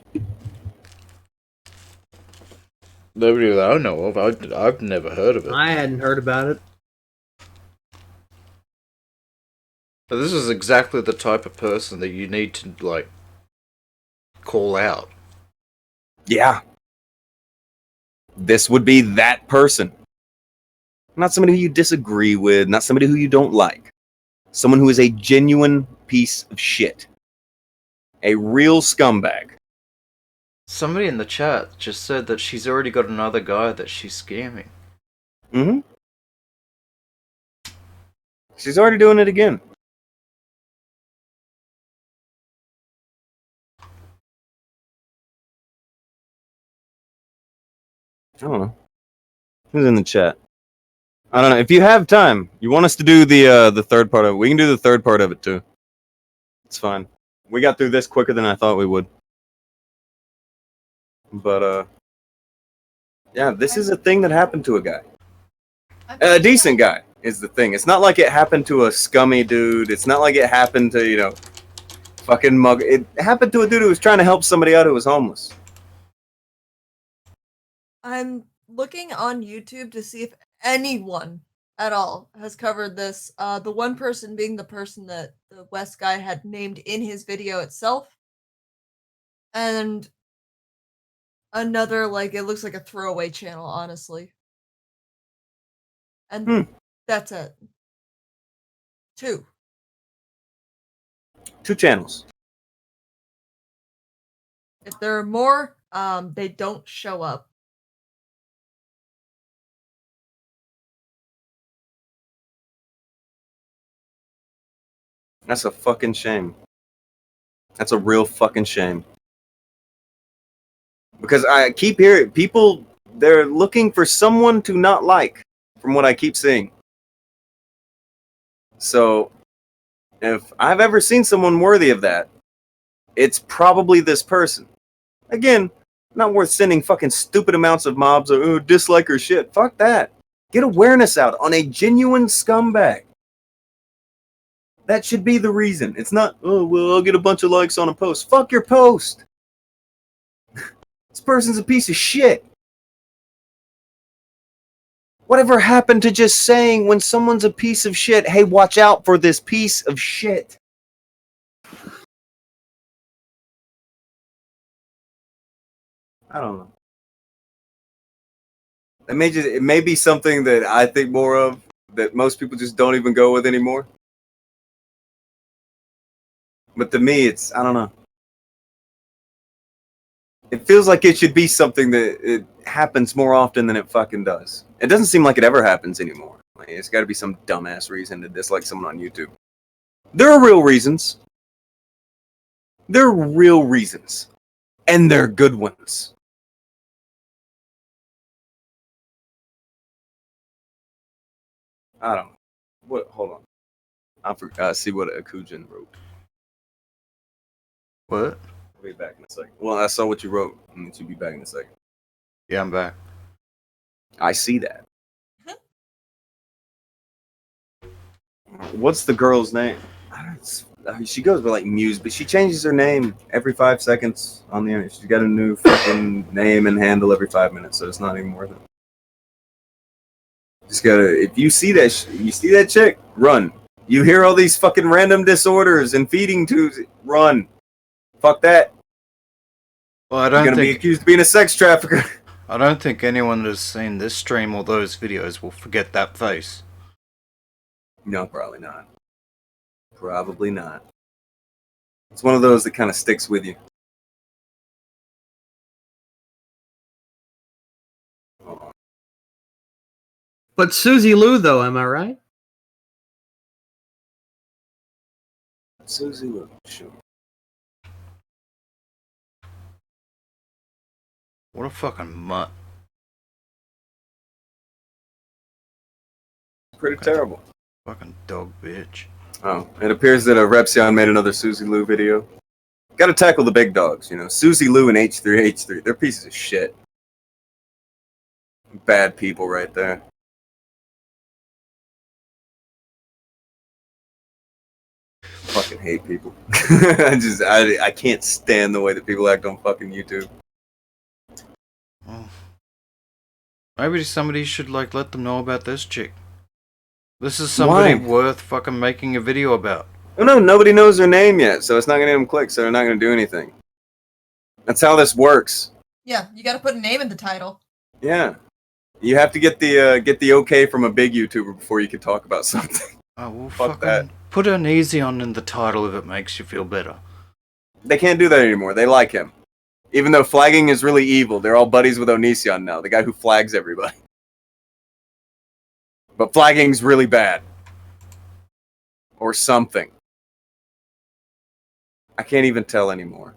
Speaker 4: Nobody that I know of. I've never heard of it.
Speaker 7: I hadn't heard about it.
Speaker 4: But this is exactly the type of person that you need to, like, call out.
Speaker 5: Yeah. This would be that person. Not somebody who you disagree with, not somebody who you don't like. Someone who is a genuine piece of shit. A real scumbag.
Speaker 4: Somebody in the chat just said that she's already got another guy that she's scamming.
Speaker 5: Mm-hmm. She's already doing it again. I don't know. Who's in the chat? I don't know. If you have time, you want us to do the third part of it, we can do the third part of it too. It's fine. We got through this quicker than I thought we would. But yeah, this is a thing that happened to a guy. A decent guy is the thing. It's not like it happened to a scummy dude. It's not like it happened to, you know, fucking mug. It happened to a dude who was trying to help somebody out who was homeless.
Speaker 6: I'm looking on YouTube to see if anyone at all has covered this. The one person being the person that the West guy had named in his video itself. And another, like, it looks like a throwaway channel, honestly. And that's it. Two
Speaker 5: channels.
Speaker 6: If there are more, they don't show up.
Speaker 5: That's a fucking shame. That's a real fucking shame. Because I keep hearing people, they're looking for someone to not like, from what I keep seeing. So, if I've ever seen someone worthy of that, it's probably this person. Again, not worth sending fucking stupid amounts of mobs or dislike or shit. Fuck that. Get awareness out on a genuine scumbag. That should be the reason. It's not, oh, well, I'll get a bunch of likes on a post. Fuck your post. This person's a piece of shit. Whatever happened to just saying when someone's a piece of shit, hey, watch out for this piece of shit? I don't know. It may be something that I think more of, that most people just don't even go with anymore. But to me, it's, I don't know. It feels like it should be something that it happens more often than it fucking does. It doesn't seem like it ever happens anymore. Like, it's got to be some dumbass reason to dislike someone on YouTube. There are real reasons. There are real reasons. And they're good ones. I don't know. What? Hold on. I forgot. See what Akujin wrote.
Speaker 4: What?
Speaker 5: I'll be back in a second. Well, I saw what you wrote. I'm going to be back in a second.
Speaker 4: Yeah, I'm back.
Speaker 5: I see that. What's the girl's name? She goes by like Muse, but she changes her name every 5 seconds on the internet. She's got a new fucking name and handle every 5 minutes, so it's not even worth it. Just gotta, if you see that chick, run. You hear all these fucking random disorders and feeding tubes, run. Fuck that.
Speaker 4: Well, I don't
Speaker 5: You're gonna be accused of being a sex trafficker.
Speaker 4: I don't think anyone that has seen this stream or those videos will forget that face.
Speaker 5: No, probably not. Probably not. It's one of those that kind of sticks with you.
Speaker 7: But Susie Lou, though, am I right?
Speaker 5: Susie Lou, sure.
Speaker 4: What a fucking mutt.
Speaker 5: Pretty terrible.
Speaker 4: Fucking dog bitch.
Speaker 5: Oh, it appears that Repsion made another Susie Lou video. Gotta tackle the big dogs, you know. Susie Lou and H3H3. They're pieces of shit. Bad people right there. Fucking hate people. I can't stand the way that people act on fucking YouTube.
Speaker 4: Oh. Maybe somebody should like let them know about this chick. This is somebody
Speaker 5: Why?
Speaker 4: worth fucking making a video about.
Speaker 5: Oh no, nobody knows their name yet, so it's not gonna get them clicks, so they're not gonna do anything. That's how this works.
Speaker 6: Yeah, you gotta put a name in the title.
Speaker 5: Yeah. You have to get the okay from a big YouTuber before you can talk about something.
Speaker 4: Oh, well,
Speaker 5: Fuck that.
Speaker 4: Put an easy on in the title if it makes you feel better.
Speaker 5: They can't do that anymore. They like him. Even though flagging is really evil, they're all buddies with Onision now, the guy who flags everybody. But flagging's really bad. Or something. I can't even tell anymore.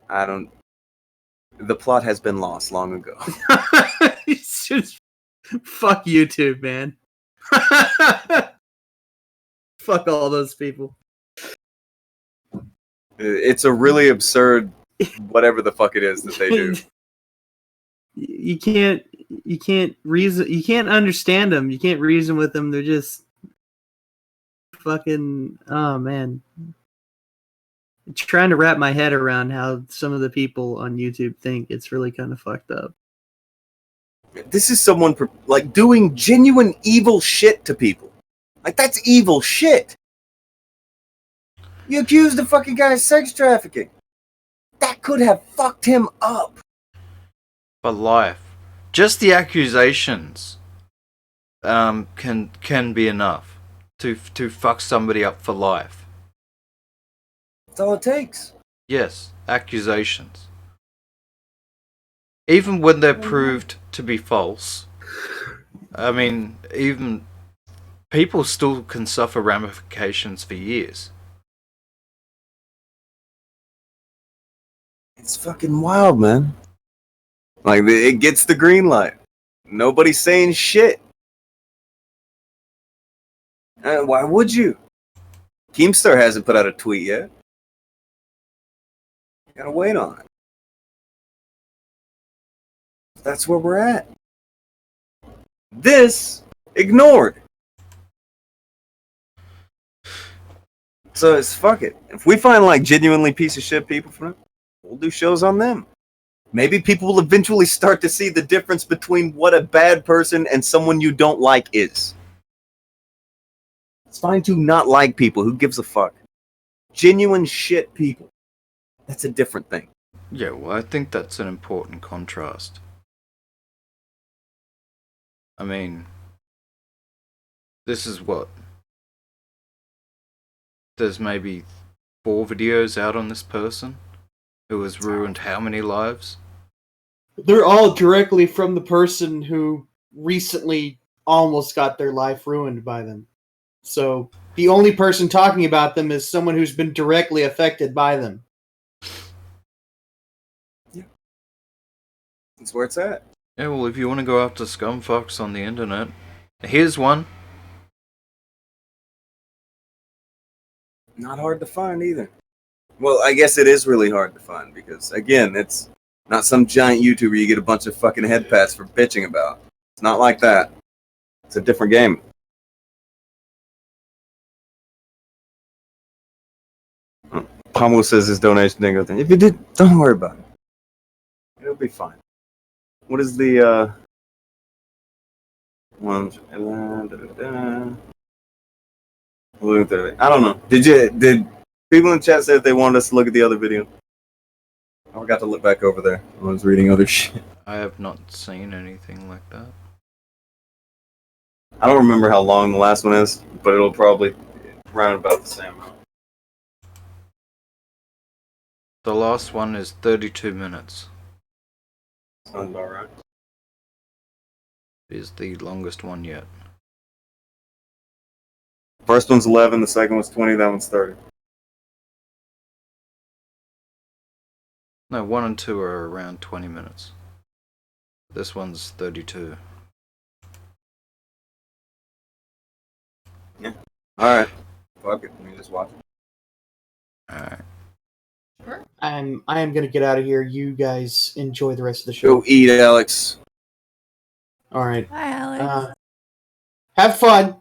Speaker 5: I don't... The plot has been lost long ago.
Speaker 7: It's just fuck YouTube, man. Fuck all those people.
Speaker 5: It's a really absurd whatever the fuck it is that they do.
Speaker 7: You can't reason. You can't understand them. You can't reason with them. They're just fucking. Oh man, trying to wrap my head around how some of the people on YouTube think. It's really kind of fucked up.
Speaker 5: This is someone like doing genuine evil shit to people. Like that's evil shit. You accused the fucking guy of sex trafficking. That could have fucked him up.
Speaker 4: For life. Just the accusations can be enough to fuck somebody up for life.
Speaker 5: That's all it takes.
Speaker 4: Yes, accusations. Even when they're proved to be false. I mean, even people still can suffer ramifications for years.
Speaker 5: It's fucking wild, man. Like, it gets the green light. Nobody's saying shit. Why would you? Keemstar hasn't put out a tweet yet. Gotta wait on it. That's where we're at. This, ignored. So it's fuck it. If we find like genuinely piece of shit people from it, we'll do shows on them. Maybe people will eventually start to see the difference between what a bad person and someone you don't like is. It's fine to not like people. Who gives a fuck? Genuine shit people. That's a different thing.
Speaker 4: Yeah, well, I think that's an important contrast. I mean, this is what? There's maybe 4 videos out on this person who has ruined how many lives?
Speaker 7: They're all directly from the person who recently almost got their life ruined by them. So the only person talking about them is someone who's been directly affected by them.
Speaker 5: Yeah. That's where it's at.
Speaker 4: Yeah, well, if you want to go after scumfucks on the internet, here's one.
Speaker 5: Not hard to find either. Well, I guess it is really hard to find because, again, it's not some giant YouTuber you get a bunch of fucking head pats for bitching about. It's not like that. It's a different game. Pamo says his donation didn't go through. If you did, don't worry about it. It'll be fine. What is the, one? I don't know. Did people in chat say that they wanted us to look at the other video? I forgot to look back over there. I was reading other shit.
Speaker 4: I have not seen anything like that.
Speaker 5: I don't remember how long the last one is, but it'll probably round about the same amount.
Speaker 4: The last one is 32 minutes.
Speaker 5: Sounds about right.
Speaker 4: It is the longest one yet.
Speaker 5: First one's 11, the second one's 20, that one's 30.
Speaker 4: No, 1 and 2 are around 20 minutes. This one's 32.
Speaker 5: Yeah. Alright. Fuck it. Let me just watch it.
Speaker 4: Alright.
Speaker 6: Sure.
Speaker 7: I am gonna get out of here. You guys enjoy the rest of the show.
Speaker 5: Go eat, Alex.
Speaker 7: All right.
Speaker 6: Hi, Alex.
Speaker 7: Have fun.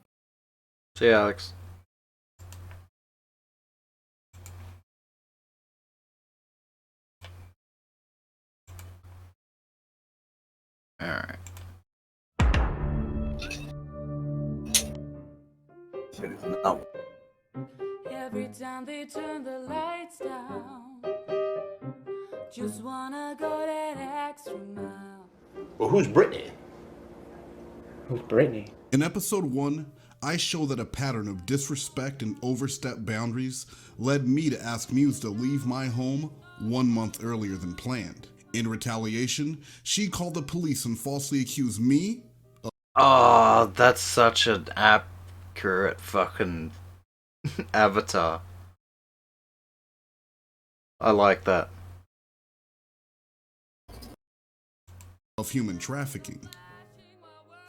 Speaker 4: See you, Alex. Alright.
Speaker 5: Shit is not.
Speaker 13: Every time they turn the lights down, just wanna go that extra mile.
Speaker 22: Well, who's Brittany?
Speaker 14: Who's Brittany?
Speaker 23: In episode 1, I show that a pattern of disrespect and overstepped boundaries led me to ask Muse to leave my home 1 month earlier than planned. In retaliation, she called the police and falsely accused me of—
Speaker 4: Oh, that's such an accurate fucking avatar. I like that.
Speaker 23: of human trafficking.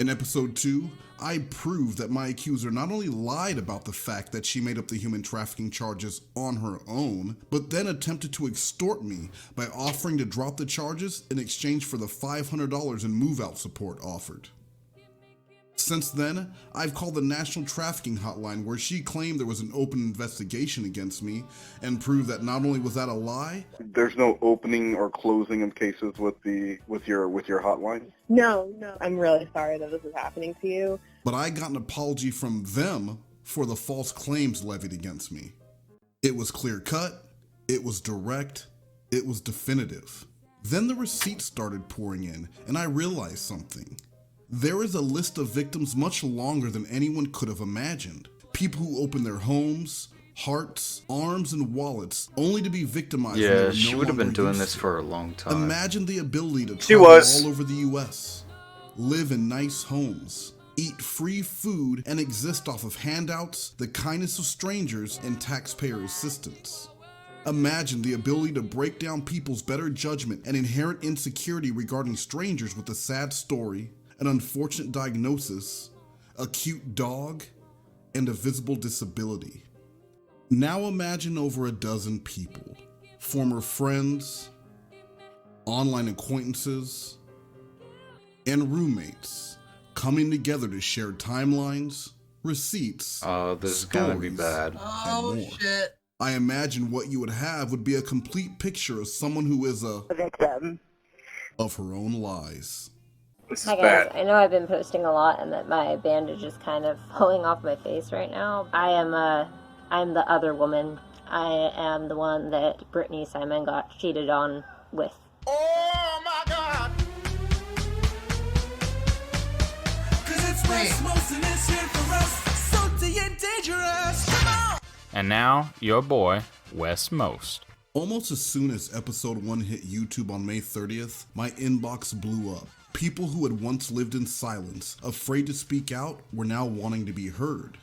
Speaker 23: In episode 2, I proved that my accuser not only lied about the fact that she made up the human trafficking charges on her own, but then attempted to extort me by offering to drop the charges in exchange for the $500 in move-out support offered. Since then, I've called the National Trafficking Hotline where she claimed there was an open investigation against me and proved that not only was that a lie—
Speaker 24: There's no opening or closing of cases with your hotline?
Speaker 25: No. I'm really sorry that this is happening to you.
Speaker 23: but I got an apology from them for the false claims levied against me. It was clear-cut, it was direct, it was definitive. Then the receipts started pouring in, and I realized something. There is a list of victims much longer than anyone could have imagined. People who opened their homes, hearts, arms, and wallets only to be victimized.
Speaker 4: Yeah, she would have been doing this for a long time.
Speaker 23: Imagine the ability to travel all over the US, live in nice homes, eat free food, and exist off of handouts, the kindness of strangers, and taxpayer assistance. Imagine the ability to break down people's better judgment and inherent insecurity regarding strangers with a sad story, an unfortunate diagnosis, a cute dog, and a visible disability. Now imagine over a dozen people, former friends, online acquaintances, and roommates coming together to share timelines, receipts,
Speaker 4: this is gonna be bad.
Speaker 23: and more.
Speaker 26: Shit.
Speaker 23: I imagine what you would have would be a complete picture of someone who is a
Speaker 10: victim
Speaker 23: of her own lies.
Speaker 27: Hi guys, I know I've been posting a lot and that my bandage is kind of pulling off my face right now. I'm the other woman. I am the one that Brittany Simon got cheated on with.
Speaker 21: Oh my God! Cause it's West Most and it's here for us. Salty and dangerous. Come on!
Speaker 2: And now, your boy, West Most.
Speaker 23: Almost as soon as episode 1 hit YouTube on May 30th, my inbox blew up. People who had once lived in silence, afraid to speak out, were now wanting to be heard.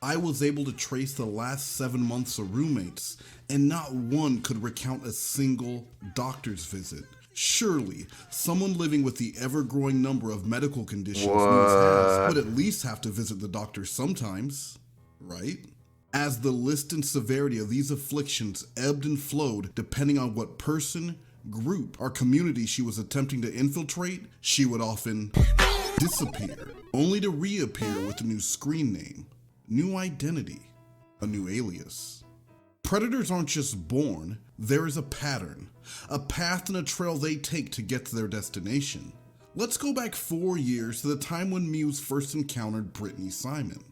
Speaker 23: I was able to trace the last 7 months of roommates, and not one could recount a single doctor's visit. Surely, someone living with the ever-growing number of medical conditions Muse has would at least have to visit the doctor sometimes, right? As the list and severity of these afflictions ebbed and flowed depending on what person, group, or community she was attempting to infiltrate, she would often disappear, only to reappear with a new screen name, new identity, a new alias. Predators aren't just born, there is a pattern, a path and a trail they take to get to their destination. Let's go back 4 years to the time when Muse first encountered Brittany Simon.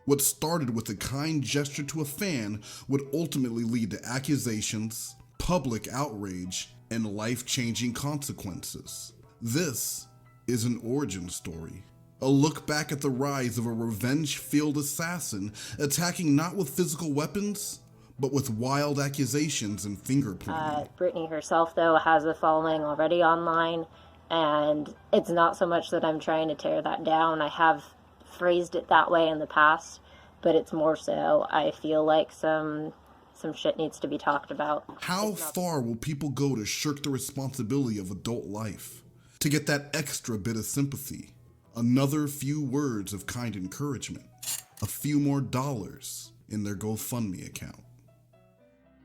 Speaker 23: What started with a kind gesture to a fan would ultimately lead to accusations, public outrage, and life-changing consequences. This is an origin story. A look back at the rise of a revenge-filled assassin attacking not with physical weapons, but with wild accusations and finger-pointing.
Speaker 27: Brittany herself, though, has a following already online, and it's not so much that I'm trying to tear that down. I have phrased it that way in the past, but it's more so I feel like some shit needs to be talked about.
Speaker 23: How far will people go to shirk the responsibility of adult life? To get that extra bit of sympathy? Another few words of kind encouragement? A few more dollars in their GoFundMe account?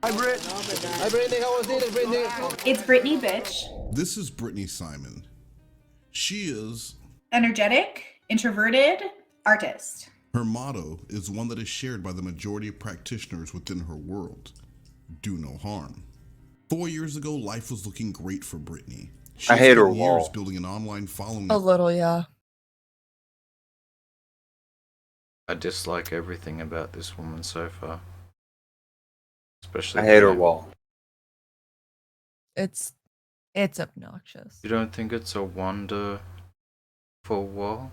Speaker 11: Hi, Britt. Hi, Brittany. How was it, Brittany?
Speaker 28: It's Brittany, bitch.
Speaker 23: This is Brittany Simon. She is
Speaker 28: Energetic, introverted, artist.
Speaker 23: Her motto is one that is shared by the majority of practitioners within her world: do no harm. 4 years ago, life was looking great for Brittany.
Speaker 5: I hate her
Speaker 23: years
Speaker 5: wall.
Speaker 23: building an online following.
Speaker 6: A little, yeah.
Speaker 4: I dislike everything about this woman so far. Especially
Speaker 5: I hate her
Speaker 4: the name.
Speaker 5: wall.
Speaker 6: It's obnoxious.
Speaker 4: You don't think it's a wonderful wall?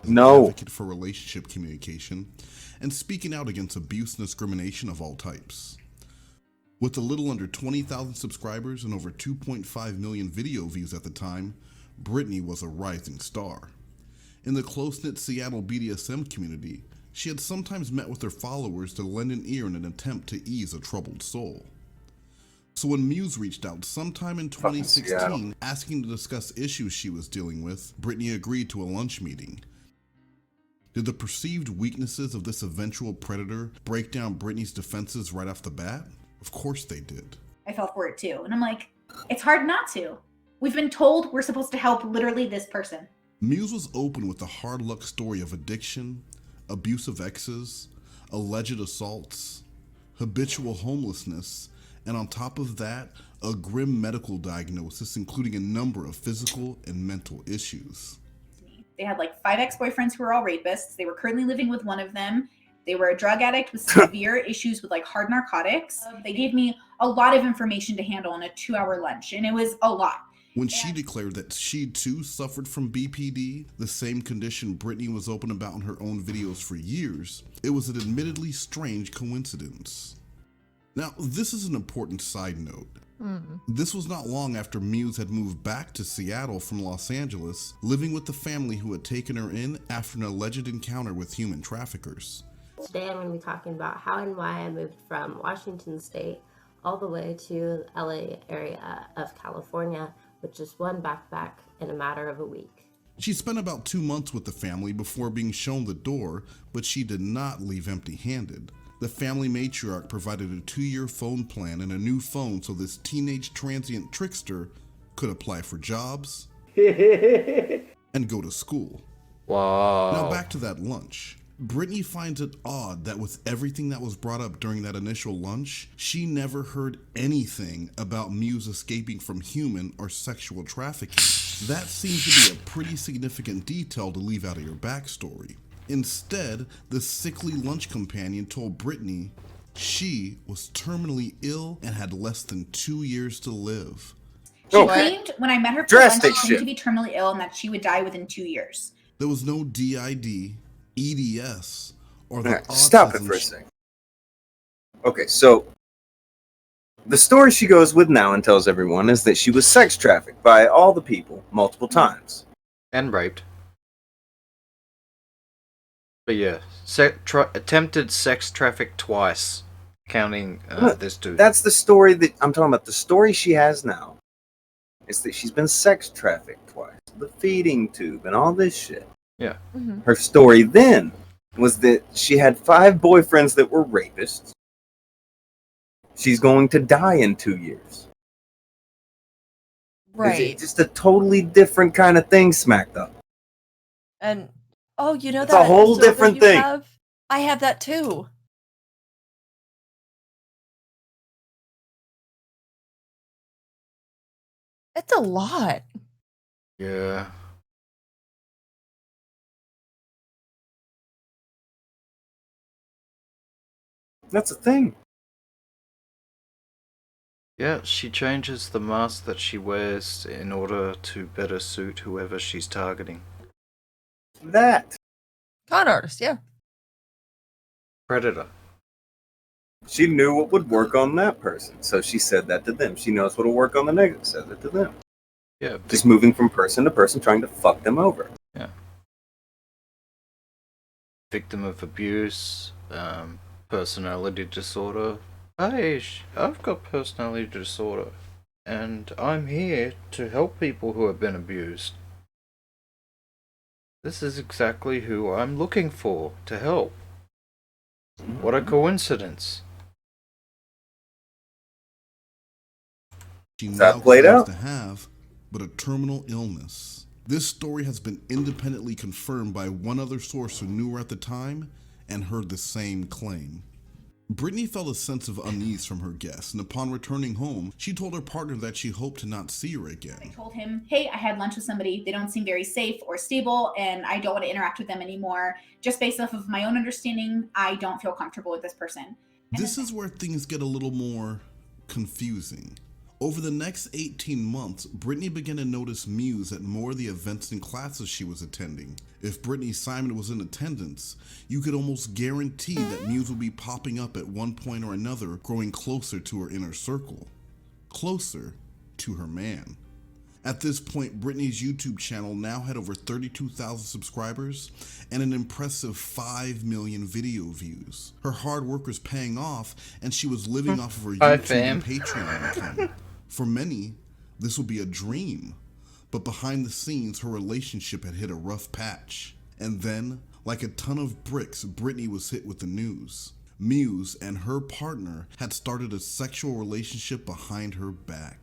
Speaker 5: No.
Speaker 23: Advocate for relationship communication and speaking out against abuse and discrimination of all types. With a little under 20,000 subscribers and over 2.5 million video views at the time, Brittany was a rising star. In the close-knit Seattle BDSM community, she had sometimes met with her followers to lend an ear in an attempt to ease a troubled soul. So when Muse reached out sometime in 2016 asking to discuss issues she was dealing with, Brittany agreed to a lunch meeting. Did the perceived weaknesses of this eventual predator break down Brittany's defenses right off the bat? Of course they did.
Speaker 28: I fell for it too. And I'm like, it's hard not to. We've been told we're supposed to help literally this person.
Speaker 23: Muse was open with a hard luck story of addiction, abusive exes, alleged assaults, habitual homelessness, and on top of that, a grim medical diagnosis including a number of physical and mental issues.
Speaker 28: They had like 5 ex-boyfriends who were all rapists. They were currently living with one of them. They were a drug addict with severe issues with like hard narcotics. They gave me a lot of information to handle in a 2-hour lunch, and it was a lot.
Speaker 23: When she declared that she too suffered from BPD, the same condition Brittany was open about in her own videos for years, it was an admittedly strange coincidence. Now, this is an important side note. This was not long after Muse had moved back to Seattle from Los Angeles, living with the family who had taken her in after an alleged encounter with human traffickers.
Speaker 27: Today I'm going to be talking about how and why I moved from Washington State all the way to LA area of California with just one backpack in a matter of a week.
Speaker 23: She spent about 2 months with the family before being shown the door, but she did not leave empty-handed. The family matriarch provided a 2-year phone plan and a new phone so this teenage transient trickster could apply for jobs and go to school.
Speaker 4: Wow.
Speaker 23: Now back to that lunch. Brittany finds it odd that with everything that was brought up during that initial lunch, she never heard anything about Muse escaping from human or sexual trafficking. That seems to be a pretty significant detail to leave out of your backstory. Instead, the sickly lunch companion told Brittany she was terminally ill and had less than 2 years to live.
Speaker 28: She claimed when I met her for lunch, she claimed to be terminally ill and that she would die within 2 years.
Speaker 23: There was no DID, EDS, or the autism.
Speaker 5: Stop it for a second. Okay, so the story she goes with now and tells everyone is that she was sex trafficked by all the people multiple times.
Speaker 4: And raped. But yeah, attempted sex traffic twice, counting this dude.
Speaker 5: That's the story that I'm talking about. The story she has now is that she's been sex trafficked twice. The feeding tube and all this shit.
Speaker 4: Yeah.
Speaker 5: Her story then was that she had 5 boyfriends that were rapists. She's going to die in 2 years.
Speaker 6: Right.
Speaker 5: It's just a totally different kind of thing smacked up.
Speaker 6: And oh, you know
Speaker 5: It's
Speaker 6: that
Speaker 5: a whole
Speaker 6: server
Speaker 5: different
Speaker 6: you
Speaker 5: thing.
Speaker 6: have? I have that too. It's a lot.
Speaker 4: Yeah.
Speaker 5: That's a thing.
Speaker 4: Yeah, she changes the mask that she wears in order to better suit whoever she's targeting.
Speaker 5: That.
Speaker 6: Con artist, yeah.
Speaker 4: Predator.
Speaker 5: She knew what would work on that person, so she said that to them. She knows what will work on the negative, says it to them.
Speaker 4: Yeah.
Speaker 5: Just moving from person to person, trying to fuck them over.
Speaker 4: Yeah. Victim of abuse, personality disorder. Hey, I've got personality disorder, and I'm here to help people who have been abused. This is exactly who I'm looking for to help. What a coincidence.
Speaker 23: She
Speaker 5: That
Speaker 23: now
Speaker 5: played
Speaker 23: claims
Speaker 5: out?
Speaker 23: to have, but a terminal illness. This story has been independently confirmed by one other source who knew her at the time and heard the same claim. Brittany felt a sense of unease from her guests, and upon returning home, she told her partner that she hoped to not see her
Speaker 28: I
Speaker 23: again.
Speaker 28: told him, hey, I had lunch with somebody. They don't seem very safe or stable, and I don't want to interact with them anymore. Just based off of my own understanding, I don't feel comfortable with this person.
Speaker 23: This is where things get a little more confusing. Over the next 18 months, Brittany began to notice Muse at more of the events and classes she was attending. If Brittany Simon was in attendance, you could almost guarantee that Muse would be popping up at one point or another, growing closer to her inner circle. Closer to her man. At this point, Brittany's YouTube channel now had over 32,000 subscribers and an impressive 5 million video views. Her hard work was paying off, and she was living off of her YouTube and Patreon income. For many, this would be a dream, but behind the scenes, her relationship had hit a rough patch. And then, like a ton of bricks, Brittany was hit with the news. Muse and her partner had started a sexual relationship behind her back.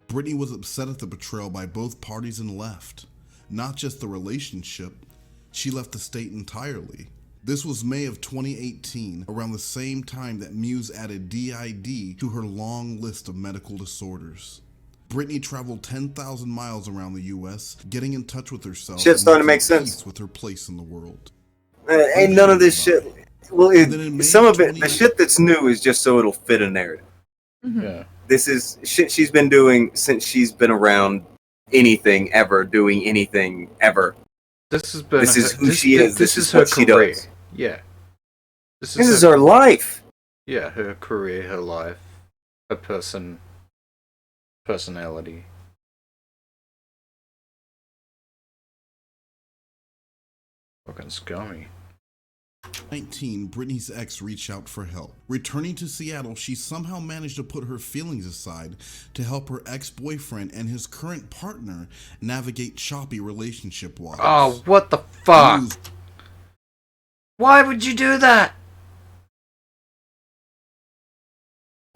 Speaker 23: Brittany was upset at the betrayal by both parties and left. Not just the relationship, she left the state entirely. This was May of 2018, around the same time that Muse added DID to her long list of medical disorders. Brittany traveled 10,000 miles around the US, getting in touch with herself.
Speaker 5: Shit's starting to make
Speaker 23: making
Speaker 5: sense.
Speaker 23: peace with her place in the world.
Speaker 5: Ain't none of this shit. Well, some of it, the shit that's new is just so it'll fit a narrative.
Speaker 4: Yeah.
Speaker 5: This is shit she's been doing since she's been around anything ever, doing anything ever.
Speaker 4: This has been.
Speaker 5: This is who she is.
Speaker 4: This
Speaker 5: is
Speaker 4: is her
Speaker 5: what she
Speaker 4: career.
Speaker 5: does.
Speaker 4: Yeah.
Speaker 5: This is her life.
Speaker 4: Yeah, her career, her life, her personality. Fucking scummy.
Speaker 23: 19, Brittany's ex reached out for help. Returning to Seattle, she somehow managed to put her feelings aside to help her ex-boyfriend and his current partner navigate choppy relationship waters.
Speaker 4: Oh, what the fuck? Why would you do that?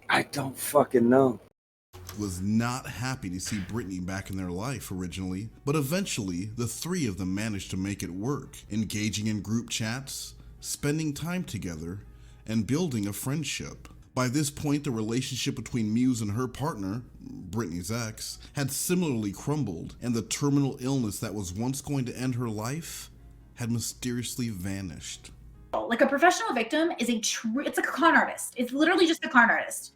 Speaker 5: I don't fucking know.
Speaker 23: Was not happy to see Brittany back in their life originally, but eventually the three of them managed to make it work, engaging in group chats, spending time together, and building a friendship. By this point, the relationship between Muse and her partner, Brittany's ex, had similarly crumbled, and the terminal illness that was once going to end her life had mysteriously vanished.
Speaker 28: Like a professional victim is it's a con artist. It's literally just a con artist.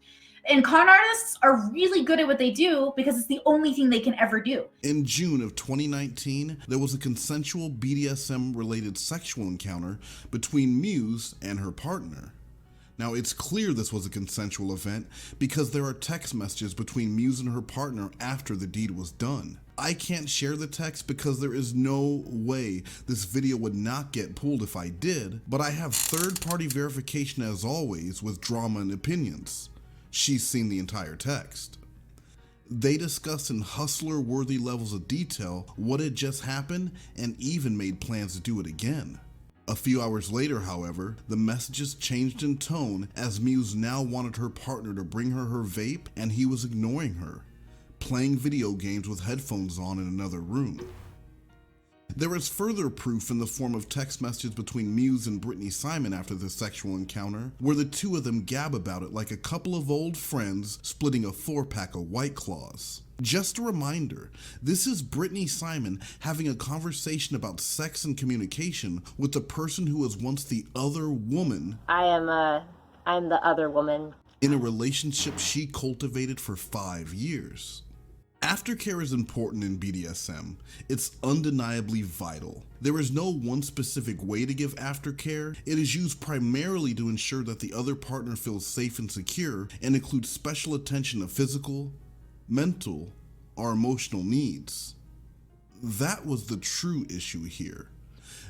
Speaker 28: And con artists are really good at what they do because it's the only thing they can ever do.
Speaker 23: In June of 2019, there was a consensual BDSM-related sexual encounter between Muse and her partner. Now, it's clear this was a consensual event because there are text messages between Muse and her partner after the deed was done. I can't share the text because there is no way this video would not get pulled if I did, but I have third-party verification as always with drama and opinions. She's seen the entire text. They discussed in hustler-worthy levels of detail what had just happened and even made plans to do it again. A few hours later, however, the messages changed in tone as Muse now wanted her partner to bring her vape and he was ignoring her, playing video games with headphones on in another room. There is further proof in the form of text messages between Muse and Brittany Simon after the sexual encounter, where the two of them gab about it like a couple of old friends splitting a 4-pack of White Claws. Just a reminder, this is Brittany Simon having a conversation about sex and communication with the person who was once the other woman.
Speaker 27: I'm the other woman.
Speaker 23: In a relationship she cultivated for 5 years. Aftercare is important in BDSM. It's undeniably vital. There is no one specific way to give aftercare. It is used primarily to ensure that the other partner feels safe and secure and includes special attention to physical, mental, or emotional needs. That was the true issue here.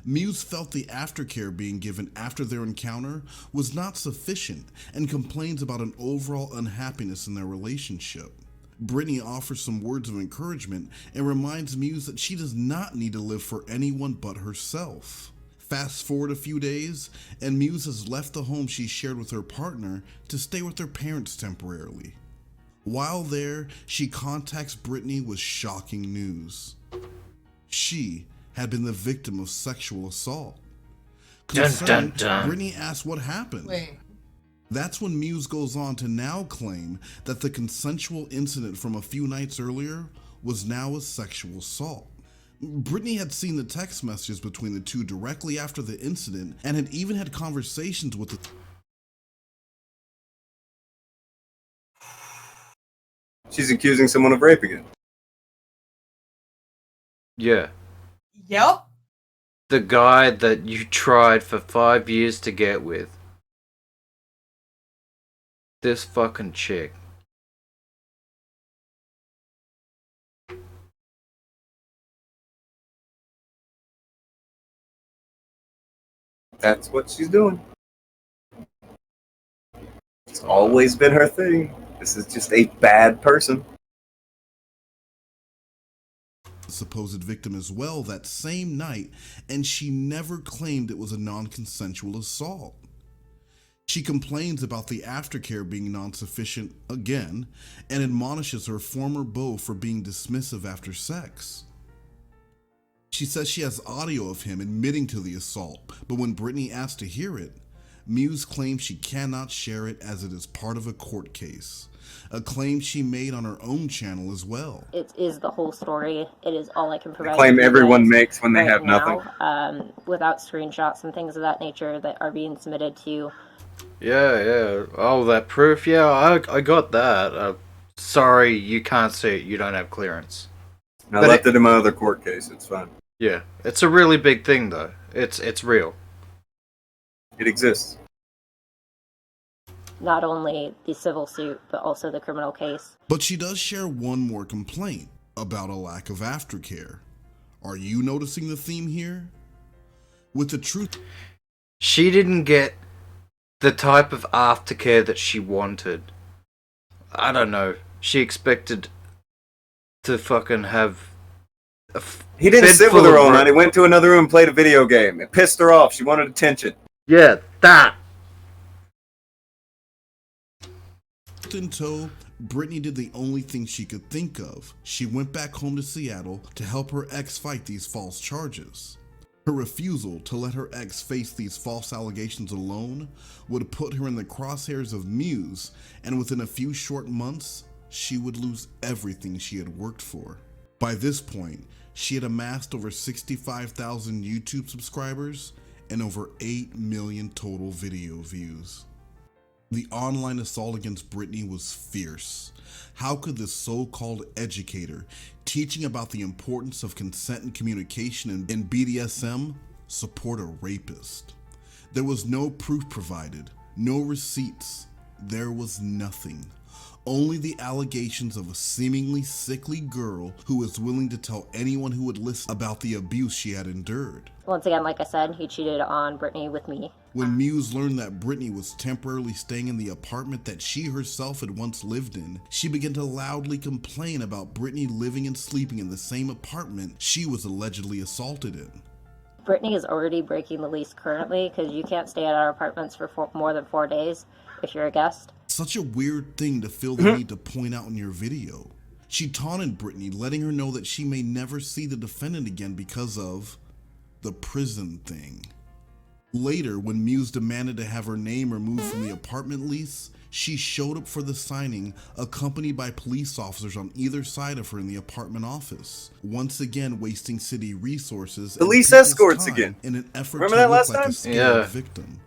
Speaker 23: Muse felt the aftercare being given after their encounter was not sufficient and complains about an overall unhappiness in their relationship. Brittany offers some words of encouragement and reminds Muse that she does not need to live for anyone but herself. Fast forward a few days, and Muse has left the home she shared with her partner to stay with her parents temporarily. While there, she contacts Brittany with shocking news. She had been the victim of sexual assault. Concerned, Brittany asks what happened.
Speaker 6: Wait.
Speaker 23: That's when Muse goes on to now claim that the consensual incident from a few nights earlier was now a sexual assault. Brittany had seen the text messages between the two directly after the incident and had even had conversations with the...
Speaker 5: She's accusing someone of rape again.
Speaker 4: Yeah.
Speaker 6: Yep.
Speaker 4: The guy that you tried for 5 years to get with. This fucking chick.
Speaker 5: That's what she's doing. It's always been her thing. This is just a bad person.
Speaker 23: supposed victim as well that same night, and she never claimed it was a non-consensual assault. She complains about the aftercare being non-sufficient again, and admonishes her former beau for being dismissive after sex. She says she has audio of him admitting to the assault, but when Brittany asks to hear it, Muse claims she cannot share it as it is part of a court case, a claim she made on her own channel as well.
Speaker 27: It is the whole story. It is all I can provide.
Speaker 5: The claim everyone makes when they have nothing.
Speaker 27: Without screenshots and things of that nature that are being submitted to.
Speaker 4: Yeah. Oh, that proof? Yeah, I got that. Sorry, you can't see it. You don't have clearance.
Speaker 5: I left it in my other court case. It's fine.
Speaker 4: Yeah, it's a really big thing, though. It's real.
Speaker 5: It exists.
Speaker 27: Not only the civil suit, but also the criminal case.
Speaker 23: But she does share one more complaint about a lack of aftercare. Are you noticing the theme here? With the truth...
Speaker 4: She didn't get the type of aftercare that she wanted. I don't know. She expected to fucking have...
Speaker 5: He didn't sit with her all night. He went to another room and played a video game. It pissed her off. She wanted attention.
Speaker 4: Yeah, that.
Speaker 23: In tow, Brittany did the only thing she could think of. She went back home to Seattle to help her ex fight these false charges. Her refusal to let her ex face these false allegations alone would put her in the crosshairs of Muse, and within a few short months, she would lose everything she had worked for. By this point, she had amassed over 65,000 YouTube subscribers and over 8 million total video views. The online assault against Brittany was fierce. How could this so-called educator teaching about the importance of consent and communication in BDSM support a rapist? There was no proof provided, no receipts, there was nothing. Only the allegations of a seemingly sickly girl who was willing to tell anyone who would listen about the abuse she had endured.
Speaker 27: Once again, like I said, he cheated on Brittany with me.
Speaker 23: When Muse learned that Brittany was temporarily staying in the apartment that she herself had once lived in, she began to loudly complain about Brittany living and sleeping in the same apartment she was allegedly assaulted in.
Speaker 27: Brittany is already breaking the lease currently because you can't stay at our apartments for more than 4 days if you're a guest.
Speaker 23: Such a weird thing to feel the need to point out in your video. She taunted Brittany, letting her know that she may never see the defendant again because of the prison thing. Later, when Muse demanded to have her name removed from the apartment lease, she showed up for the signing, accompanied by police officers on either side of her in the apartment office, once again wasting city resources.
Speaker 5: The lease escorts again.
Speaker 23: In an effort
Speaker 5: Remember
Speaker 23: to
Speaker 5: that
Speaker 23: look
Speaker 5: last
Speaker 23: like
Speaker 5: time?
Speaker 23: a scared victim.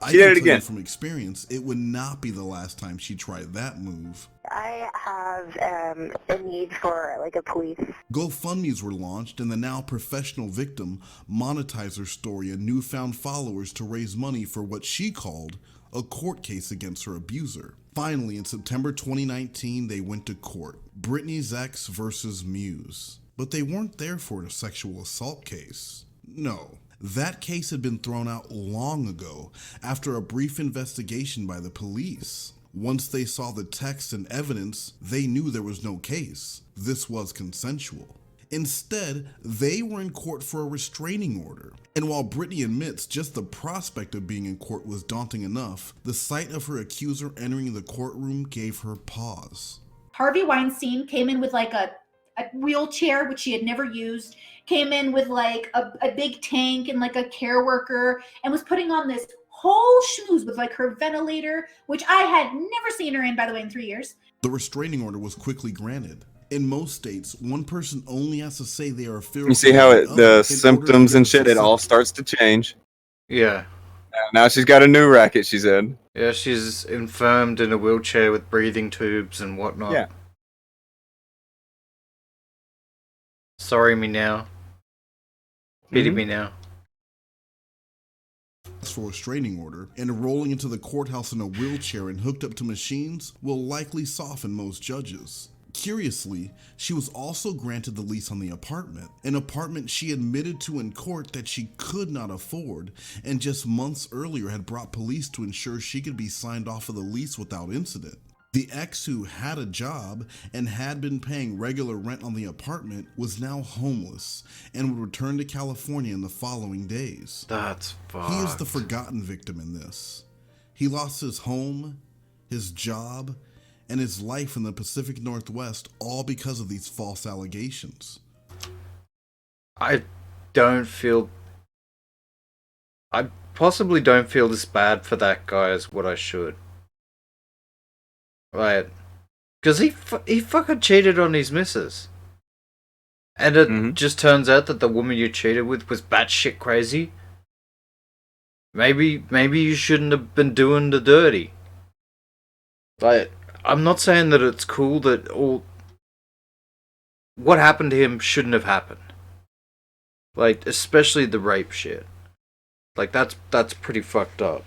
Speaker 23: I
Speaker 5: She did
Speaker 23: can
Speaker 5: it
Speaker 23: tell you
Speaker 5: again.
Speaker 23: from experience, it would not be the last time she tried that move.
Speaker 10: I have a need for like a police.
Speaker 23: GoFundMes were launched, and the now professional victim monetized her story and newfound followers to raise money for what she called a court case against her abuser. Finally, in September 2019, they went to court. Brittany's ex versus Muse. But they weren't there for a sexual assault case. No. That case had been thrown out long ago after a brief investigation by the police. Once they saw the text and evidence, they knew there was no case. This was consensual. Instead, they were in court for a restraining order. And while Brittany admits just the prospect of being in court was daunting enough, the sight of her accuser entering the courtroom gave her pause.
Speaker 28: Harvey Weinstein came in with like a wheelchair, which she had never used, came in with like a big tank and like a care worker, and was putting on this whole schmooze with like her ventilator, which I had never seen her in, by the way, in 3 years.
Speaker 23: The restraining order was quickly granted. In most states, one person only has to say they are fearful.
Speaker 5: You see how the symptoms and shit, it all starts to change.
Speaker 4: Yeah.
Speaker 5: Now she's got a new racket, she said.
Speaker 4: Yeah, she's infirmed in a wheelchair with breathing tubes and whatnot.
Speaker 5: Yeah.
Speaker 4: Sorry me now. Pity me now.
Speaker 23: For a restraining order, and rolling into the courthouse in a wheelchair and hooked up to machines will likely soften most judges. Curiously, she was also granted the lease on the apartment, an apartment she admitted to in court that she could not afford, and just months earlier had brought police to ensure she could be signed off of the lease without incident. The ex, who had a job and had been paying regular rent on the apartment, was now homeless and would return to California in the following days.
Speaker 4: That's fucked.
Speaker 23: He is the forgotten victim in this. He lost his home, his job, and his life in the Pacific Northwest, all because of these false allegations.
Speaker 4: I possibly don't feel this bad for that guy as what I should. Right. Because he fucking cheated on his missus. And it just turns out that the woman you cheated with was batshit crazy. Maybe you shouldn't have been doing the dirty. Like, I'm not saying that it's cool that all what happened to him shouldn't have happened. Like, especially the rape shit. Like, that's pretty fucked up.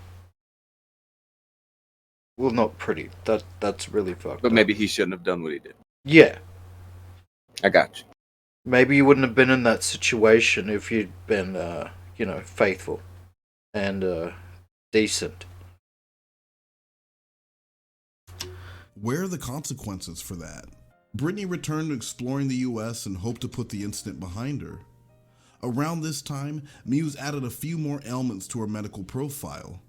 Speaker 4: Well, not pretty. That's really fucked up.
Speaker 5: But maybe he shouldn't have done what he did.
Speaker 4: Yeah.
Speaker 5: I got you.
Speaker 4: Maybe you wouldn't have been in that situation if you'd been, faithful and decent.
Speaker 23: Where are the consequences for that? Brittany returned to exploring the US and hoped to put the incident behind her. Around this time, Muse added a few more ailments to her medical profile.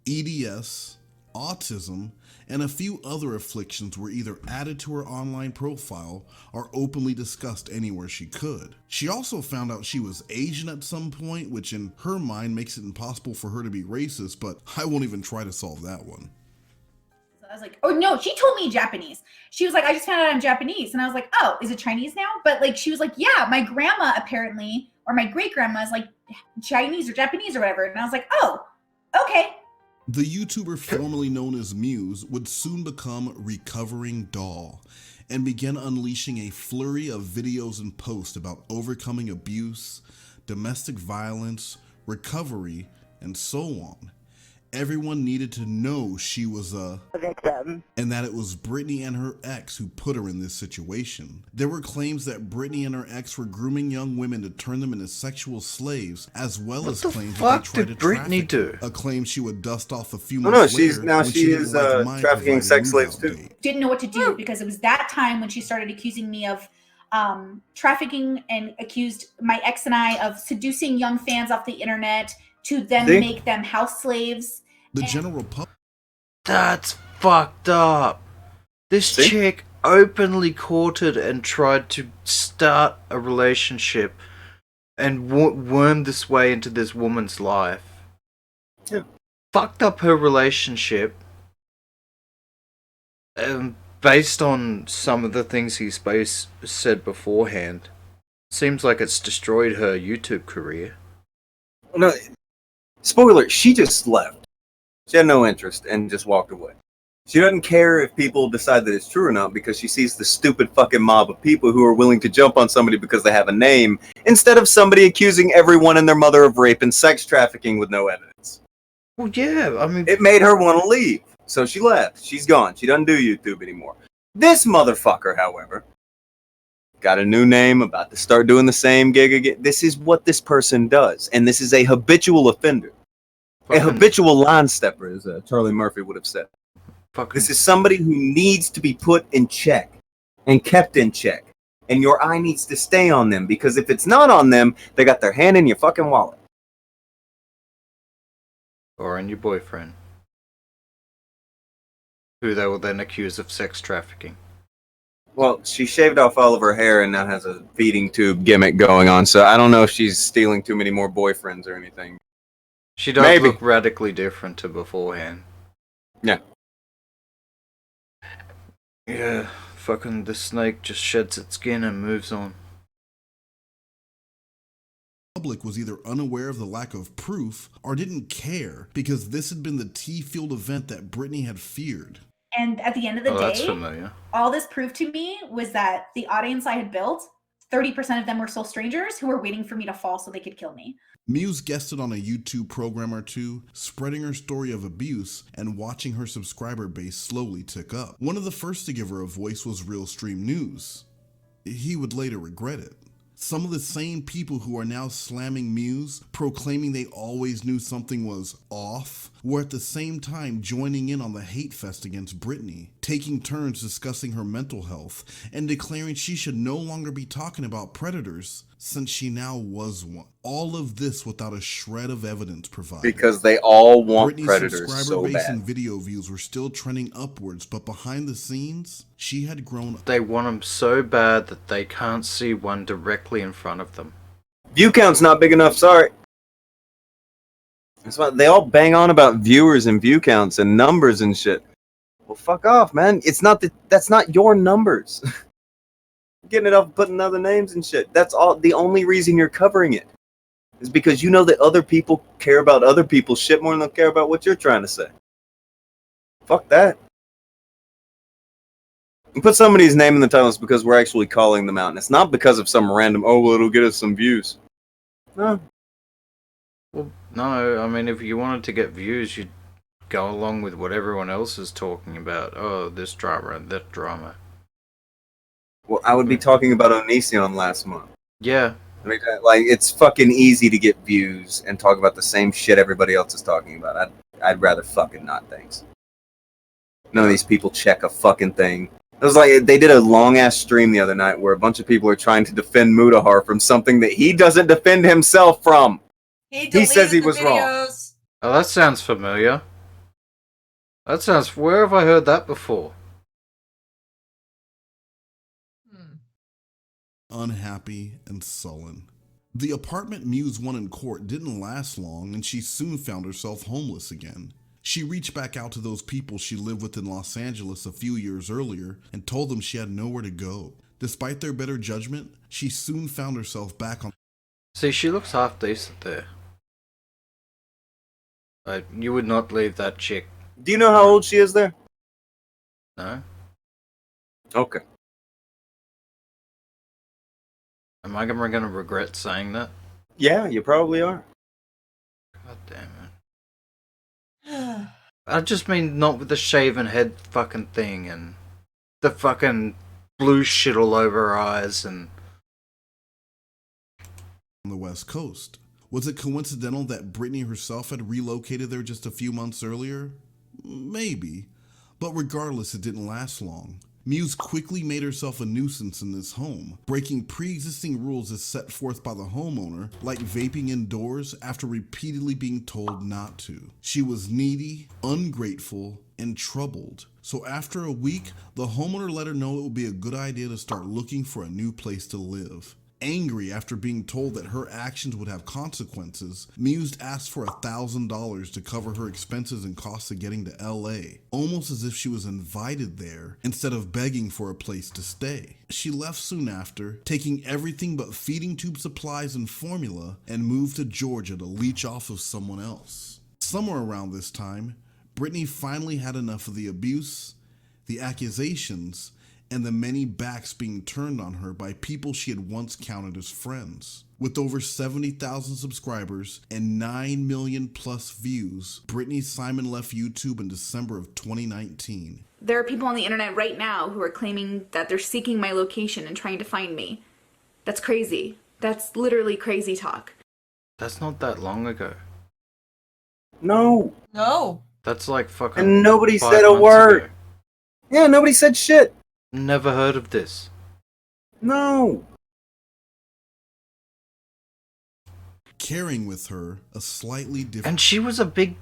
Speaker 23: EDS, autism, and a few other afflictions were either added to her online profile or openly discussed anywhere she could. She also found out she was Asian at some point, which in her mind makes it impossible for her to be racist, but I won't even try to solve that one.
Speaker 28: I was like, oh no, she told me Japanese. She was like, I just found out I'm Japanese. And I was like, oh, is it Chinese now? But like, she was like, yeah, my grandma apparently, or my great grandma is like Chinese or Japanese or whatever. And I was like, oh, okay.
Speaker 23: The YouTuber formerly known as Muse would soon become Recovering Doll and began unleashing a flurry of videos and posts about overcoming abuse, domestic violence, recovery, and so on. Everyone needed to know she was a
Speaker 10: victim,
Speaker 23: and that it was Brittany and her ex who put her in this situation. There were claims that Brittany and her ex were grooming young women to turn them into sexual slaves, as well as claims that they tried to traffic her. A claim she would dust off a few months later.
Speaker 5: She is trafficking sex slaves too.
Speaker 28: Didn't know what to do because it was that time when she started accusing me of trafficking and accused my ex and I of seducing young fans off the internet to then make them house slaves.
Speaker 23: The general public.
Speaker 4: That's fucked up. This chick openly courted and tried to start a relationship and wormed this way into this woman's life.
Speaker 5: Yeah.
Speaker 4: Fucked up her relationship. Based on some of the things he said beforehand, seems like it's destroyed her YouTube career.
Speaker 5: No, spoiler, she just left. She had no interest and just walked away. She doesn't care if people decide that it's true or not because she sees the stupid fucking mob of people who are willing to jump on somebody because they have a name instead of somebody accusing everyone and their mother of rape and sex trafficking with no evidence.
Speaker 4: Well, yeah, I mean...
Speaker 5: It made her want to leave, so she left. She's gone. She doesn't do YouTube anymore. This motherfucker, however, got a new name, about to start doing the same gig again. This is what this person does, and this is a habitual offender. A habitual line stepper, as Charlie Murphy would have said. This is somebody who needs to be put in check and kept in check. And your eye needs to stay on them, because if it's not on them, they got their hand in your fucking wallet.
Speaker 4: Or in your boyfriend. Who they will then accuse of sex trafficking.
Speaker 5: Well, she shaved off all of her hair and now has a feeding tube gimmick going on, so I don't know if she's stealing too many more boyfriends or anything.
Speaker 4: She does look radically different to beforehand.
Speaker 5: Yeah.
Speaker 4: Yeah, fucking the snake just sheds its skin and moves on.
Speaker 23: The public was either unaware of the lack of proof or didn't care because this had been the T-field event that Britney had feared.
Speaker 28: And at the end of the
Speaker 4: That's
Speaker 28: day,
Speaker 4: familiar.
Speaker 28: all this proved to me was that the audience I had built, 30% of them were still strangers who were waiting for me to fall so they could kill me.
Speaker 23: Muse guested on a YouTube program or two, spreading her story of abuse and watching her subscriber base slowly tick up. One of the first to give her a voice was Realstream News. He would later regret it. Some of the same people who are now slamming Muse, proclaiming they always knew something was off, were at the same time joining in on the hate fest against Britney, taking turns discussing her mental health, and declaring she should no longer be talking about predators since she now was one. All of this without a shred of evidence provided.
Speaker 5: Because they all want
Speaker 23: Britney's
Speaker 5: predators
Speaker 23: subscriber
Speaker 5: so
Speaker 23: base
Speaker 5: bad.
Speaker 23: and video views were still trending upwards, but behind the scenes, she had grown.
Speaker 4: They want them so bad that they can't see one directly in front of them.
Speaker 5: View count's not big enough, sorry. That's why they all bang on about viewers and view counts and numbers and shit. Well, fuck off, man. It's not that's not your numbers. Getting it off putting other names and shit. That's all. The only reason you're covering it is because you know that other people care about other people's shit more than they care about what you're trying to say. Fuck that. And put somebody's name in the titles because we're actually calling them out. And it's not because of some random, oh, well, it'll get us some views. No.
Speaker 4: Well, no, I mean, if you wanted to get views, you'd go along with what everyone else is talking about. Oh, this drama and that drama.
Speaker 5: Well, I would be talking about Onision last month.
Speaker 4: Yeah.
Speaker 5: I mean, like, it's fucking easy to get views and talk about the same shit everybody else is talking about. I'd rather fucking not, thanks. None of these people check a fucking thing. It was like, they did a long-ass stream the other night where a bunch of people are trying to defend Mudahar from something that he doesn't defend himself from. He says he was wrong.
Speaker 4: Oh, that sounds familiar. That sounds... Where have I heard that before?
Speaker 23: Unhappy and sullen. The apartment Muse won in court didn't last long, and she soon found herself homeless again. She reached back out to those people she lived with in Los Angeles a few years earlier and told them she had nowhere to go. Despite their better judgment, she soon found herself back on...
Speaker 4: See, she looks half decent there. You would not leave that chick.
Speaker 5: Do you know how old she is there?
Speaker 4: No?
Speaker 5: Okay.
Speaker 4: Am I going to regret saying that?
Speaker 5: Yeah, you probably are.
Speaker 4: God damn it. I just mean not with the shaven head fucking thing and the fucking blue shit all over her eyes and...
Speaker 23: On the West Coast. Was it coincidental that Britney herself had relocated there just a few months earlier? Maybe. But regardless, it didn't last long. Muse quickly made herself a nuisance in this home, breaking pre-existing rules as set forth by the homeowner, like vaping indoors after repeatedly being told not to. She was needy, ungrateful, and troubled. So after a week, the homeowner let her know it would be a good idea to start looking for a new place to live. Angry after being told that her actions would have consequences, Muse asked for $1,000 to cover her expenses and costs of getting to LA, almost as if she was invited there instead of begging for a place to stay. She left soon after, taking everything but feeding tube supplies and formula, and moved to Georgia to leech off of someone else. Somewhere around this time, Britney finally had enough of the abuse, the accusations, and the many backs being turned on her by people she had once counted as friends. With over 70,000 subscribers and 9 million plus views, Britney Simon left YouTube in December of 2019.
Speaker 28: There are people on the internet right now who are claiming that they're seeking my location and trying to find me. That's crazy. That's literally crazy talk.
Speaker 4: That's not that long ago.
Speaker 5: No.
Speaker 6: No.
Speaker 4: That's like fucking...
Speaker 5: And nobody
Speaker 4: 5
Speaker 5: said a
Speaker 4: months
Speaker 5: word.
Speaker 4: ago.
Speaker 5: Yeah, nobody said shit.
Speaker 4: Never heard of this.
Speaker 5: No.
Speaker 23: Carrying with her a slightly different...
Speaker 4: And she was a big...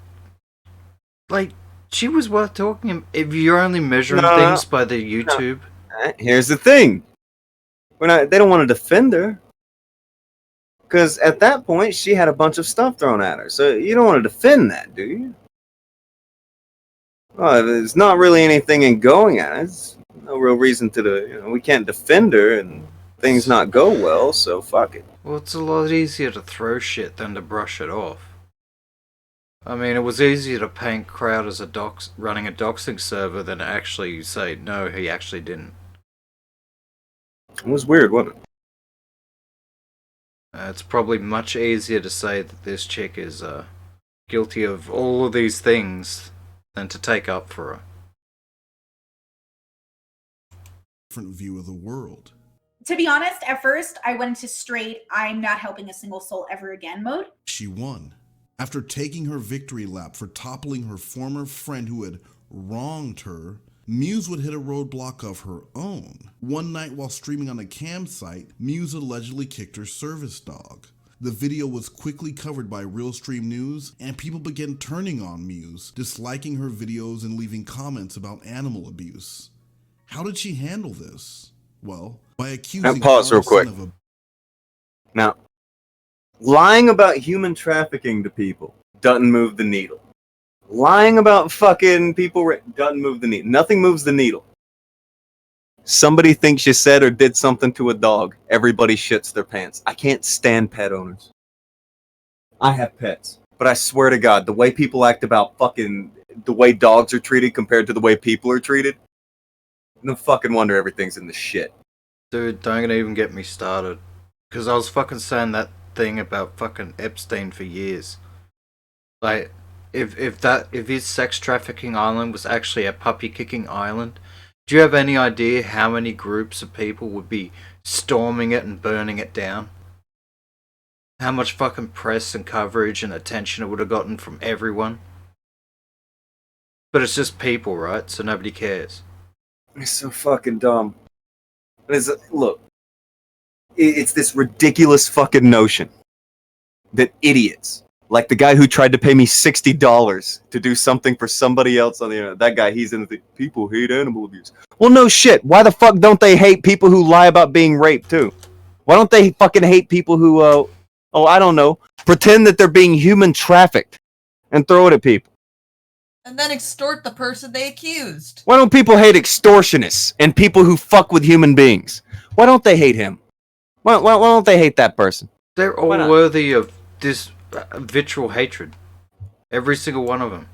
Speaker 4: Like, she was worth talking... If you're only measuring things by the YouTube...
Speaker 5: Here's the thing. They don't want to defend her. Because at that point, she had a bunch of stuff thrown at her. So you don't want to defend that, do you? Well, there's not really anything in going at it. There's no real reason to, we can't defend her and things not go well, so fuck it.
Speaker 4: Well, it's a lot easier to throw shit than to brush it off. I mean, it was easier to paint Crowd as running a doxing server than to actually say, no, he actually didn't.
Speaker 5: It was weird, wasn't it?
Speaker 4: It's probably much easier to say that this chick is guilty of all of these things than to take up for her.
Speaker 23: Different view of the world.
Speaker 28: To be honest, at first, I went into straight, I'm not helping a single soul ever again mode.
Speaker 23: She won. After taking her victory lap for toppling her former friend who had wronged her, Muse would hit a roadblock of her own. One night while streaming on a campsite, Muse allegedly kicked her service dog. The video was quickly covered by Realstream News, and people began turning on Muse, disliking her videos and leaving comments about animal abuse. How did she handle this? Well, by accusing
Speaker 5: pause real quick.
Speaker 23: of a...
Speaker 5: Now, lying about human trafficking to people doesn't move the needle. Lying about fucking people doesn't move the needle. Nothing moves the needle. Somebody thinks you said or did something to a dog, everybody shits their pants. I can't stand pet owners. I have pets, but I swear to God, the way people act about the way dogs are treated compared to the way people are treated, no fucking wonder everything's in the shit.
Speaker 4: Dude, don't even get me started. Because I was fucking saying that thing about fucking Epstein for years. Like, if his sex trafficking island was actually a puppy kicking island, do you have any idea how many groups of people would be storming it and burning it down? How much fucking press and coverage and attention it would have gotten from everyone? But it's just people, right? So nobody cares.
Speaker 5: It's so fucking dumb. Look, it's this ridiculous fucking notion that idiots, like the guy who tried to pay me $60 to do something for somebody else on the internet, that guy, he's in the people hate animal abuse. Well, no shit. Why the fuck don't they hate people who lie about being raped too? Why don't they fucking hate people who, I don't know, pretend that they're being human trafficked and throw it at people?
Speaker 6: And then extort the person they accused.
Speaker 5: Why don't people hate extortionists and people who fuck with human beings? Why don't they hate him? Why don't they hate that person?
Speaker 4: They're all worthy of this vitriol hatred. Every single one of them.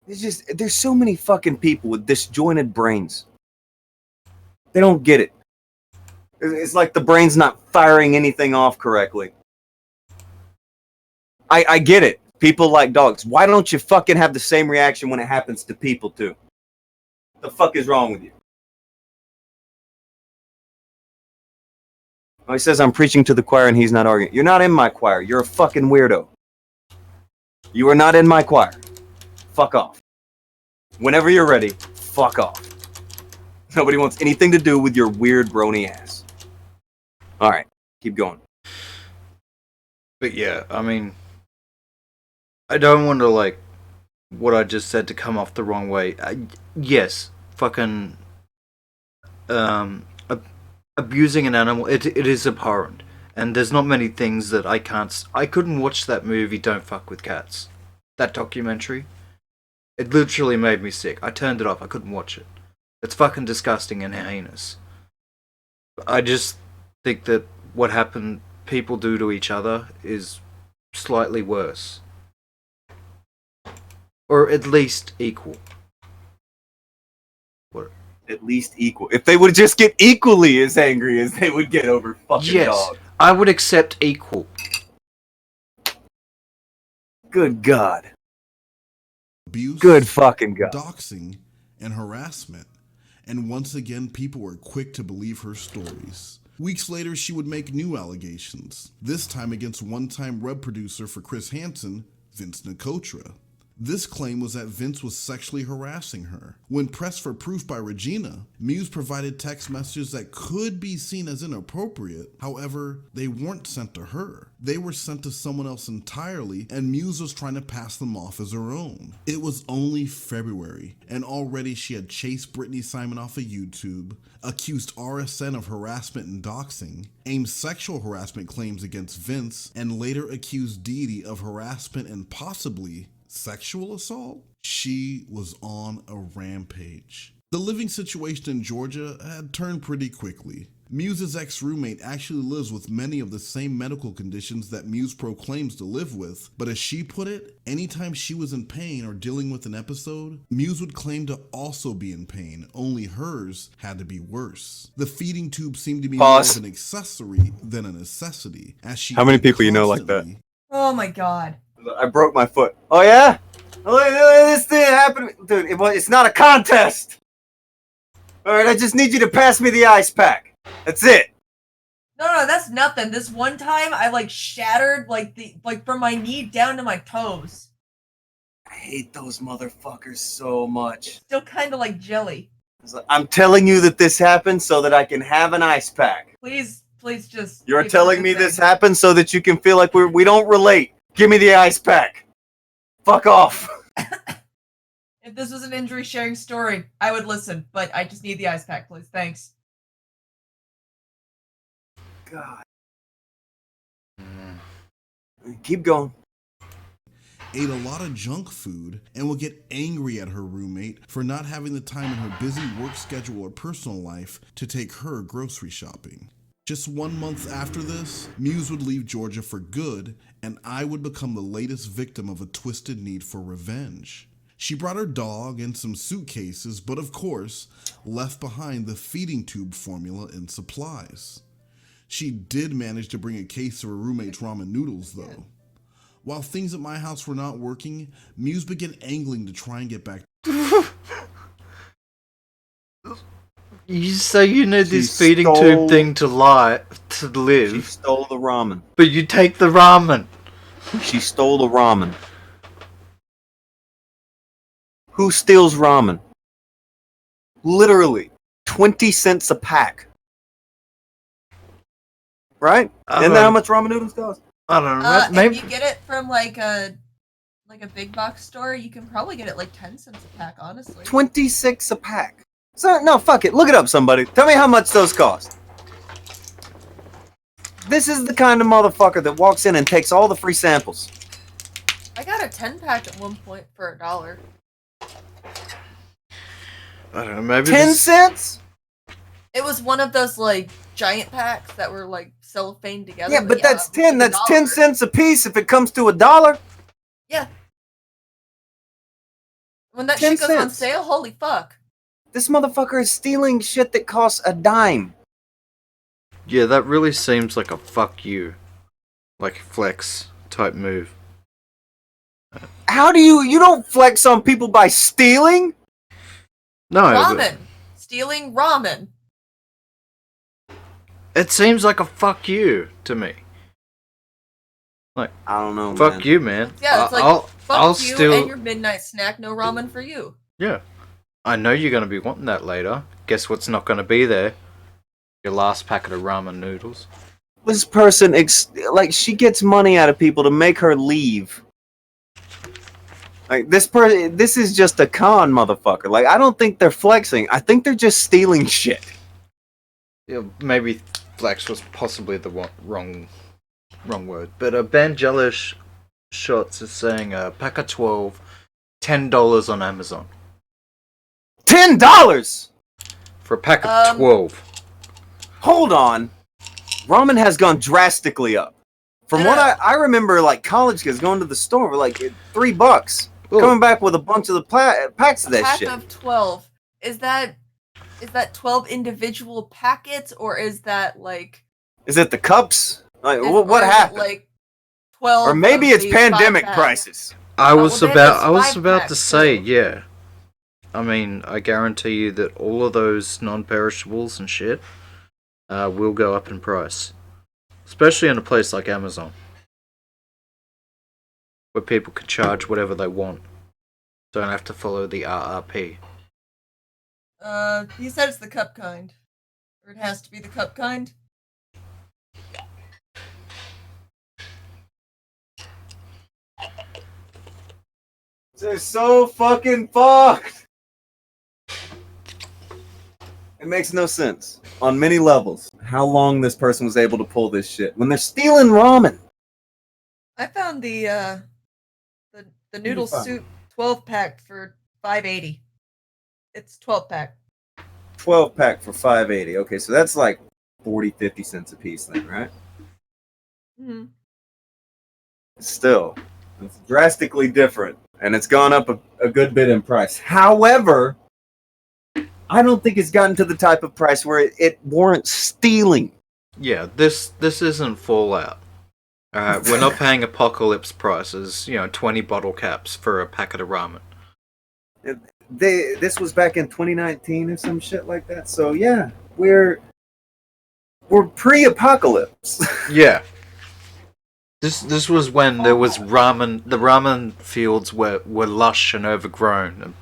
Speaker 5: There's so many fucking people with disjointed brains. They don't get it. It's like the brain's not firing anything off correctly. I get it. People like dogs. Why don't you fucking have the same reaction when it happens to people too? The fuck is wrong with you? Oh, he says I'm preaching to the choir and he's not arguing. You're not in my choir. You're a fucking weirdo. You are not in my choir. Fuck off. Whenever you're ready, fuck off. Nobody wants anything to do with your weird brony ass. Alright, keep going.
Speaker 4: But yeah, I mean, I don't want to, what I just said to come off the wrong way. Yes, fucking, abusing an animal, it is abhorrent. And there's not many things that I couldn't watch that movie, Don't Fuck With Cats. That documentary. It literally made me sick. I turned it off, I couldn't watch it. It's fucking disgusting and heinous. I just think that what people do to each other is slightly worse. Or at least equal. What?
Speaker 5: At least equal. If they would just get equally as angry as they would get over fucking dog.
Speaker 4: I would accept equal.
Speaker 5: Good God.
Speaker 23: Abuse,
Speaker 5: good fucking God.
Speaker 23: Doxing, and harassment. And once again, people were quick to believe her stories. Weeks later, she would make new allegations, this time against one-time web producer for Chris Hansen, Vince Nicotra. This claim was that Vince was sexually harassing her. When pressed for proof by Regina, Muse provided text messages that could be seen as inappropriate. However, they weren't sent to her. They were sent to someone else entirely, and Muse was trying to pass them off as her own. It was only February, and already she had chased Brittany Simon off of YouTube, accused RSN of harassment and doxing, aimed sexual harassment claims against Vince, and later accused Deity of harassment and possibly sexual assault. She was on a rampage. The living situation in Georgia had turned pretty quickly. Muse's ex-roommate actually lives with many of the same medical conditions that Muse proclaims to live with, but as she put it, anytime she was in pain or dealing with an episode, Muse would claim to also be in pain, only hers had to be worse. The feeding tube seemed to be more of an accessory than a necessity, as she
Speaker 5: How many people you know like that?
Speaker 6: Oh my god.
Speaker 5: I broke my foot. Oh yeah? Look, this thing happened. Dude, it's not a contest. Alright, I just need you to pass me the ice pack. That's it.
Speaker 6: No, that's nothing. This one time I like shattered from my knee down to my toes.
Speaker 5: I hate those motherfuckers so much.
Speaker 6: Still kinda like jelly.
Speaker 5: I'm telling you that this happened so that I can have an ice pack.
Speaker 6: Please just...
Speaker 5: You're telling me this happened so that you can feel like we don't relate. Give me the ice pack. Fuck off.
Speaker 6: If this was an injury sharing story, I would listen, but I just need the ice pack, please. Thanks.
Speaker 5: God. Keep going.
Speaker 23: Ate a lot of junk food and would get angry at her roommate for not having the time in her busy work schedule or personal life to take her grocery shopping. Just 1 month after this, Muse would leave Georgia for good, and I would become the latest victim of a twisted need for revenge. She brought her dog and some suitcases, but of course, left behind the feeding tube formula and supplies. She did manage to bring a case of her roommate's ramen noodles, though. While things at my house were not working, Muse began angling to try and get back.
Speaker 4: So you need this feeding tube thing to live.
Speaker 5: She stole the ramen.
Speaker 4: But you take the ramen.
Speaker 5: She stole the ramen. Who steals ramen? Literally, 20 cents a pack. Right? Isn't that how much ramen noodles cost?
Speaker 4: I don't know. Maybe
Speaker 6: If you get it from like a big box store, you can probably get it like 10 cents a pack, honestly.
Speaker 5: 26 a pack. So, no, fuck it. Look it up, somebody. Tell me how much those cost. This is the kind of motherfucker that walks in and takes all the free samples.
Speaker 6: I got a 10 pack at one point for $1.
Speaker 4: I don't know, maybe
Speaker 5: 10 cents?
Speaker 6: It was one of those like giant packs that were like cellophane together.
Speaker 5: Yeah, but that's 10. That's 10 cents a piece if it comes to $1.
Speaker 6: Yeah. When that
Speaker 5: 10
Speaker 6: shit goes on
Speaker 5: cents.
Speaker 6: sale, holy fuck.
Speaker 5: This motherfucker is stealing shit that costs a dime.
Speaker 4: Yeah, that really seems like a fuck you. Like flex type move.
Speaker 5: How do you don't flex on people by stealing?
Speaker 4: No,
Speaker 6: Ramen. Stealing ramen.
Speaker 4: it seems like a fuck you to me. Like,
Speaker 5: I don't know,
Speaker 4: fuck
Speaker 5: man.
Speaker 4: you, man.
Speaker 6: Yeah, it's like,
Speaker 4: I'll
Speaker 6: fuck you
Speaker 4: still...
Speaker 6: and your midnight snack, no ramen for you.
Speaker 4: Yeah. I know you're going to be wanting that later. Guess what's not going to be there? Your last packet of ramen noodles.
Speaker 5: This person, she gets money out of people to make her leave. Like, this is just a con, motherfucker. Like, I don't think they're flexing. I think they're just stealing shit.
Speaker 4: Yeah, maybe flex was possibly the wrong word. But Ben Jellish Shots is saying a pack of 12, $10 on Amazon.
Speaker 5: $10
Speaker 4: for a pack of 12.
Speaker 5: Hold on, ramen has gone drastically up. From what I remember, like college kids going to the store for like $3, coming back with a bunch of the packs of that shit.
Speaker 6: Pack of 12. Is that 12 individual packets, or is that like?
Speaker 5: Is it the cups? Like what happened?
Speaker 6: Like 12.
Speaker 5: Or maybe it's pandemic prices.
Speaker 4: I was about to say, yeah. I mean, I guarantee you that all of those non-perishables and shit will go up in price. Especially in a place like Amazon. Where people can charge whatever they want. Don't have to follow the RRP.
Speaker 6: He said it's the cup kind. Or it has to be the cup kind.
Speaker 5: They're so fucking fucked. It makes no sense on many levels how long this person was able to pull this shit when they're stealing ramen.
Speaker 6: I found the noodle soup 12-pack for $5.80. It's 12-pack.
Speaker 5: 12-pack for $5.80. Okay, so that's like 50 cents a piece then, right?
Speaker 6: Mm-hmm.
Speaker 5: Still, it's drastically different, and it's gone up a good bit in price. However, I don't think it's gotten to the type of price where it warrants stealing.
Speaker 4: Yeah, this isn't Fallout. We're not paying apocalypse prices, 20 bottle caps for a packet of ramen.
Speaker 5: This was back in 2019 or some shit like that. So yeah, we're pre-apocalypse.
Speaker 4: Yeah. This was when there was ramen. The ramen fields were lush and overgrown,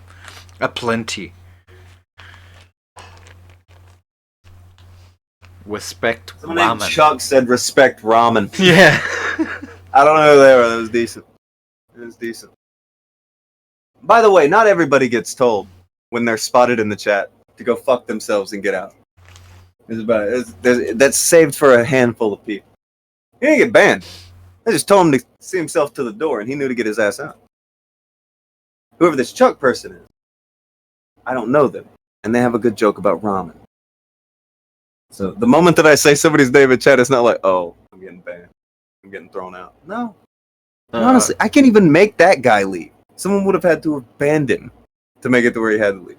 Speaker 4: aplenty. Respect
Speaker 5: Someone named
Speaker 4: ramen.
Speaker 5: Chuck said respect ramen.
Speaker 4: Yeah.
Speaker 5: I don't know who they were. That was decent. It was decent. By the way, not everybody gets told when they're spotted in the chat to go fuck themselves and get out. That's saved for a handful of people. He didn't get banned. I just told him to see himself to the door, and he knew to get his ass out. Whoever this Chuck person is, I don't know them, and they have a good joke about ramen. So the moment that I say somebody's name in chat, it's not like, oh, I'm getting banned. I'm getting thrown out. No. Honestly, I can't even make that guy leave. Someone would have had to have banned him to make it to where he had to leave.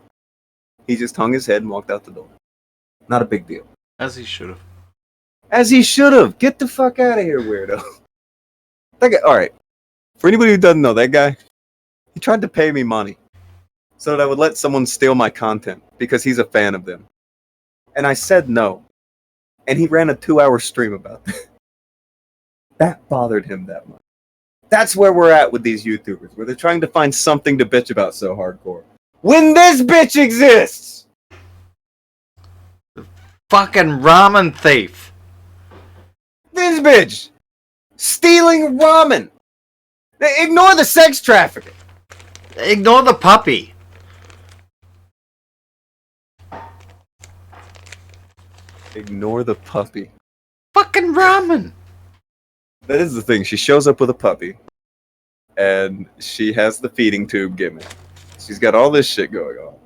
Speaker 5: He just hung his head and walked out the door. Not a big deal.
Speaker 4: As he should have.
Speaker 5: As he should have. Get the fuck out of here, weirdo. That guy, alright. For anybody who doesn't know, that guy, he tried to pay me money so that I would let someone steal my content because he's a fan of them. And I said no. And he ran a 2-hour stream about that. That bothered him that much. That's where we're at with these YouTubers, where they're trying to find something to bitch about so hardcore. When this bitch exists!
Speaker 4: Fucking ramen thief!
Speaker 5: This bitch! Stealing ramen! Ignore the sex trafficking!
Speaker 4: Ignore the puppy!
Speaker 5: Ignore the puppy.
Speaker 4: Fucking ramen!
Speaker 5: That is the thing. She shows up with a puppy, and she has the feeding tube gimmick. She's got all this shit going on.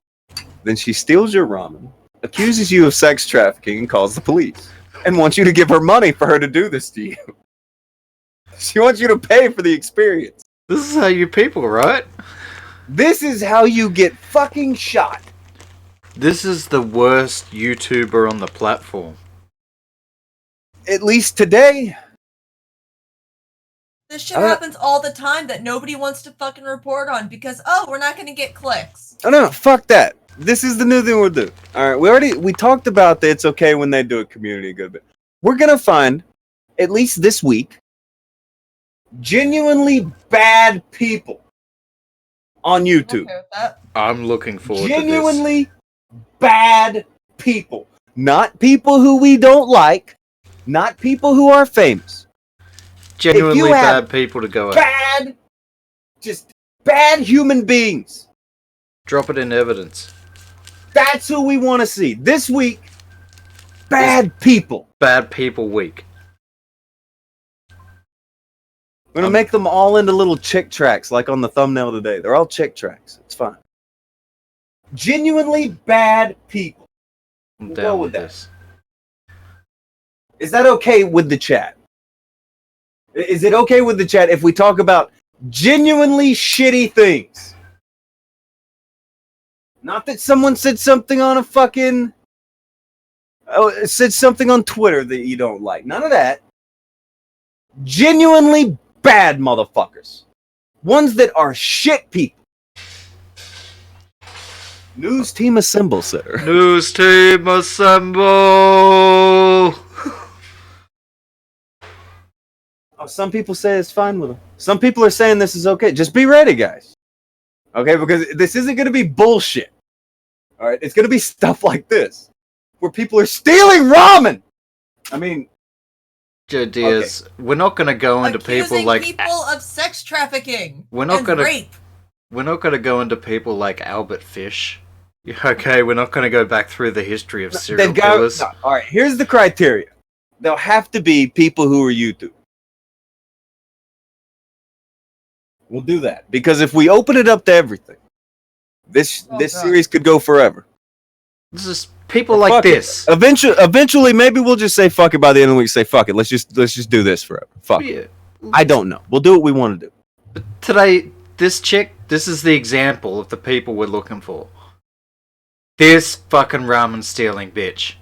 Speaker 5: Then she steals your ramen, accuses you of sex trafficking, and calls the police. And wants you to give her money for her to do this to you. She wants you to pay for the experience.
Speaker 4: This is how you people, right?
Speaker 5: This is how you get fucking shot.
Speaker 4: This is the worst YouTuber on the platform.
Speaker 5: At least today.
Speaker 6: This shit happens all the time that nobody wants to fucking report on because, we're not going to get clicks.
Speaker 5: Oh no, fuck that. This is the new thing we'll do. Alright, we talked about that it's okay when they do a community good bit. We're gonna find, at least this week, genuinely bad people on YouTube.
Speaker 6: Okay with that.
Speaker 4: I'm looking forward to this.
Speaker 5: Genuinely bad people. Not people who we don't like. Not people who are famous.
Speaker 4: Genuinely bad people to go at.
Speaker 5: Just bad human beings.
Speaker 4: Drop it in evidence.
Speaker 5: That's who we want to see. This week, bad people.
Speaker 4: Bad people week.
Speaker 5: We're going to make them all into little chick tracks like on the thumbnail today. They're all chick tracks. It's fine. Genuinely bad people.
Speaker 4: I'm
Speaker 5: We'll
Speaker 4: down
Speaker 5: go
Speaker 4: with
Speaker 5: with
Speaker 4: this.
Speaker 5: Is that okay with the chat? Is it okay with the chat if we talk about genuinely shitty things? Not that someone said something on a fucking... said something on Twitter that you don't like. None of that. Genuinely bad motherfuckers. Ones that are shit people. News team assemble, sir.
Speaker 4: News team assemble!
Speaker 5: Oh, some people say it's fine with them. Some people are saying this is okay. Just be ready, guys. Okay, because this isn't going to be bullshit. All right, it's going to be stuff like this, where people are stealing ramen. I mean,
Speaker 4: Joe Diaz, we're not going to go into people like
Speaker 6: people of sex trafficking.
Speaker 4: we're not
Speaker 6: and
Speaker 4: going to
Speaker 6: rape.
Speaker 4: we're not going to go into people like Albert Fish. Okay, we're not going to go back through the history of serial killers.
Speaker 5: No. All right, here's the criteria. There'll have to be people who are YouTubers. We'll do that because if we open it up to everything, this series could go forever.
Speaker 4: This is people like this.
Speaker 5: Eventually, maybe we'll just say fuck it. By the end of the week, say fuck it. Let's just do this forever. Fuck it. I don't know. We'll do what we want to do.
Speaker 4: But today, this chick, this is the example of the people we're looking for. This fucking ramen stealing bitch.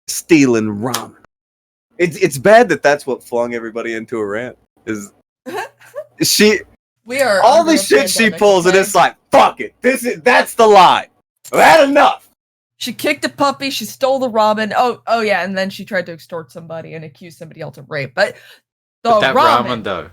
Speaker 5: Stealing ramen. It's bad that that's what flung everybody into a rant. Is
Speaker 6: we are
Speaker 5: all the shit she pulls, and it's like fuck it. That's the lie. I've had enough.
Speaker 6: She kicked a puppy. She stole the ramen. Oh yeah, and then she tried to extort somebody and accuse somebody else of rape. But
Speaker 4: that ramen though.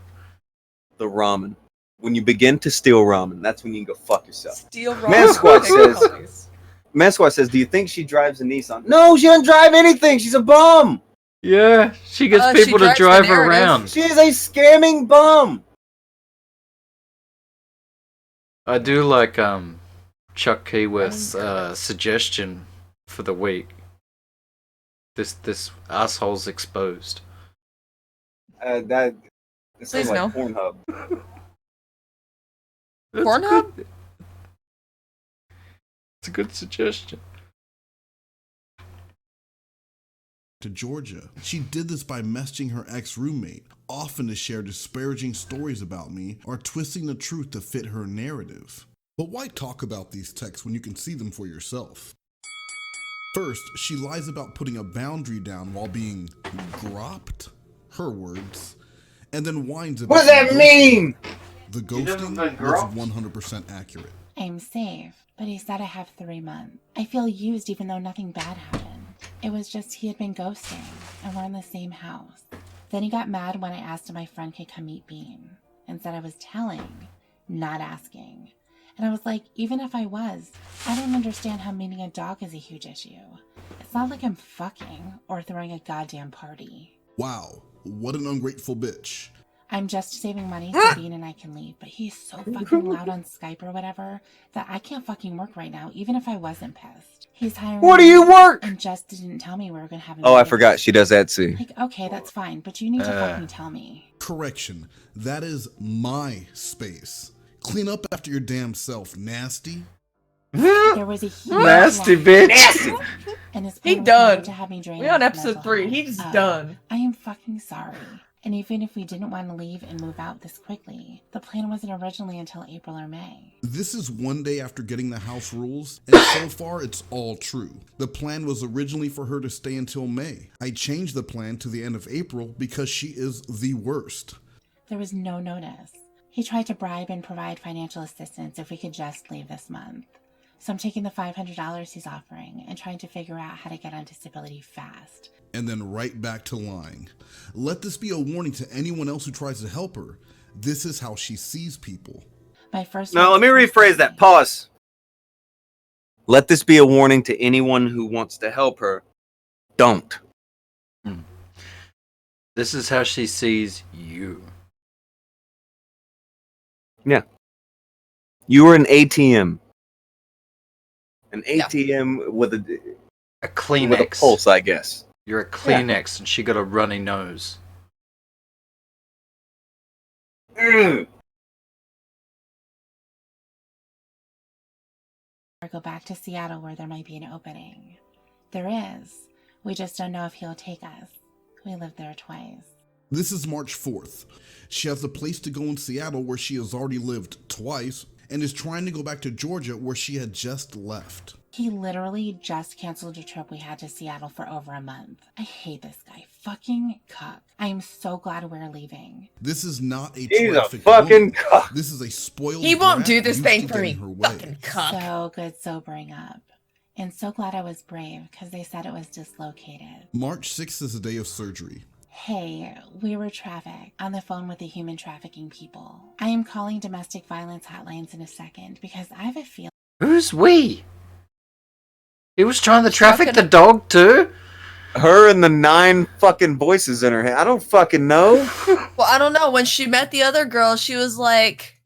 Speaker 5: The ramen. When you begin to steal ramen, that's when you can go fuck yourself.
Speaker 6: Steal ramen.
Speaker 5: Masquad says, do you think she drives a Nissan? No, she doesn't drive anything. She's a bum.
Speaker 4: Yeah, she gets people to drive her around.
Speaker 5: She is a scamming bum.
Speaker 4: I do like Chuck Keyworth's suggestion for the week. This asshole's exposed.
Speaker 5: That sounds
Speaker 6: Please
Speaker 5: like
Speaker 6: no.
Speaker 5: Pornhub.
Speaker 6: Pornhub?
Speaker 4: It's a good suggestion.
Speaker 23: To Georgia. She did this by messaging her ex-roommate, often to share disparaging stories about me or twisting the truth to fit her narrative. But why talk about these texts when you can see them for yourself? First, she lies about putting a boundary down while being gropped, her words, and then whines about—
Speaker 5: What does that mean?
Speaker 23: The ghosting was 100% accurate.
Speaker 1: I'm safe, but he said I have 3 months. I feel used even though nothing bad happened. It was just he had been ghosting, and we're in the same house. Then he got mad when I asked if my friend could come meet Bean, and said I was telling, not asking. And I was like, even if I was, I don't understand how meeting a dog is a huge issue. It's not like I'm fucking or throwing a goddamn party.
Speaker 23: Wow, what an ungrateful bitch.
Speaker 1: I'm just saving money so Bean and I can leave, but he's so fucking loud on Skype or whatever that I can't fucking work right now, even if I wasn't pissed. He's hiring—
Speaker 5: Where do you work?
Speaker 1: And just didn't tell me we were gonna have—
Speaker 5: Oh, I forgot. She does Etsy.
Speaker 1: Like, okay, that's fine, but you need to fucking tell me.
Speaker 23: Correction, that is my space. Clean up after your damn self, nasty.
Speaker 1: There was a huge
Speaker 4: nasty bitch. Nasty.
Speaker 1: And his
Speaker 6: He
Speaker 1: plan was
Speaker 6: done.
Speaker 1: to have me drain
Speaker 6: We on
Speaker 1: out
Speaker 6: episode
Speaker 1: mental
Speaker 6: 3.
Speaker 1: health.
Speaker 6: He's done.
Speaker 1: I am fucking sorry. And even if we didn't want to leave and move out this quickly, the plan wasn't originally until April or May.
Speaker 23: This is one day after getting the house rules, and so far it's all true. The plan was originally for her to stay until May. I changed the plan to the end of April because she is the worst.
Speaker 1: There was no notice. He tried to bribe and provide financial assistance if we could just leave this month. So I'm taking the $500 he's offering and trying to figure out how to get on disability fast.
Speaker 23: And then right back to lying. Let this be a warning to anyone else who tries to help her. This is how she sees people.
Speaker 1: My first—
Speaker 5: No, let me rephrase that. Pause. Let this be a warning to anyone who wants to help her. Don't.
Speaker 4: This is how she sees you.
Speaker 5: Yeah. You were an ATM. An ATM with a
Speaker 4: Kleenex.
Speaker 5: with a pulse, I guess.
Speaker 4: You're a Kleenex, and she got a runny nose.
Speaker 1: Or go back to Seattle where there might be an opening. There is. We just don't know if he'll take us. We lived there twice.
Speaker 23: This is March 4th. She has a place to go in Seattle where she has already lived twice and is trying to go back to Georgia where she had just left.
Speaker 1: He literally just canceled a trip we had to Seattle for over a month. I hate this guy. Fucking cuck. I am so glad we're leaving.
Speaker 23: This is not a
Speaker 5: He's a
Speaker 23: traffic
Speaker 5: fucking
Speaker 23: woman.
Speaker 5: cuck.
Speaker 23: This is a spoiled
Speaker 6: He won't
Speaker 23: brat
Speaker 6: do this
Speaker 23: used
Speaker 6: thing
Speaker 23: to
Speaker 6: for me.
Speaker 23: getting her way.
Speaker 6: Fucking cuck.
Speaker 1: So good sobering up. And so glad I was brave because they said it was dislocated.
Speaker 23: March 6th is a day of surgery.
Speaker 1: Hey, we were trafficked on the phone with the human trafficking people. I am calling domestic violence hotlines in a second because I have a feeling.
Speaker 4: Who's we? He was trying to traffic
Speaker 6: Talking
Speaker 4: the dog too?
Speaker 5: Her and the 9 fucking voices in her head. I don't fucking know.
Speaker 6: Well, I don't know. When she met the other girl, she was like,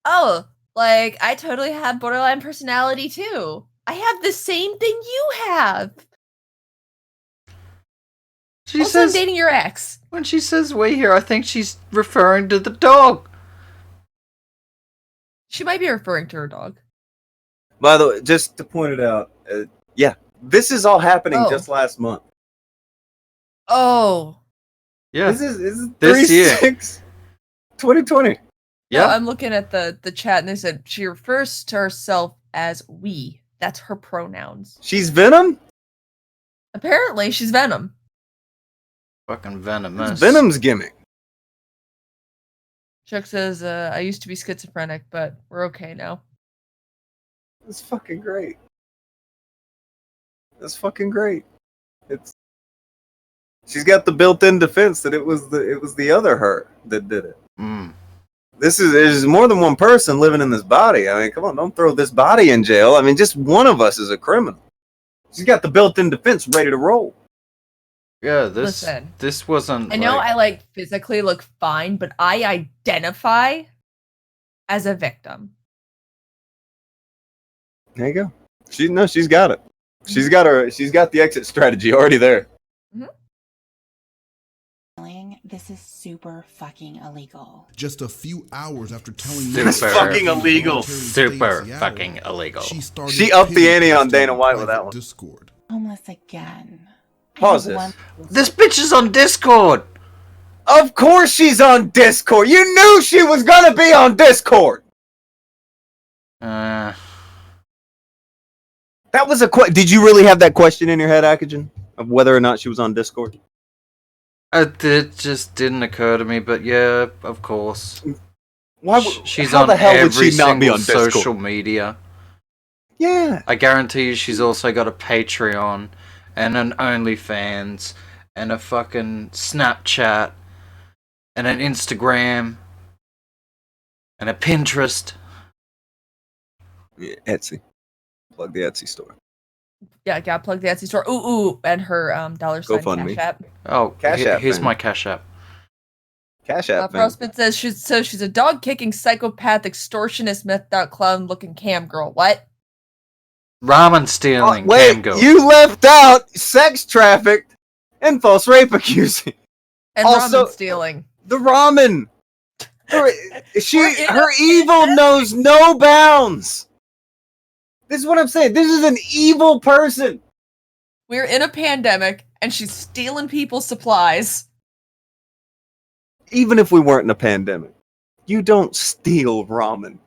Speaker 6: oh, like, I totally have borderline personality too. I have the same thing you have.
Speaker 4: She
Speaker 6: Also,
Speaker 4: says,
Speaker 6: I'm dating your ex.
Speaker 4: when she says we here, I think she's referring to the dog.
Speaker 6: She might be referring to her dog.
Speaker 5: By the way, just to point it out, yeah, this is all happening just last month.
Speaker 6: Oh.
Speaker 4: Yeah.
Speaker 5: This is
Speaker 4: This year.
Speaker 5: 3/6, 2020.
Speaker 6: Yeah. No, I'm looking at the chat and they said she refers to herself as we. That's her pronouns.
Speaker 5: She's Venom?
Speaker 6: Apparently, she's Venom.
Speaker 4: Fucking venomous.
Speaker 5: It's Venom's gimmick.
Speaker 6: Chuck says, I used to be schizophrenic, but we're okay now.
Speaker 5: That's fucking great. That's fucking great. She's got the built-in defense that it was the other her that did it. There's more than one person living in this body. I mean, come on, don't throw this body in jail. I mean, just one of us is a criminal. She's got the built-in defense ready to roll.
Speaker 4: Yeah,
Speaker 6: Listen,
Speaker 4: this wasn't.
Speaker 6: I know I physically look fine, but I identify as a victim.
Speaker 5: There you go. She's got it. She's got the exit strategy already there.
Speaker 1: This is super fucking illegal.
Speaker 23: Just a few hours after telling
Speaker 4: Super
Speaker 5: fucking illegal.
Speaker 4: Super fucking illegal.
Speaker 5: She upped the ante on Dana White with that one.
Speaker 23: Discord.
Speaker 1: Homeless again.
Speaker 5: Pause this.
Speaker 4: This bitch is on Discord.
Speaker 5: Of course she's on Discord. You knew she was gonna be on Discord. That was a question. Did you really have that question in your head, Akujin, of whether or not she was on Discord?
Speaker 4: It just didn't occur to me, but yeah, of course. She's
Speaker 5: how
Speaker 4: on
Speaker 5: the hell would
Speaker 4: every
Speaker 5: she not be
Speaker 4: single
Speaker 5: on Discord?
Speaker 4: social media.
Speaker 5: Yeah.
Speaker 4: I guarantee you she's also got a Patreon and an OnlyFans and a fucking Snapchat and an Instagram and a Pinterest.
Speaker 5: Yeah, Etsy. Plug the Etsy store.
Speaker 6: Yeah, gotta plug the Etsy store. Ooh, and her $sign
Speaker 5: GoFundMe.
Speaker 6: Cash App.
Speaker 4: Oh,
Speaker 5: Cash App.
Speaker 4: Here's
Speaker 5: man.
Speaker 4: my Cash App.
Speaker 5: Cash App.
Speaker 6: Frostbit says she's a dog kicking psychopath extortionist methed out clown looking cam girl. What?
Speaker 4: Ramen stealing.
Speaker 5: Wait,
Speaker 4: cam girl.
Speaker 5: you left out sex trafficked and false rape accusing.
Speaker 6: And
Speaker 5: Also,
Speaker 6: ramen stealing.
Speaker 5: The ramen. Her evil knows no bounds. This is what I'm saying. This is an evil person.
Speaker 6: We're in a pandemic and she's stealing people's supplies.
Speaker 5: Even if we weren't in a pandemic, you don't steal ramen.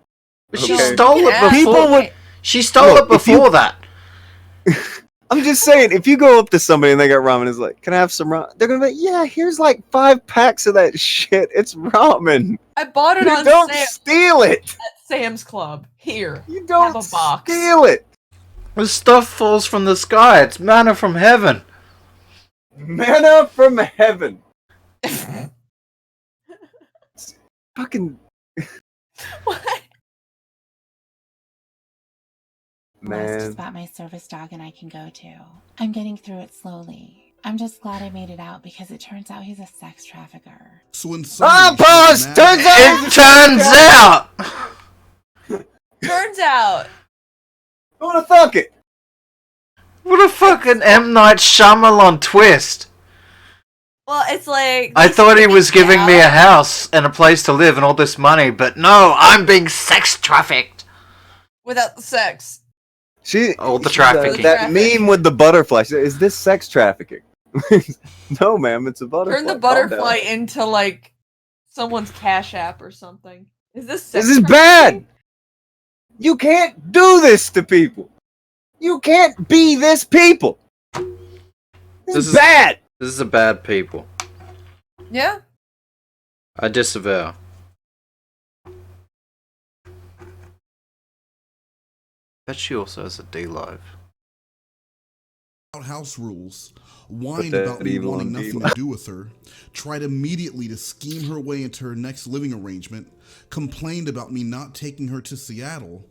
Speaker 4: But she
Speaker 5: Okay?
Speaker 4: stole it before.
Speaker 5: People would.
Speaker 4: She stole it before that.
Speaker 5: I'm just saying, if you go up to somebody and they got ramen, it's like, can I have some ramen? They're gonna be like, yeah, here's like 5 packs of that shit. It's ramen.
Speaker 6: I bought it
Speaker 5: You
Speaker 6: on
Speaker 5: don't
Speaker 6: sale
Speaker 5: steal it.
Speaker 6: at Sam's Club. Here.
Speaker 5: You don't
Speaker 6: have a box.
Speaker 5: steal it.
Speaker 4: The stuff falls from the sky. It's manna from heaven.
Speaker 5: Manna from heaven. Fucking.
Speaker 6: What?
Speaker 1: Last
Speaker 5: Man.
Speaker 1: spot my service dog and I can go to. I'm getting through it slowly. I'm just glad I made it out because it turns out he's a sex trafficker.
Speaker 23: So in
Speaker 5: Pause! Turns out!
Speaker 4: It turns out!
Speaker 6: Turns out.
Speaker 5: Who would have thunk it?
Speaker 4: What a fucking M. Night Shyamalan twist.
Speaker 6: Well, it's like
Speaker 4: I thought he was giving me a house and a place to live and all this money, but no, I'm being sex trafficked.
Speaker 6: without the sex.
Speaker 4: The trafficking.
Speaker 5: That meme with the butterfly. Is this sex trafficking? No, ma'am, it's a butterfly.
Speaker 6: Turn the butterfly into like someone's Cash App or something. Is this sex
Speaker 5: This is bad. You can't do this to people. You can't be this people. This is bad.
Speaker 4: This is a bad people.
Speaker 6: Yeah.
Speaker 4: I disavow. Bet she also has a D Live.
Speaker 23: house rules, whined
Speaker 5: that
Speaker 23: about me
Speaker 5: evil
Speaker 23: wanting
Speaker 5: in
Speaker 23: nothing
Speaker 5: people.
Speaker 23: to do with her, tried immediately to scheme her way into her next living arrangement, complained about me not taking her to Seattle,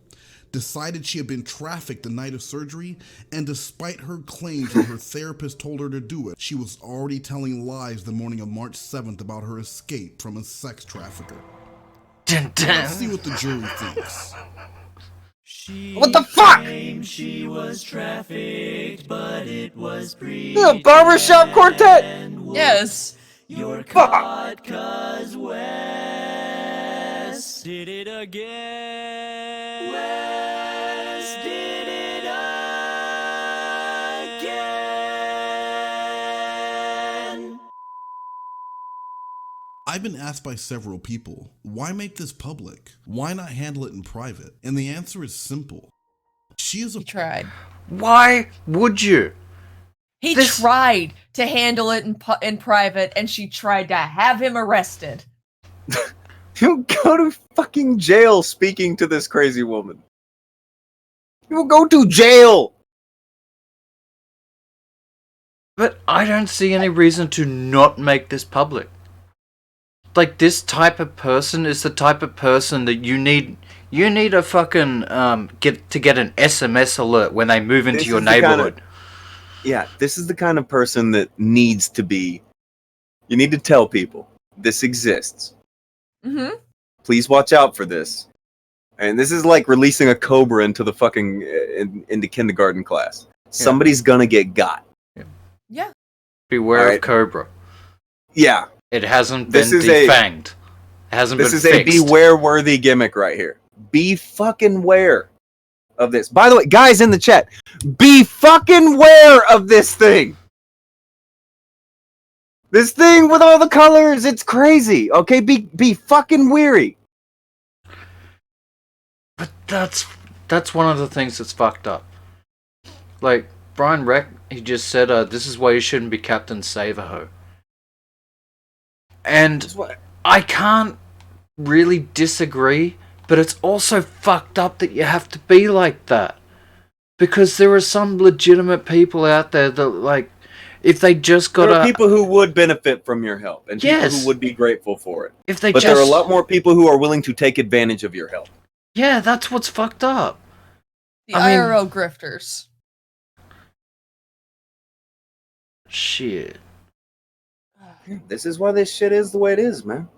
Speaker 23: decided she had been trafficked the night of surgery, and despite her claims that her therapist told her to do it, she was already telling lies the morning of March 7th about her escape from a sex trafficker. Let's see what the jury thinks.
Speaker 5: What the fuck?
Speaker 18: She was trafficked, but it was
Speaker 5: The barbershop quartet?
Speaker 6: Yes.
Speaker 18: You're
Speaker 5: Fuck.
Speaker 18: caught 'cause Wes did it again. Wes did it again.
Speaker 23: I've been asked by several people, why make this public? Why not handle it in private? And the answer is simple. She is a...
Speaker 6: He tried.
Speaker 4: Why would you?
Speaker 6: He tried to handle it in private, and she tried to have him arrested.
Speaker 5: He'll go to fucking jail speaking to this crazy woman. He will go to jail!
Speaker 4: But I don't see any reason to not make this public. Like, this type of person is the type of person that you need a fucking get an SMS alert when they move into your neighborhood.
Speaker 5: This is the kind of person that needs to be. You need to tell people this exists.
Speaker 6: Mm-hmm.
Speaker 5: Please watch out for this. And this is like releasing a cobra into the fucking into kindergarten class. Somebody's gonna get got.
Speaker 6: Yeah.
Speaker 4: Beware of cobra.
Speaker 5: Yeah.
Speaker 4: It hasn't been defanged. It hasn't been fixed. This is a
Speaker 5: beware-worthy gimmick right here. Be fucking ware of this. By the way, guys in the chat, be fucking ware of this thing. This thing with all the colors, it's crazy. Okay, be fucking weary.
Speaker 4: But that's one of the things that's fucked up. Like, Brian Reck, he just said, this is why you shouldn't be Captain Save-A-Ho. And I can't really disagree, but it's also fucked up that you have to be like that. Because there are some legitimate people out there that, like, if they just got
Speaker 5: There are people who would benefit from your help, and people who would be grateful for it. But there are a lot more people who are willing to take advantage of your help.
Speaker 4: Yeah, that's what's fucked up.
Speaker 6: The IRL grifters.
Speaker 4: Shit.
Speaker 5: This is why this shit is the way it is, man.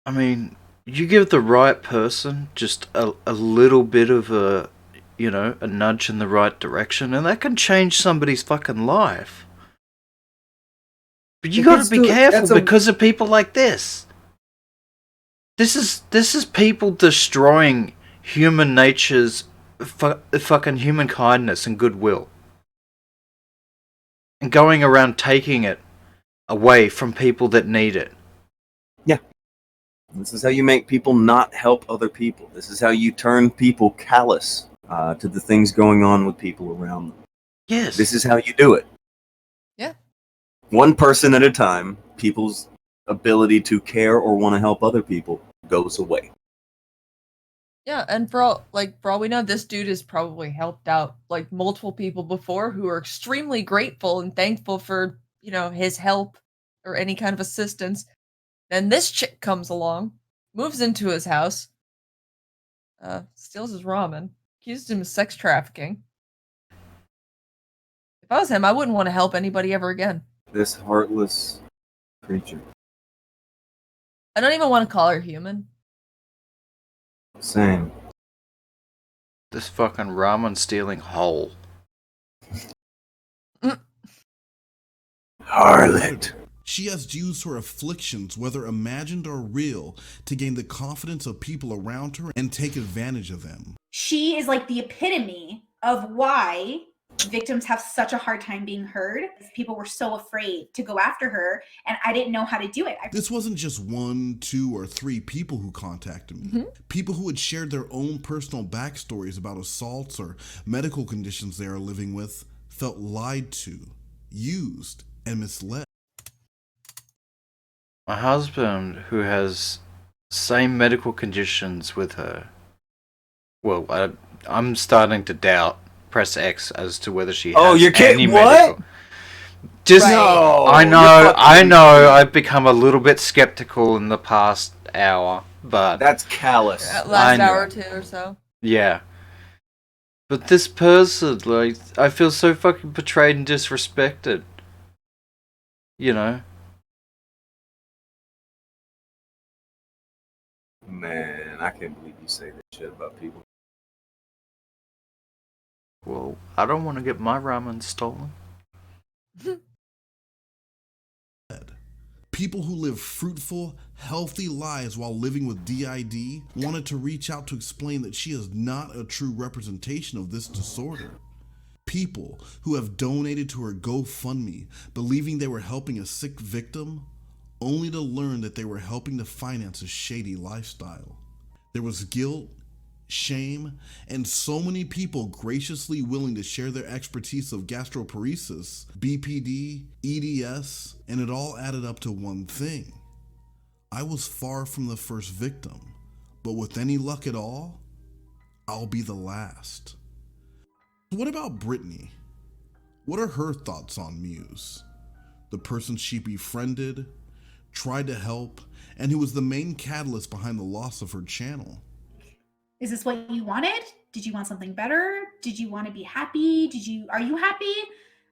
Speaker 4: I mean, you give the right person just a little bit of a nudge in the right direction, and that can change somebody's fucking life. But you gotta be careful because of people like this. This is people destroying human nature's fucking human kindness and goodwill. And going around taking it away from people that need it.
Speaker 5: Yeah. This is how you make people not help other people. This is how you turn people callous to the things going on with people around them.
Speaker 4: Yes.
Speaker 5: This is how you do it.
Speaker 6: Yeah.
Speaker 5: One person at a time, people's ability to care or want to help other people goes away.
Speaker 6: Yeah, and for all we know, this dude has probably helped out like multiple people before who are extremely grateful and thankful for, his help or any kind of assistance. Then this chick comes along, moves into his house, steals his ramen, accused him of sex trafficking. If I was him, I wouldn't want to help anybody ever again.
Speaker 5: This heartless creature.
Speaker 6: I don't even want to call her human.
Speaker 5: Same.
Speaker 4: This fucking ramen stealing hole.
Speaker 5: Harlot.
Speaker 23: She has used her afflictions, whether imagined or real, to gain the confidence of people around her and take advantage of them.
Speaker 28: She is like the epitome of why victims have such a hard time being heard. People were so afraid to go after her, and I didn't know how to do it.
Speaker 23: This wasn't just 1, 2, or 3 people who contacted me.
Speaker 6: Mm-hmm.
Speaker 23: People who had shared their own personal backstories about assaults or medical conditions they are living with felt lied to, used, and misled.
Speaker 4: My husband, who has same medical conditions with her, well, I'm starting to doubt press X as to whether she
Speaker 5: Oh,
Speaker 4: has
Speaker 5: you're kidding?
Speaker 4: any
Speaker 5: What?
Speaker 4: medical. Just,
Speaker 5: No,
Speaker 4: I
Speaker 5: you're
Speaker 4: know,
Speaker 5: fucking
Speaker 4: I've become a little bit skeptical in the past hour, but
Speaker 5: That's callous.
Speaker 6: Last
Speaker 4: I
Speaker 6: hour
Speaker 4: know.
Speaker 6: or two or so.
Speaker 4: Yeah. But this person, like, I feel so fucking betrayed and disrespected. You know?
Speaker 5: Man, I can't believe you say that shit about people.
Speaker 4: Well, I don't want to get my ramen stolen.
Speaker 23: People who live fruitful, healthy lives while living with DID wanted to reach out to explain that she is not a true representation of this disorder. People who have donated to her GoFundMe, believing they were helping a sick victim, only to learn that they were helping to finance a shady lifestyle. There was guilt, shame, and so many people graciously willing to share their expertise of gastroparesis, BPD, EDS, and it all added up to one thing. I was far from the first victim, but with any luck at all, I'll be the last. What about Brittany? What are her thoughts on Muse? The person she befriended, tried to help, and who was the main catalyst behind the loss of her channel.
Speaker 28: Is this what you wanted? Did you want something better? Did you want to be happy? Are you happy?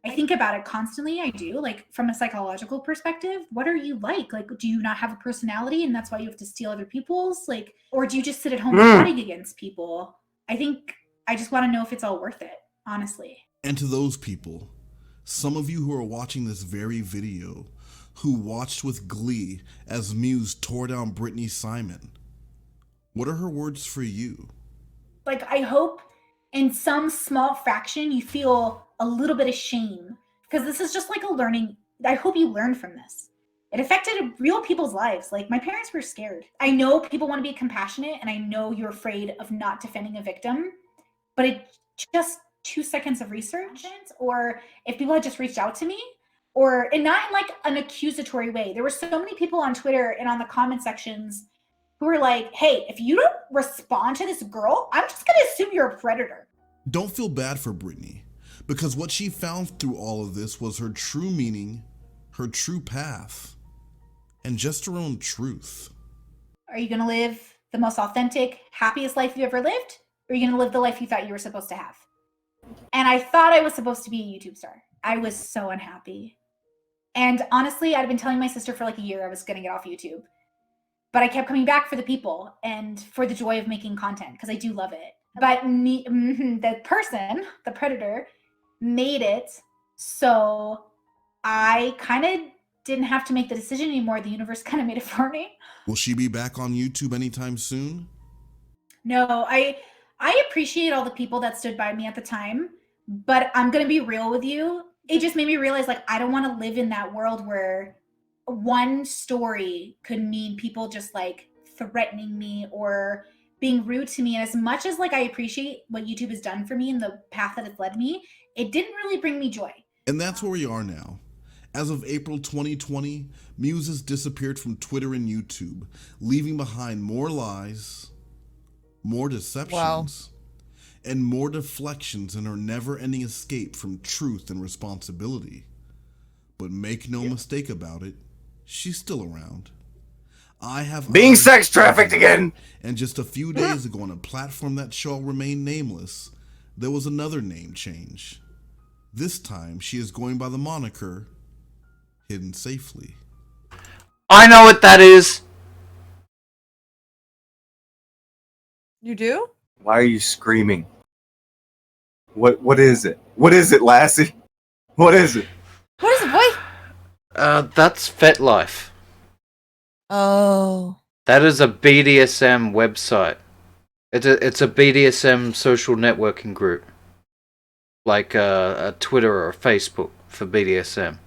Speaker 28: I think about it constantly. I do. Like, from a psychological perspective, what are you like? Like, do you not have a personality and that's why you have to steal other people's? Like, or do you just sit at home plotting against people? I think I just want to know if it's all worth it, honestly.
Speaker 23: And to those people, some of you who are watching this very video, who watched with glee as Muse tore down Brittany Simon, what are her words for you?
Speaker 28: Like, I hope in some small fraction you feel a little bit of shame, because this is just like a learning. I hope you learned from this. It affected real people's lives. Like, my parents were scared. I know people want to be compassionate, and I know you're afraid of not defending a victim, but it just 2 seconds of research, or if people had just reached out to me, and not in like an accusatory way. There were so many people on Twitter and on the comment sections who were like, hey, if you don't respond to this girl, I'm just going to assume you're a predator.
Speaker 23: Don't feel bad for Brittany, because what she found through all of this was her true meaning, her true path, and just her own truth.
Speaker 28: Are you going to live the most authentic, happiest life you ever lived? Or are you going to live the life you thought you were supposed to have? And I thought I was supposed to be a YouTube star. I was so unhappy. And honestly, I'd been telling my sister for like a year I was going to get off YouTube. But I kept coming back for the people and for the joy of making content, because I do love it. But the person, the predator, made it so I kind of didn't have to make the decision anymore. The universe kind of made it for me.
Speaker 23: Will she be back on YouTube anytime soon?
Speaker 28: No, I appreciate all the people that stood by me at the time, but I'm going to be real with you. It just made me realize, like, I don't want to live in that world where one story could mean people just like threatening me or being rude to me. And as much as like I appreciate what YouTube has done for me and the path that it's led me, it didn't really bring me joy.
Speaker 23: And that's where we are now. As of April 2020, Muse has disappeared from Twitter and YouTube, leaving behind more lies, more deceptions, and more deflections in her never-ending escape from truth and responsibility. But make no mistake about it, she's still around. I have
Speaker 5: being sex trafficked again.
Speaker 23: And just a few days ago, on a platform that shall remain nameless, there was another name change. This time, she is going by the moniker Hidden Safely.
Speaker 4: I know what that is.
Speaker 6: You do?
Speaker 5: Why are you screaming? What is it? What is it, Lassie? What is it?
Speaker 6: What is it, boy?
Speaker 4: That's FetLife.
Speaker 6: Oh.
Speaker 4: That is a BDSM website. It's a BDSM social networking group. Like a Twitter or a Facebook for BDSM.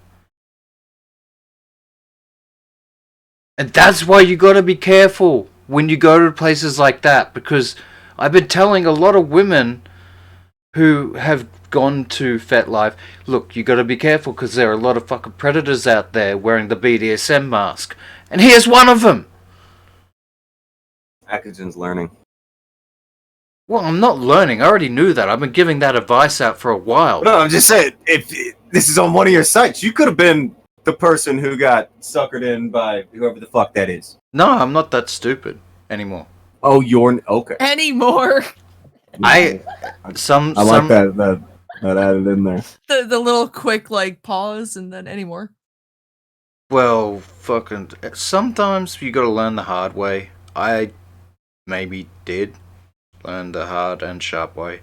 Speaker 4: And that's why you gotta be careful when you go to places like that, because I've been telling a lot of women who have gone to FetLife, look, you gotta be careful because there are a lot of fucking predators out there wearing the BDSM mask. And here's one of them!
Speaker 5: Akujin's learning.
Speaker 4: Well, I'm not learning. I already knew that. I've been giving that advice out for a while.
Speaker 5: No, I'm just saying, if this is on one of your sites, you could have been the person who got suckered in by whoever the fuck that is.
Speaker 4: No, I'm not that stupid anymore.
Speaker 5: Oh, you're okay.
Speaker 6: Anymore.
Speaker 5: I like that added in there.
Speaker 6: The little quick like pause and then anymore.
Speaker 4: Well, fucking. Sometimes you gotta learn the hard way. I maybe did learn the hard and sharp way.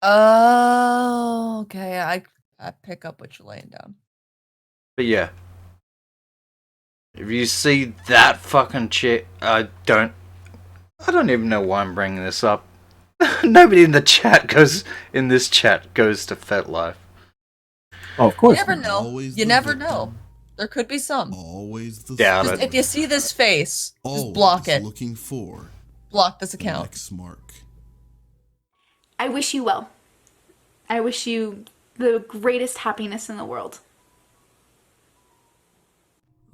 Speaker 6: Oh, okay. I pick up what you're laying down.
Speaker 4: But yeah. If you see that fucking chick, I don't even know why I'm bringing this up. Nobody in this chat goes to FetLife.
Speaker 5: Oh, of course.
Speaker 6: You never know. You never know. There could be some.
Speaker 23: Always the
Speaker 4: Doubt
Speaker 6: Just,
Speaker 4: it.
Speaker 6: if you see this face, just
Speaker 23: Always
Speaker 6: block it.
Speaker 23: looking for
Speaker 6: Block this
Speaker 23: the
Speaker 6: account.
Speaker 23: next mark.
Speaker 3: I wish you well. I wish you the greatest happiness in the world.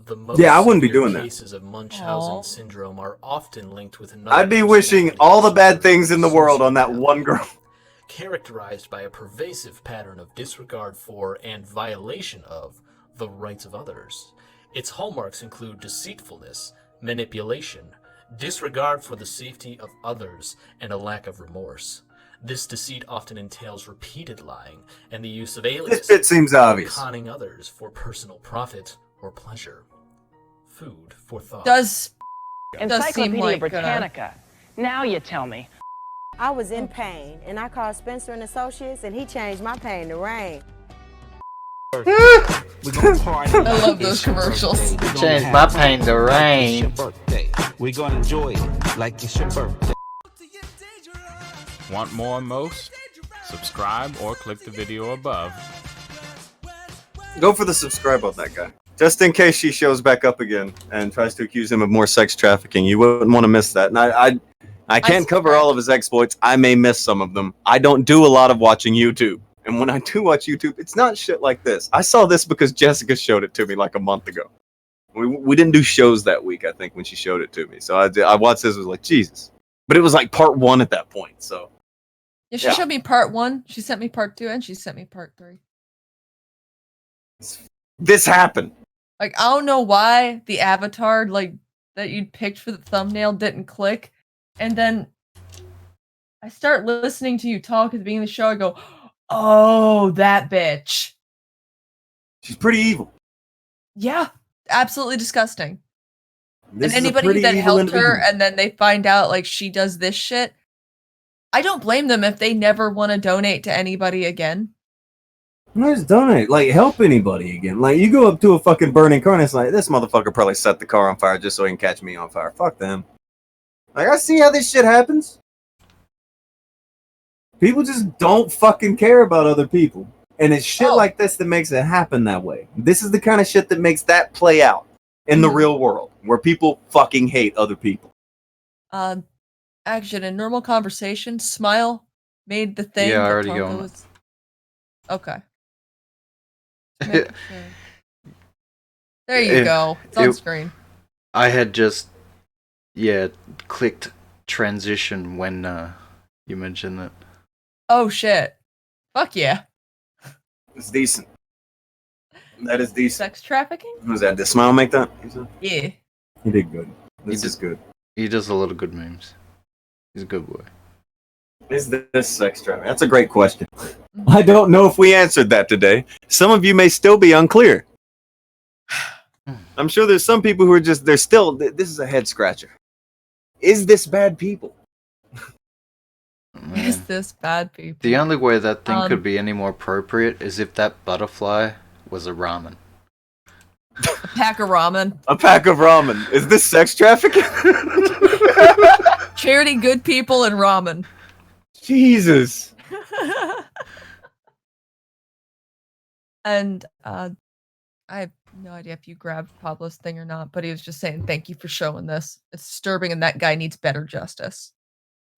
Speaker 12: The most
Speaker 5: Yeah, I wouldn't be
Speaker 12: severe
Speaker 5: doing that.
Speaker 12: cases of Munchausen syndrome are often linked with
Speaker 5: I'd be wishing all the bad things in the world on that one girl.
Speaker 12: characterized by a pervasive pattern of disregard for and violation of the rights of others. Its hallmarks include deceitfulness, manipulation, disregard for the safety of others, and a lack of remorse. This deceit often entails repeated lying and the use of aliases,
Speaker 5: It seems obvious.
Speaker 12: conning others for personal profit or pleasure. Food for thought.
Speaker 6: Does seem
Speaker 15: Encyclopedia
Speaker 6: like
Speaker 15: Britannica. Now you tell me.
Speaker 16: I was in pain, and I called Spencer and Associates, and he changed my pain to rain.
Speaker 6: I love those commercials.
Speaker 4: Change my pain to rain.
Speaker 17: We're gonna enjoy it like it's your birthday.
Speaker 2: Want more most? Subscribe or click the video above.
Speaker 5: Go for the subscribe on that guy. Just in case she shows back up again and tries to accuse him of more sex trafficking. You wouldn't want to miss that. And I can't cover all of his exploits. I may miss some of them. I don't do a lot of watching YouTube. And when I do watch YouTube, it's not shit like this. I saw this because Jessica showed it to me like a month ago. We didn't do shows that week, I think, when she showed it to me. So I watched this, was like, Jesus. But it was like part 1 at that point, so.
Speaker 6: Yeah, she showed me part 1, she sent me part 2, and she sent me part 3.
Speaker 5: This happened.
Speaker 6: Like, I don't know why the avatar, like, that you'd picked for the thumbnail didn't click. And then I start listening to you talk at the beginning of the show. I go, oh, that bitch.
Speaker 5: She's pretty evil.
Speaker 6: Yeah, absolutely disgusting.
Speaker 5: This
Speaker 6: and
Speaker 5: is a
Speaker 6: anybody
Speaker 5: pretty
Speaker 6: that
Speaker 5: evil
Speaker 6: helped her
Speaker 5: individual.
Speaker 6: and then they find out, like, she does this shit, I don't blame them if they never want to donate to anybody again.
Speaker 5: Just donate. Like, help anybody again. Like, you go up to a fucking burning car and it's like, this motherfucker probably set the car on fire just so he can catch me on fire. Fuck them. Like, I see how this shit happens. People just don't fucking care about other people. And it's shit like this that makes it happen that way. This is the kind of shit that makes that play out in the real world, where people fucking hate other people.
Speaker 6: Actually, in normal conversation, Smile made the thing.
Speaker 4: Yeah, I
Speaker 6: that
Speaker 4: already
Speaker 6: Tonka
Speaker 4: go on it.
Speaker 6: was... Okay. Make sure. There you go. It's on screen.
Speaker 4: I had just, clicked transition when you mentioned that.
Speaker 6: Oh shit. Fuck yeah.
Speaker 5: It's decent. That is decent.
Speaker 6: Sex trafficking?
Speaker 5: Was that? Did Smile make that?
Speaker 6: Yeah.
Speaker 5: He did good. This is good.
Speaker 4: He does a lot of good memes. He's a good boy.
Speaker 5: Is this sex trafficking? That's a great question. I don't know if we answered that today. Some of you may still be unclear. I'm sure there's some people who are just, this is a head scratcher. Is this bad people?
Speaker 6: Is this bad people?
Speaker 4: The only way that thing
Speaker 6: Um,
Speaker 4: could be any more appropriate is if that butterfly was a ramen.
Speaker 6: A pack of ramen.
Speaker 5: A pack of ramen. Is this sex trafficking?
Speaker 6: Charity, good people, and ramen.
Speaker 5: Jesus.
Speaker 6: And I have no idea if you grabbed Pablo's thing or not, but he was just saying thank you for showing this. It's disturbing, and that guy needs better justice.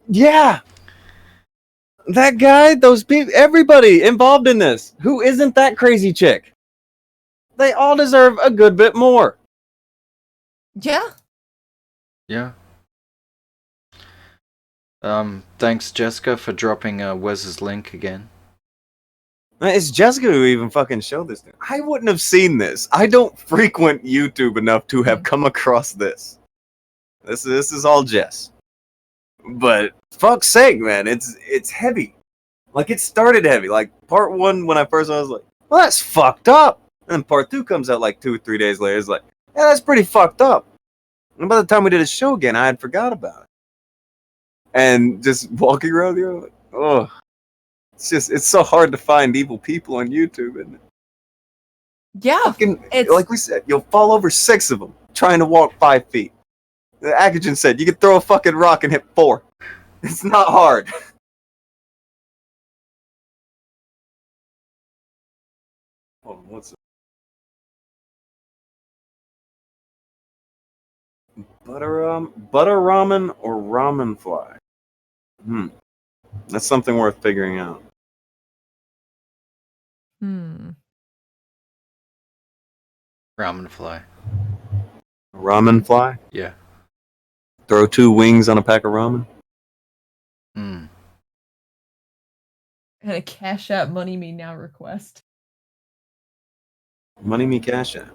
Speaker 5: Yeah. That guy, those people, everybody involved in this. Who isn't that crazy chick? They all deserve a good bit more.
Speaker 6: Yeah.
Speaker 4: Yeah. Thanks Jessica for dropping Wes's link again.
Speaker 5: It's Jessica who even fucking showed this. I wouldn't have seen this. I don't frequent YouTube enough to have come across this. This is all Jess. But fuck's sake, man, it's heavy. Like it started heavy. Like part 1 when I first saw it, I was like, well, that's fucked up. And then part 2 comes out like 2 or 3 days later. It's like, yeah, that's pretty fucked up. And by the time we did a show again, I had forgot about it. And just walking around here, like, oh, it's so hard to find evil people on YouTube, isn't it?
Speaker 6: Yeah,
Speaker 5: fucking, like we said, you'll fall over 6 of them trying to walk 5 feet. The Akujin said you could throw a fucking rock and hit 4. It's not hard. Hold on, what's it? Butter ramen or ramen fly? That's something worth figuring out.
Speaker 4: Ramen fly.
Speaker 5: Ramen fly?
Speaker 4: Yeah.
Speaker 5: Throw 2 wings on a pack of ramen?
Speaker 6: And a Cash App Money Me Now request.
Speaker 5: Money me cash app.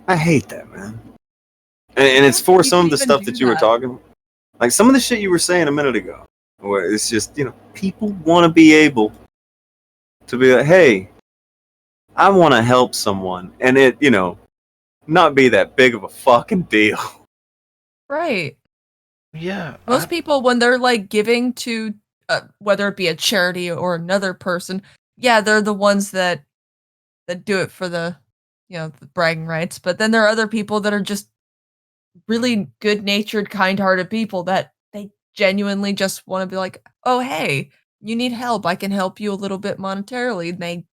Speaker 5: I hate that, man. And it's for some of the stuff that you were talking about. Like some of the shit you were saying a minute ago. Where it's just, people want to be able to be like, hey, I want to help someone. And it, not be that big of a fucking deal.
Speaker 6: Right.
Speaker 4: Yeah.
Speaker 6: Most people, when they're like giving to, whether it be a charity or another person, yeah, they're the ones that do it for the, the bragging rights. But then there are other people that are just really good-natured, kind-hearted people that they genuinely just want to be like, oh, hey, you need help. I can help you a little bit monetarily. And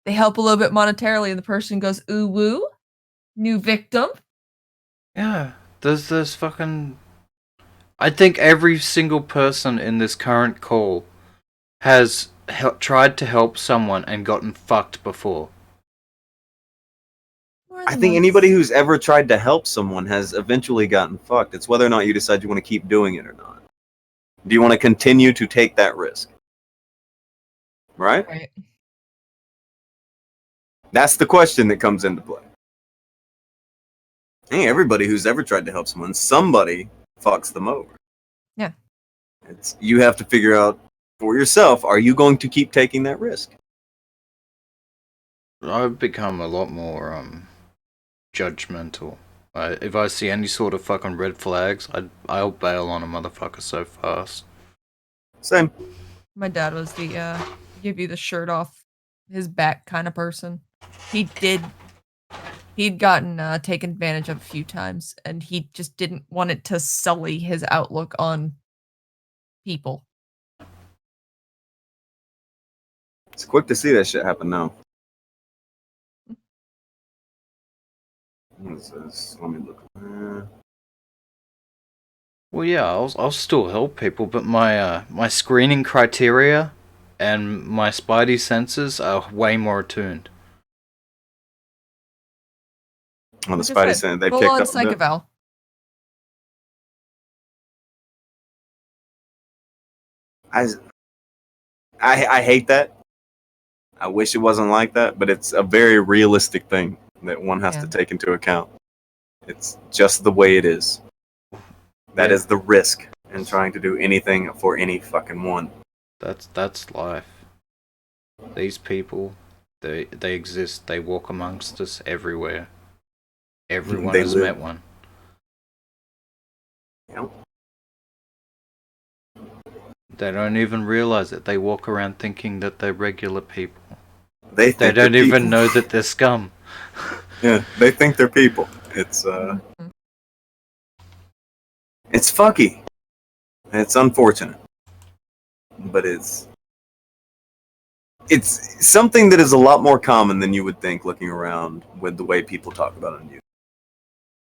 Speaker 6: they help a little bit monetarily, and the person goes, ooh, woo, new victim.
Speaker 4: Yeah, there's fucking... I think every single person in this current call has tried to help someone and gotten fucked before.
Speaker 5: I think anybody who's ever tried to help someone has eventually gotten fucked. It's whether or not you decide you want to keep doing it or not. Do you want to continue to take that risk? Right?
Speaker 6: Right.
Speaker 5: That's the question that comes into play. Hey, everybody who's ever tried to help someone, somebody fucks them over.
Speaker 6: Yeah.
Speaker 5: You have to figure out for yourself, are you going to keep taking that risk?
Speaker 4: I've become a lot more judgmental. If I see any sort of fucking red flags, I'll bail on a motherfucker so fast.
Speaker 5: Same.
Speaker 6: My dad was the give you the shirt off his back kind of person. He'd gotten taken advantage of a few times, and he just didn't want it to sully his outlook on people.
Speaker 5: It's quick to see that shit happen now. What is this? Let me look.
Speaker 4: Well, yeah, I'll still help people, but my screening criteria and my spidey senses are way more attuned.
Speaker 5: On the spidey sense, they picked up
Speaker 6: psych eval.
Speaker 5: I hate that. I wish it wasn't like that, but it's a very realistic thing that one has to take into account. It's just the way it is. That is the risk in trying to do anything for any fucking one.
Speaker 4: That's life. These people, they exist. They walk amongst us everywhere. Everyone has met one.
Speaker 5: Yep.
Speaker 4: They don't even realize it. They walk around thinking that they're regular people.
Speaker 5: They
Speaker 4: don't even know that they're scum.
Speaker 5: Yeah, they think they're people. It's fucky. It's unfortunate. But it's something that is a lot more common than you would think looking around with the way people talk about it on YouTube.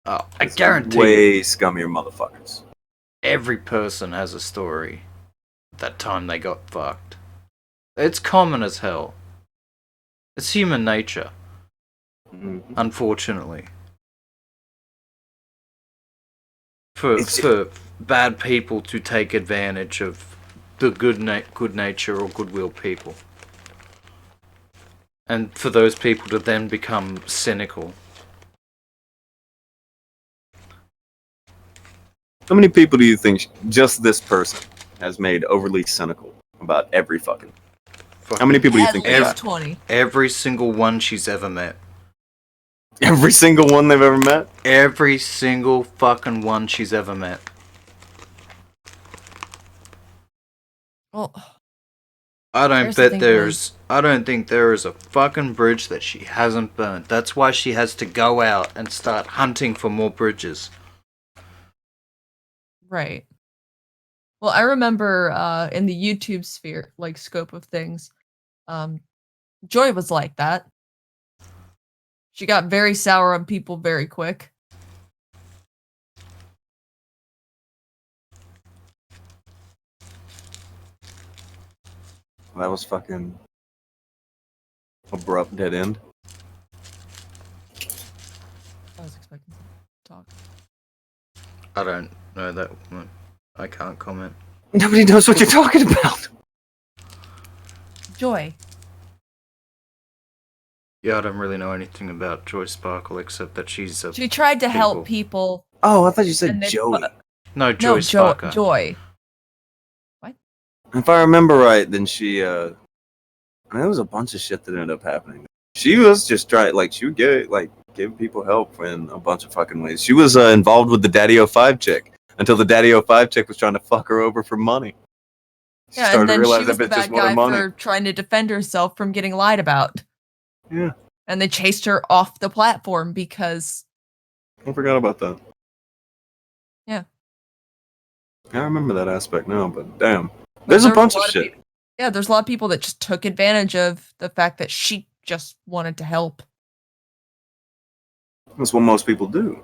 Speaker 4: Oh, I guarantee
Speaker 5: way scummier motherfuckers.
Speaker 4: Every person has a story. That time they got fucked. It's common as hell. It's human nature. Unfortunately. for bad people to take advantage of the good nature or goodwill people, and for those people to then become cynical.
Speaker 5: How many people do you think just this person has made overly cynical about every fucking? How many people do you think?
Speaker 6: At least 20.
Speaker 4: Every single one she's ever met.
Speaker 5: Every single one they've ever met?
Speaker 4: Every single fucking one she's ever met.
Speaker 6: Well,
Speaker 4: I don't
Speaker 6: here's the
Speaker 4: bet
Speaker 6: thing,
Speaker 4: there's. I don't think there is a fucking bridge that she hasn't burned. That's why she has to go out and start hunting for more bridges.
Speaker 6: right. Well, I remember in the YouTube sphere, like scope of things, Joy was like that. She got very sour on people very quick.
Speaker 5: That was fucking abrupt dead end.
Speaker 6: I was expecting to talk.
Speaker 4: I don't know that one. I can't comment.
Speaker 5: Nobody knows what you're talking about.
Speaker 6: Joy.
Speaker 4: Yeah, I don't really know anything about Joy Sparkle except that she's a.
Speaker 6: She tried to help people.
Speaker 5: Oh, I thought you said
Speaker 6: and they
Speaker 5: Joey.
Speaker 4: No, Joy Sparkle.
Speaker 6: Joy.
Speaker 5: If I remember right, then she there was a bunch of shit that ended up happening. She was just trying, like, she would give people help in a bunch of fucking ways. She was involved with the Daddy 05 chick until the Daddy 05 chick was trying to fuck her over for money. She
Speaker 6: Yeah,
Speaker 5: started
Speaker 6: and
Speaker 5: to
Speaker 6: then
Speaker 5: realize
Speaker 6: she
Speaker 5: that
Speaker 6: was the
Speaker 5: bitch just
Speaker 6: bad
Speaker 5: wanted
Speaker 6: guy
Speaker 5: money.
Speaker 6: for trying to defend herself from getting lied about.
Speaker 5: Yeah.
Speaker 6: And they chased her off the platform because...
Speaker 5: I forgot about that.
Speaker 6: Yeah.
Speaker 5: I remember that aspect now, but damn. There's a bunch of shit.
Speaker 6: Yeah, there's a lot of people that just took advantage of the fact that she just wanted to help.
Speaker 5: That's what most people do.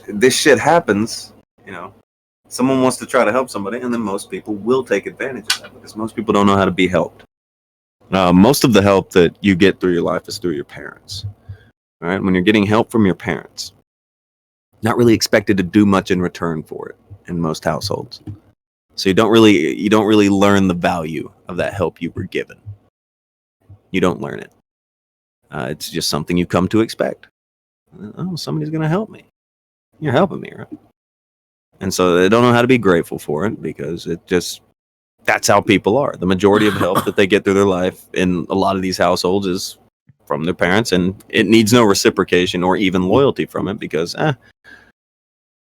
Speaker 5: This shit happens, you know. Someone wants to try to help somebody, and then most people will take advantage of that because most people don't know how to be helped. Most of the help that you get through your life is through your parents. All right, when you're getting help from your parents, not really expected to do much in return for it in most households. So you don't really learn the value of that help you were given. You don't learn it. It's just something you come to expect. Oh, somebody's gonna help me. You're helping me, right? And so they don't know how to be grateful for it because that's how people are. The majority of help that they get through their life in a lot of these households is from their parents, and it needs no reciprocation or even loyalty from it because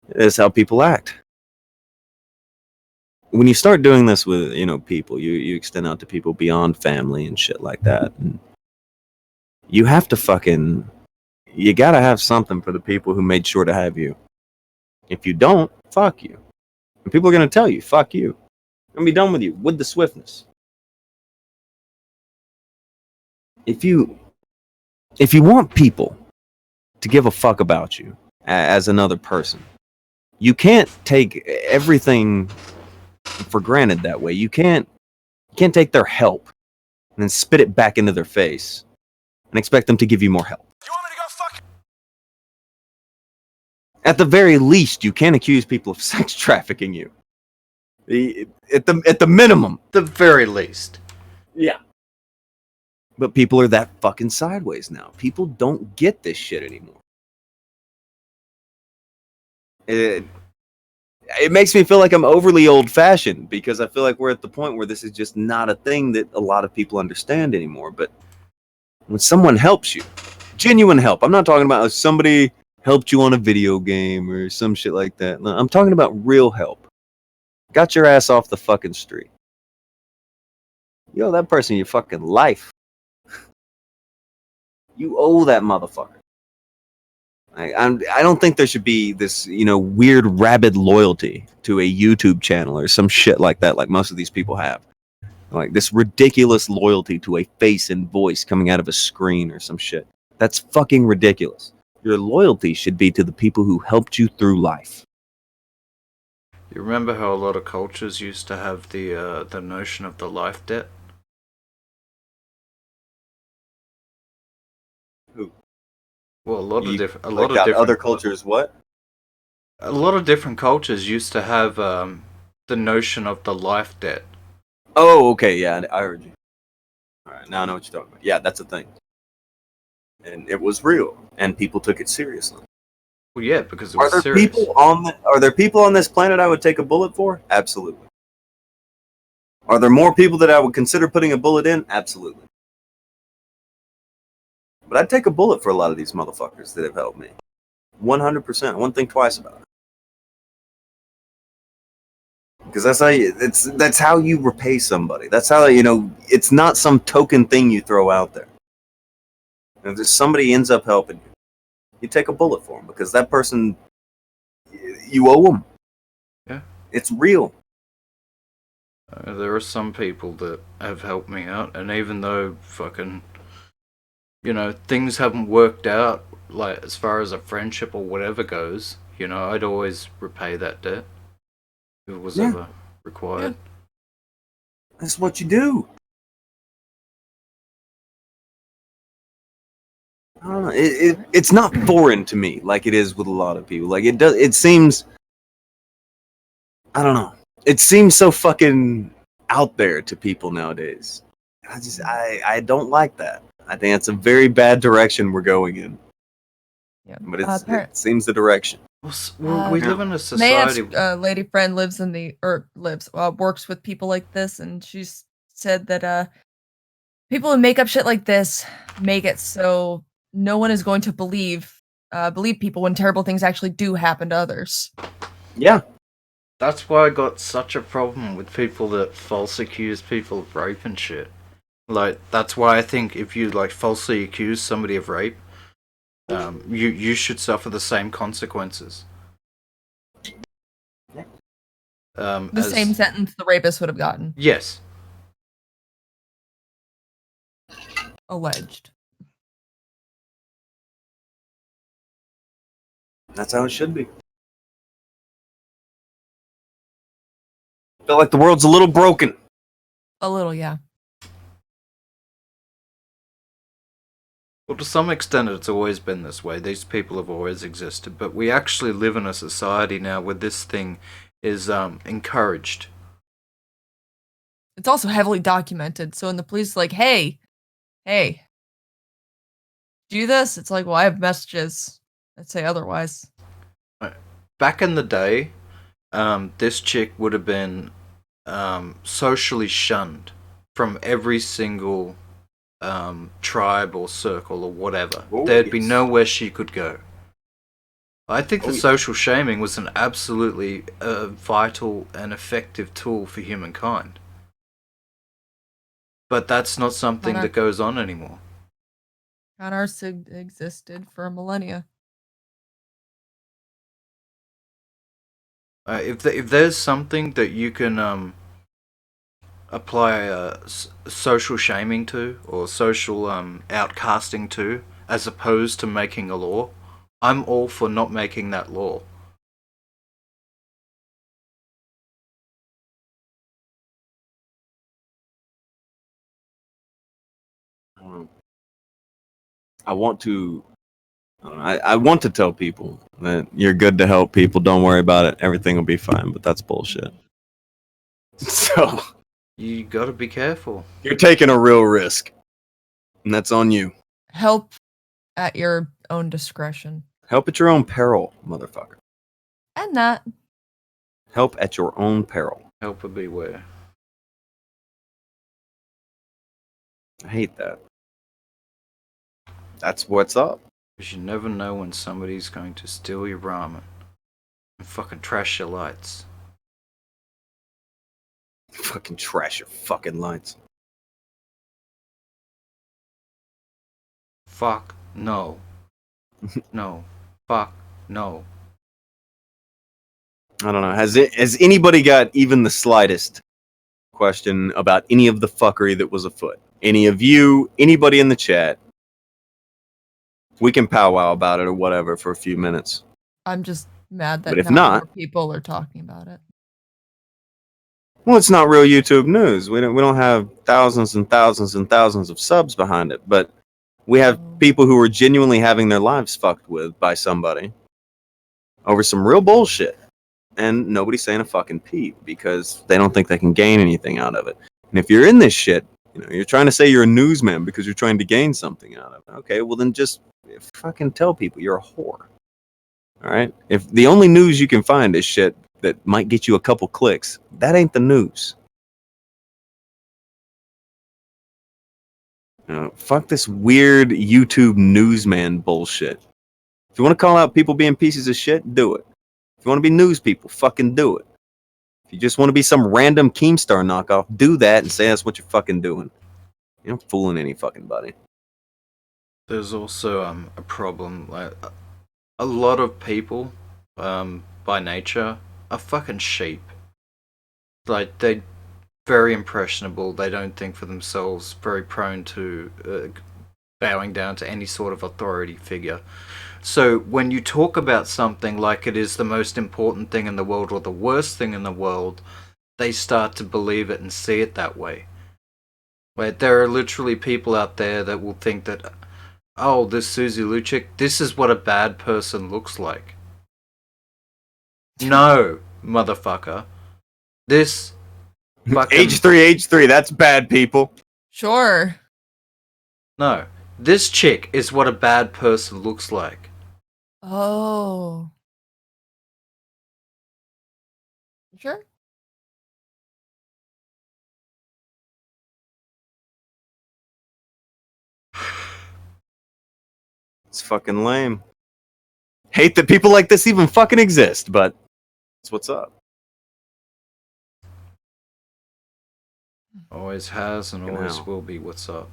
Speaker 5: it's how people act. When you start doing this with, people, you extend out to people beyond family and shit like that. And you have to you gotta have something for the people who made sure to have you. If you don't, fuck you. And people are gonna tell you, fuck you. I'm gonna be done with you with the swiftness. If you want people to give a fuck about you as another person, you can't take everything for granted that way. You can't take their help and then spit it back into their face and expect them to give you more help. You want me to go fuck? At the very least, you can't accuse people of sex trafficking you. At the minimum.
Speaker 4: The very least.
Speaker 5: Yeah. But people are that fucking sideways now. People don't get this shit anymore. It makes me feel like I'm overly old-fashioned because I feel like we're at the point where this is just not a thing that a lot of people understand anymore. But when someone helps you, genuine help, I'm not talking about if somebody helped you on a video game or some shit like that. No, I'm talking about real help. Got your ass off the fucking street. You owe that person your fucking life. You owe that motherfucker. I don't think there should be this, weird rabid loyalty to a YouTube channel or some shit like that, like most of these people have. Like this ridiculous loyalty to a face and voice coming out of a screen or some shit. That's fucking ridiculous. Your loyalty should be to the people who helped you through life.
Speaker 4: You remember how a lot of cultures used to have the notion of the life debt?
Speaker 5: Who?
Speaker 4: Well, a lot of different
Speaker 5: other cultures. What?
Speaker 4: A lot of different cultures used to have the notion of the life debt.
Speaker 5: Oh, okay, yeah, I heard you. All right, now I know what you're talking about. Yeah, that's a thing, and it was real, and people took it seriously.
Speaker 4: Well, yeah, because it
Speaker 5: Are
Speaker 4: was
Speaker 5: there
Speaker 4: serious.
Speaker 5: are there people on this planet I would take a bullet for? Absolutely. Are there more people that I would consider putting a bullet in? Absolutely. But I'd take a bullet for a lot of these motherfuckers that have helped me. 100%. I wouldn't think twice about it. Because that's how you repay somebody. That's how, it's not some token thing you throw out there. If somebody ends up helping you, you take a bullet for them because that person, you owe them.
Speaker 4: Yeah.
Speaker 5: It's real.
Speaker 4: There are some people that have helped me out, and even though fucking, things haven't worked out, like as far as a friendship or whatever goes, I'd always repay that debt if it was ever required.
Speaker 5: Yeah. That's what you do. I don't know. It's not foreign to me like it is with a lot of people. Like it seems, I don't know. It seems so fucking out there to people nowadays. I don't like that. I think it's a very bad direction we're going in.
Speaker 6: Yeah.
Speaker 5: But it seems the direction.
Speaker 4: We live in a society.
Speaker 6: Mayap's lady friend works with people like this, and she's said that people who make up shit like this make it so no one is going to believe people when terrible things actually do happen to others.
Speaker 5: Yeah.
Speaker 4: That's why I got such a problem with people that false accuse people of rape and shit. Like, that's why I think if you, falsely accuse somebody of rape, you should suffer the same consequences.
Speaker 6: The same sentence the rapist would have gotten.
Speaker 4: Yes.
Speaker 6: Alleged.
Speaker 5: That's how it should be. I feel like the world's a little broken.
Speaker 6: A little, yeah.
Speaker 4: Well, to some extent, it's always been this way. These people have always existed, but we actually live in a society now where this thing is encouraged.
Speaker 6: It's also heavily documented. So when the police are like, hey, do this? It's like, well, I have messages that say otherwise.
Speaker 4: Back in the day, this chick would have been socially shunned from every single tribe or circle or whatever. There'd be nowhere she could go. I think the social shaming was an absolutely vital and effective tool for humankind. But that's not something that goes on anymore.
Speaker 6: Ours existed for millennia.
Speaker 4: If there's something that you can apply social shaming to or social outcasting to, as opposed to making a law, I'm all for not making that law.
Speaker 5: I want to tell people that you're good to help people. Don't worry about it. Everything will be fine. But that's bullshit. So
Speaker 4: you gotta be careful.
Speaker 5: You're taking a real risk, and that's on you.
Speaker 6: Help at your own discretion.
Speaker 5: Help at your own peril, motherfucker.
Speaker 6: And that.
Speaker 5: Help at your own peril.
Speaker 4: Help or beware.
Speaker 5: I hate that. That's what's up.
Speaker 4: Because you never know when somebody's going to steal your ramen and fucking trash your lights.
Speaker 5: Fucking trash your fucking lights.
Speaker 4: Fuck no. No. Fuck no.
Speaker 5: I don't know. Has anybody got even the slightest question about any of the fuckery that was afoot? Any of you, anybody in the chat? We can powwow about it or whatever for a few minutes.
Speaker 6: I'm just mad that
Speaker 5: But if
Speaker 6: not
Speaker 5: not,
Speaker 6: more people are talking about it.
Speaker 5: Well, it's not real YouTube news. We don't have thousands and thousands and thousands of subs behind it, but we have people who are genuinely having their lives fucked with by somebody. over some real bullshit. And nobody's saying a fucking peep because they don't think they can gain anything out of it. And if you're in this shit, you're trying to say you're a newsman because you're trying to gain something out of it. Okay, well then just fucking tell people you're a whore. All right? If the only news you can find is shit that might get you a couple clicks, that ain't the news. Fuck this weird YouTube newsman bullshit. If you want to call out people being pieces of shit, do it. If you want to be news people, fucking do it. If you just want to be some random Keemstar knockoff, do that and say that's what you're fucking doing. You're not fooling any fucking body.
Speaker 4: There's also a problem. Like a lot of people, by nature, are fucking sheep. Like they're very impressionable. They don't think for themselves. Very prone to bowing down to any sort of authority figure. So when you talk about something like it is the most important thing in the world or the worst thing in the world, they start to believe it and see it that way. Where there are literally people out there that will think that, oh, this Susie Luchik, this is what a bad person looks like. No, motherfucker. This fucking...
Speaker 5: H3, that's bad, people.
Speaker 6: Sure.
Speaker 4: No, this chick is what a bad person looks like.
Speaker 6: Oh. Sure.
Speaker 5: It's fucking lame. Hate that people like this even fucking exist, but that's what's up.
Speaker 4: Always has and always will be what's up.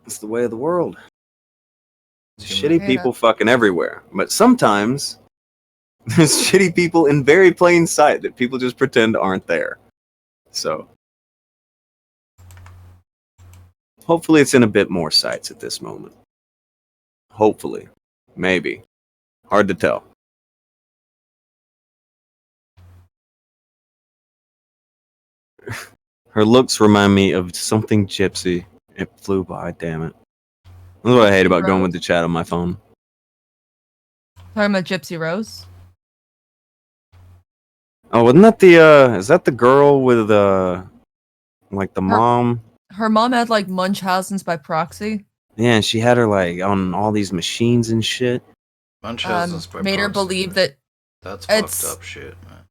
Speaker 5: It's the way of the world. Shitty people fucking everywhere. But sometimes there's shitty people in very plain sight that people just pretend aren't there. So hopefully it's in a bit more sights at this moment. Hopefully. Maybe. Hard to tell. Her looks remind me of something gypsy. It flew by, damn it. That's what I hate about going with the chat on my phone.
Speaker 6: Talking about Gypsy Rose?
Speaker 5: Oh, wasn't that the, is that the girl with, like the mom?
Speaker 6: Her mom had, like, Munchausen's by proxy.
Speaker 5: Yeah, and she had her, like, on all these machines and shit.
Speaker 4: Munchausen's by
Speaker 6: made
Speaker 4: proxy,
Speaker 6: her believe that
Speaker 4: that's fucked up shit, man.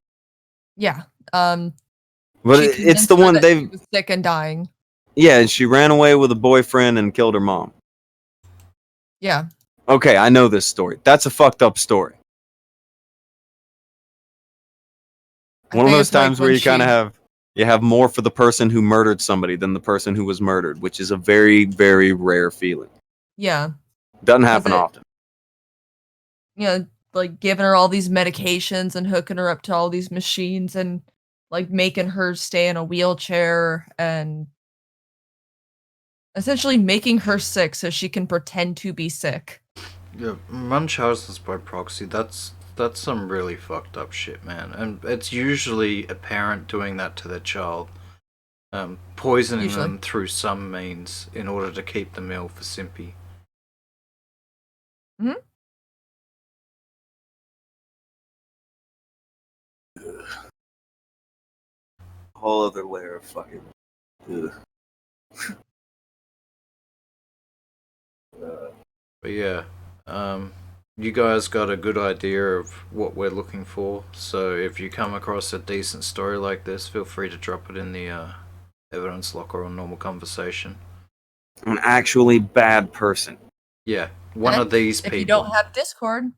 Speaker 6: Yeah.
Speaker 5: But it's the one
Speaker 6: she was sick and dying.
Speaker 5: Yeah, and she ran away with a boyfriend and killed her mom.
Speaker 6: Yeah.
Speaker 5: Okay, I know this story. That's a fucked up story. One of those times where you kind of have more for the person who murdered somebody than the person who was murdered, which is a very, very rare feeling.
Speaker 6: Yeah.
Speaker 5: Doesn't happen often.
Speaker 6: You know, like giving her all these medications and hooking her up to all these machines and like making her stay in a wheelchair and essentially making her sick so she can pretend to be sick.
Speaker 4: Yeah, Munchausen's by proxy, that's some really fucked up shit, man. And it's usually a parent doing that to their child. Poisoning them through some means in order to keep them ill for simpy.
Speaker 6: Hmm?
Speaker 5: Whole other layer of fucking.
Speaker 4: But yeah, you guys got a good idea of what we're looking for. So if you come across a decent story like this, feel free to drop it in the evidence locker on normal conversation.
Speaker 5: I'm an actually bad person.
Speaker 4: Yeah, one of these people.
Speaker 6: If you don't have Discord,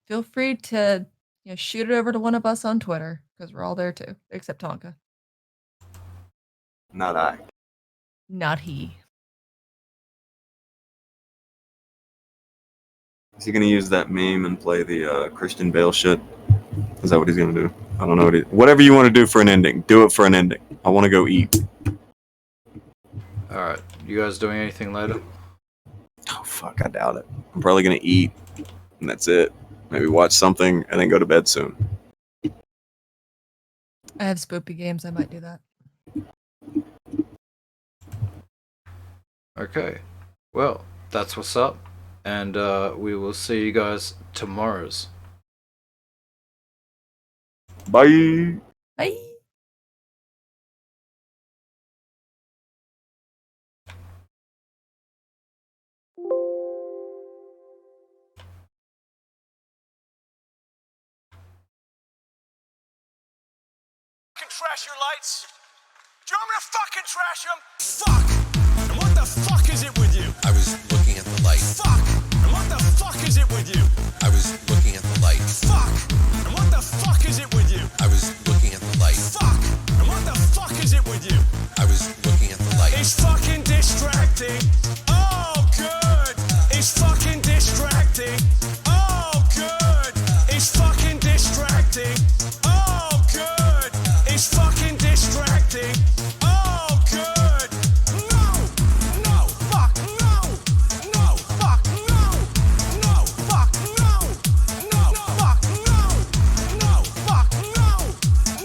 Speaker 6: feel free to shoot it over to one of us on Twitter because we're all there too, except Tonka.
Speaker 5: Not I.
Speaker 6: Not he.
Speaker 5: Is he gonna use that meme and play the Christian Bale shit? Is that what he's gonna do? I don't know what whatever you want to do for an ending, do it for an ending. I want to go eat.
Speaker 4: Alright, you guys doing anything later?
Speaker 5: Oh fuck, I doubt it. I'm probably gonna eat, and that's it. Maybe watch something and then go to bed soon.
Speaker 6: I have spoopy games, I might do that.
Speaker 4: Okay, well, that's what's up. and we will see you guys tomorrow's.
Speaker 5: Bye.
Speaker 6: Bye.
Speaker 7: Trash your lights? Do you want me to fucking trash them? Fuck! And what the fuck is it with you?
Speaker 8: I was looking at the light.
Speaker 7: Fuck! And what the fuck is it with you?
Speaker 8: I was looking at the light.
Speaker 7: Fuck! And what the fuck is it with you?
Speaker 8: I was looking at the light.
Speaker 7: Fuck! And what the fuck is it with you?
Speaker 8: I was looking at the light.
Speaker 7: It's fucking distracting. Oh, good. It's fucking distracting. Oh, good. It's fucking distracting. Oh, good. It's fucking distracting. Oh, good. No, no, fuck, no, no, fuck, no, no, fuck, no, no, fuck, no, no, fuck, no,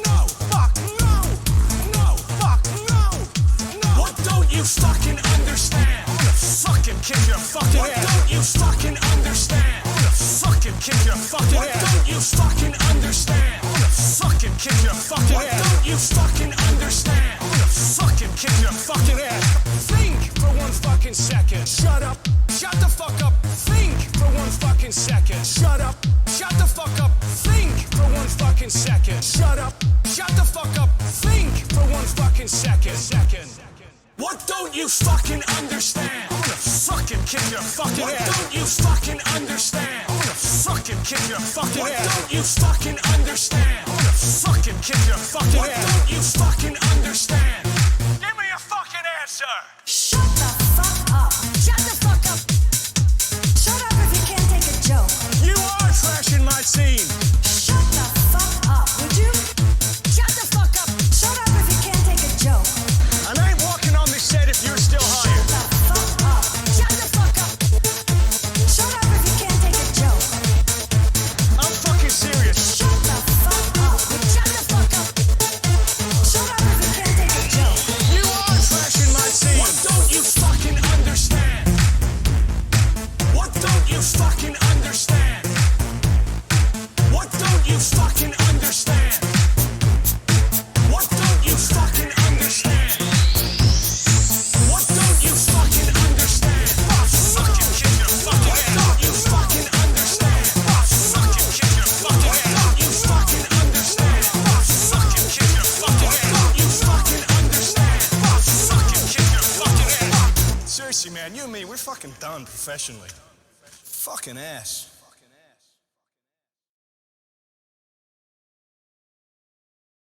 Speaker 7: no, fuck, no, no, fuck, no, no. What don't you fucking understand? I'm gonna fucking kick your fucking ass. What don't you fucking understand? I'm gonna fucking kick your fucking ass. What don't you fucking understand? I'm gonna fucking kick your fucking ass. What don't you fucking understand? I'm gonna fucking kick your fucking ass. Think for one fucking second. Shut up. Shut the fuck up. Think for one fucking second. Shut up. Shut the fuck up. Think for one fucking second. Shut up. Shut the fuck up. Think for one fucking second. What don't you fucking understand? I'm gonna fucking kick your fucking ass. What don't you fucking understand? I'm gonna fucking kick your fucking ass. What don't you fucking understand? I'm gonna fucking kick your fucking ass. What don't you fucking understand? Give me a fucking answer.
Speaker 9: Shut the fuck up. Shut the fuck up. Shut up if you can't take a joke.
Speaker 7: You are trashing my scene.
Speaker 9: Shut the fuck up, would you? Shut the fuck up. Shut up if you can't take a joke.
Speaker 7: And I ain't walking on this set if you're still hired.
Speaker 9: Shut the fuck up. Shut the fuck up. Shut up if you can't take a joke.
Speaker 7: I'm fucking serious.
Speaker 9: Shut the fuck up. Shut the fuck up. Shut up if you can't take a joke.
Speaker 7: You are trashing my scene. What don't you fucking understand? What don't you fucking understand? What don't you fucking understand? What don't you fucking understand? What don't you fucking understand? Fucking kick your fucking ass. Don't you fucking understand? Fucking kick your fucking ass. Don't you fucking understand? Fucking kick your fucking ass. Don't you fucking understand? Fucking kick your fucking ass. Seriously, man, you and me, we're fucking done professionally. Fucking ass.